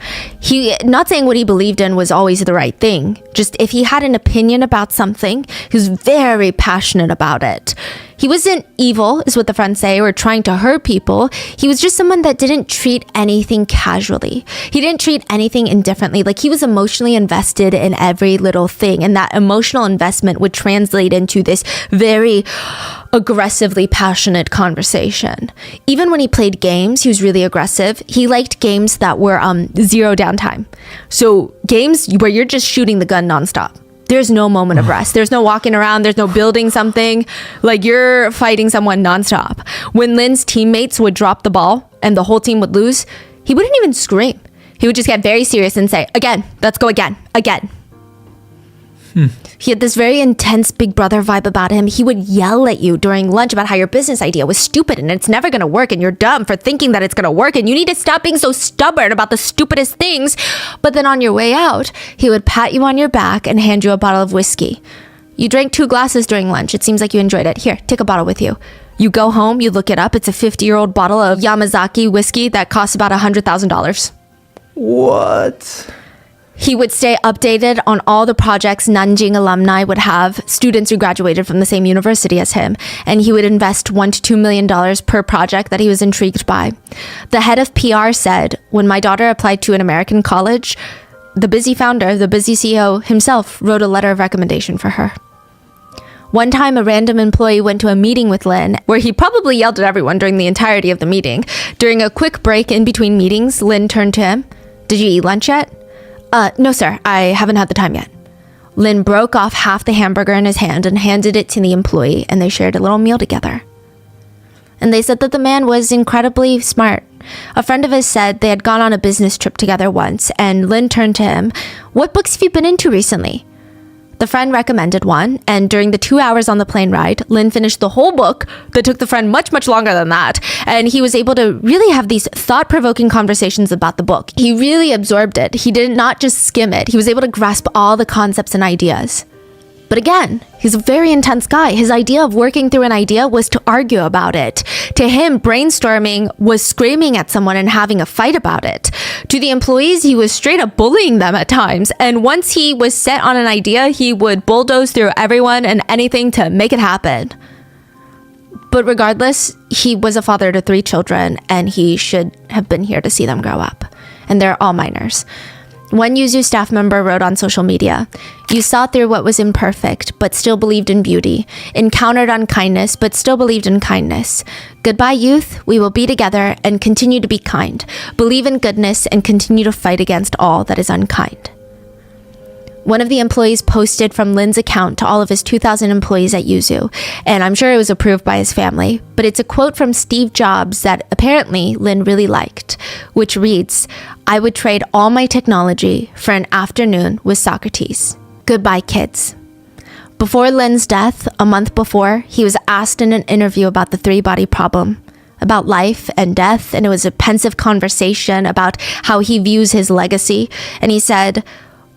Not saying what he believed in was always the right thing. Just if he had an opinion about something, he was very passionate about it. He wasn't evil, is what the friends say, or trying to hurt people. He was just someone that didn't treat anything casually. He didn't treat anything indifferently. Like, he was emotionally invested in every little thing. And that emotional investment would translate into this very aggressively passionate conversation. Even when he played games, he was really aggressive. He liked games that were zero downtime. So games where you're just shooting the gun nonstop. There's no moment of rest. There's no walking around. There's no building something. Like, you're fighting someone nonstop. When Lin's teammates would drop the ball and the whole team would lose, he wouldn't even scream. He would just get very serious and say, again, let's go again. He had this very intense big brother vibe about him. He would yell at you during lunch about how your business idea was stupid and it's never going to work and you're dumb for thinking that it's going to work and you need to stop being so stubborn about the stupidest things. But then on your way out, he would pat you on your back and hand you a bottle of whiskey. You drank 2 glasses during lunch. It seems like you enjoyed it. Here, take a bottle with you. You go home, you look it up. It's a 50-year-old bottle of Yamazaki whiskey that costs about $100,000. What? He would stay updated on all the projects Nanjing alumni would have, students who graduated from the same university as him, and he would invest $1 to $2 million per project that he was intrigued by. The head of PR said, when my daughter applied to an American college, the busy founder, the busy CEO himself wrote a letter of recommendation for her. One time, a random employee went to a meeting with Lin, where he probably yelled at everyone during the entirety of the meeting. During a quick break in between meetings, Lin turned to him. "Did you eat lunch yet?" No, sir, I haven't had the time yet." Lin broke off half the hamburger in his hand and handed it to the employee, and they shared a little meal together. And they said that the man was incredibly smart. A friend of his said they had gone on a business trip together once, and Lin turned to him, "What books have you been into recently?" The friend recommended one, and during the 2 hours on the plane ride, Lin finished the whole book that took the friend much, much longer than that. And he was able to really have these thought-provoking conversations about the book. He really absorbed it. He did not just skim it. He was able to grasp all the concepts and ideas. But again, he's a very intense guy. His idea of working through an idea was to argue about it. To him, brainstorming was screaming at someone and having a fight about it. To the employees, he was straight up bullying them at times. And once he was set on an idea, he would bulldoze through everyone and anything to make it happen. But regardless, he was a father to 3 children, and he should have been here to see them grow up. And they're all minors. One Yuzu staff member wrote on social media, "You saw through what was imperfect, but still believed in beauty. Encountered unkindness, but still believed in kindness. Goodbye, youth. We will be together and continue to be kind. Believe in goodness and continue to fight against all that is unkind." One of the employees posted from Lin's account to all of his 2,000 employees at Yuzu, and I'm sure it was approved by his family, but it's a quote from Steve Jobs that apparently Lin really liked, which reads, "I would trade all my technology for an afternoon with Socrates. Goodbye, kids." Before Lin's death, a month before, he was asked in an interview about the 3-body problem, about life and death, and it was a pensive conversation about how he views his legacy, and he said,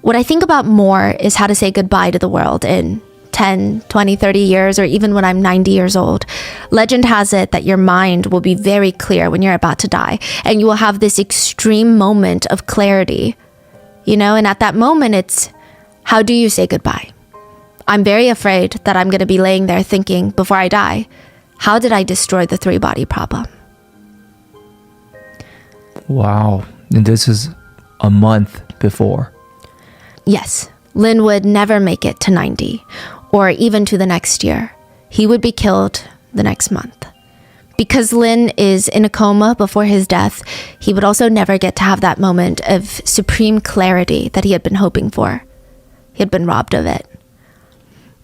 "What I think about more is how to say goodbye to the world in 10, 20, 30 years, or even when I'm 90 years old. Legend has it that your mind will be very clear when you're about to die, and you will have this extreme moment of clarity. And at that moment, it's, how do you say goodbye? I'm very afraid that I'm going to be laying there thinking, before I die, how did I destroy the 3-body problem?" Wow. And this is a month before. Yes, Lin would never make it to 90, or even to the next year. He would be killed the next month. Because Lin is in a coma before his death, he would also never get to have that moment of supreme clarity that he had been hoping for. He had been robbed of it.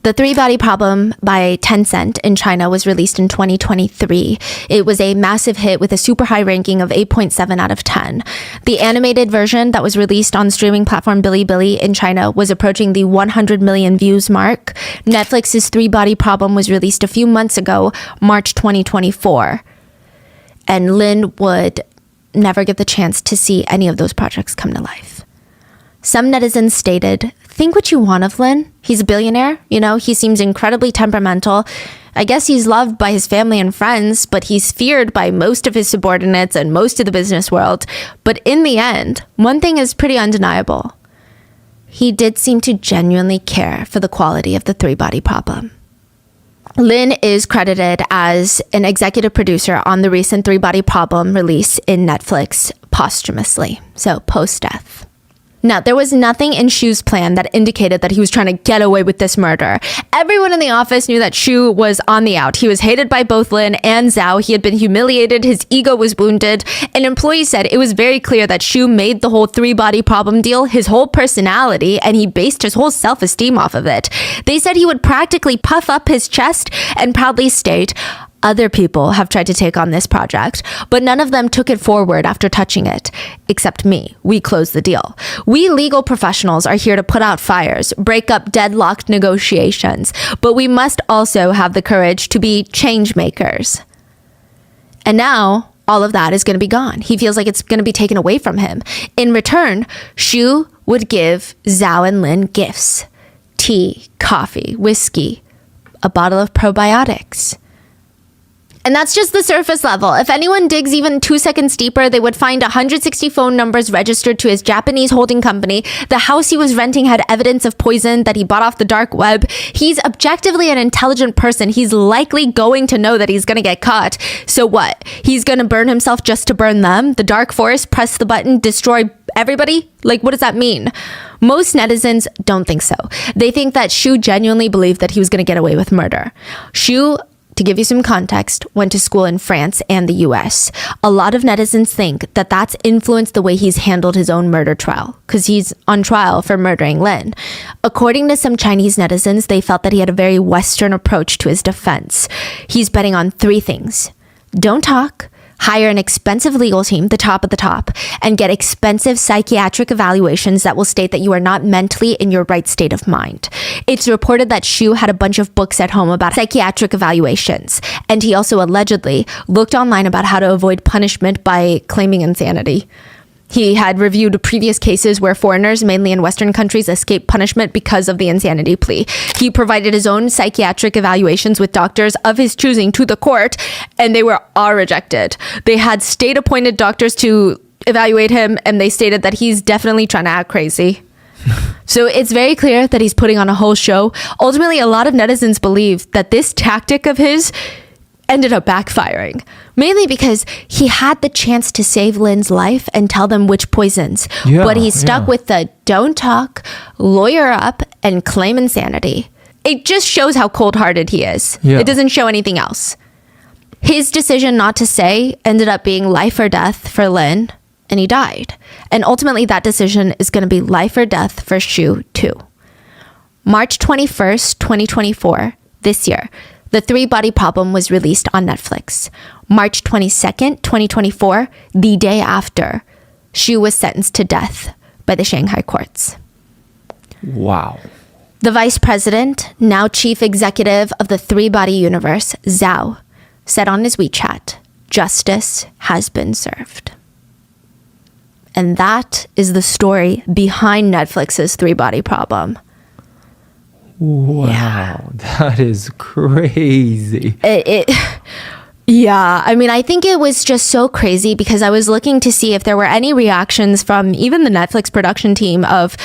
The 3-body problem by Tencent in China was released in 2023. It was a massive hit with a super high ranking of 8.7 out of 10. The animated version that was released on streaming platform Bilibili in China was approaching the 100 million views mark. Netflix's 3-body problem was released a few months ago, March 2024. And Lin would never get the chance to see any of those projects come to life. Some netizens stated, think what you want of Lin. He's a billionaire, he seems incredibly temperamental. I guess he's loved by his family and friends, but he's feared by most of his subordinates and most of the business world. But in the end, one thing is pretty undeniable. He did seem to genuinely care for the quality of the three-body problem. Lin is credited as an executive producer on the recent Three-Body Problem release in Netflix posthumously, so post-death. Now, there was nothing in Shu's plan that indicated that he was trying to get away with this murder. Everyone in the office knew that Shu was on the out. He was hated by both Lin and Zhao. He had been humiliated. His ego was wounded. An employee said it was very clear that Shu made the whole three-body problem deal his whole personality, and he based his whole self-esteem off of it. They said he would practically puff up his chest and proudly state, other people have tried to take on this project, but none of them took it forward after touching it, except me. We closed the deal. We legal professionals are here to put out fires, break up deadlocked negotiations, but we must also have the courage to be change makers. And now, all of that is going to be gone. He feels like it's going to be taken away from him. In return, Shu would give Zhao and Lin gifts: tea, coffee, whiskey, a bottle of probiotics. And that's just the surface level. If anyone digs even 2 seconds deeper, they would find 160 phone numbers registered to his Japanese holding company. The house he was renting had evidence of poison that he bought off the dark web. He's objectively an intelligent person. He's likely going to know that he's going to get caught. So what? He's going to burn himself just to burn them? The dark forest, press the button, destroy everybody? Like, what does that mean? Most netizens don't think so. They think that Shu genuinely believed that he was going to get away with murder. Shu, to give you some context, went to school in France and the US. A lot of netizens think that that's influenced the way he's handled his own murder trial, because he's on trial for murdering Lin. According to some Chinese netizens, they felt that he had a very Western approach to his defense. He's betting on 3 things. Don't talk, hire an expensive legal team, the top of the top, and get expensive psychiatric evaluations that will state that you are not mentally in your right state of mind. It's reported that Shu had a bunch of books at home about psychiatric evaluations, and he also allegedly looked online about how to avoid punishment by claiming insanity. He had reviewed previous cases where foreigners, mainly in Western countries, escaped punishment because of the insanity plea. He provided his own psychiatric evaluations with doctors of his choosing to the court, and they were all rejected. They had state-appointed doctors to evaluate him, and they stated that he's definitely trying to act crazy. So it's very clear that he's putting on a whole show. Ultimately, a lot of netizens believe that this tactic of his ended up backfiring, mainly because he had the chance to save Lin's life and tell them which poisons, but he stuck with the don't talk, lawyer up, and claim insanity. It just shows how cold-hearted he is. It doesn't show anything else. His decision not to say ended up being life or death for Lin, and he died. And ultimately, that decision is going to be life or death for Shu too. March 21st, 2024, this year, The Three-Body Problem was released on Netflix. March 22nd, 2024, the day after, Shu was sentenced to death by the Shanghai courts. Wow. The vice president, now chief executive of the Three-Body universe, Zhao, said on his WeChat, "Justice has been served." And that is the story behind Netflix's Three-Body Problem. Wow, that is crazy. Yeah, I mean, I think it was just so crazy because I was looking to see if there were any reactions from even the Netflix production team of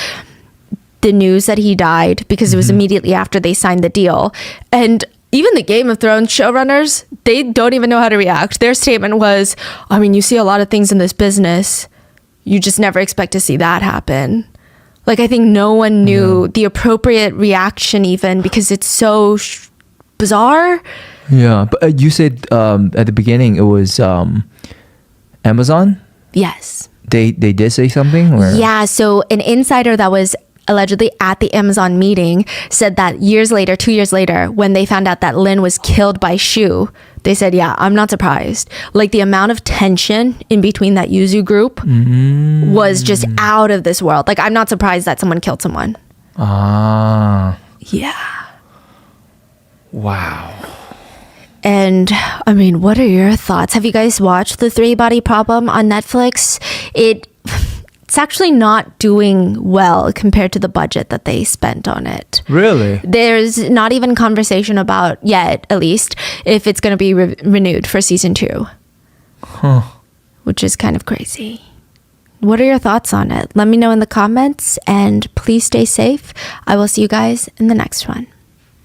the news that he died, because it was immediately after they signed the deal. And even the Game of Thrones showrunners, they don't even know how to react. Their statement was, I mean, you see a lot of things in this business. You just never expect to see that happen. Like, I think no one knew the appropriate reaction even, because it's so bizarre. Yeah, but you said at the beginning it was Amazon? Yes. They did say something? Or? Yeah, so an insider that was allegedly at the Amazon meeting said that 2 years later, when they found out that Lin was killed by Shu, they said, yeah, I'm not surprised. Like, the amount of tension in between that Yuzu group was just out of this world. Like, I'm not surprised that someone killed someone. Ah. Yeah. Wow. And I mean, what are your thoughts? Have you guys watched The Three-Body Problem on Netflix? it's actually not doing well compared to the budget that they spent on it. Really? There's not even conversation about, yet at least, if it's going to be renewed for season 2. Which is kind of crazy. What are your thoughts on it? Let me know in the comments, and please stay safe. I will see you guys in the next one.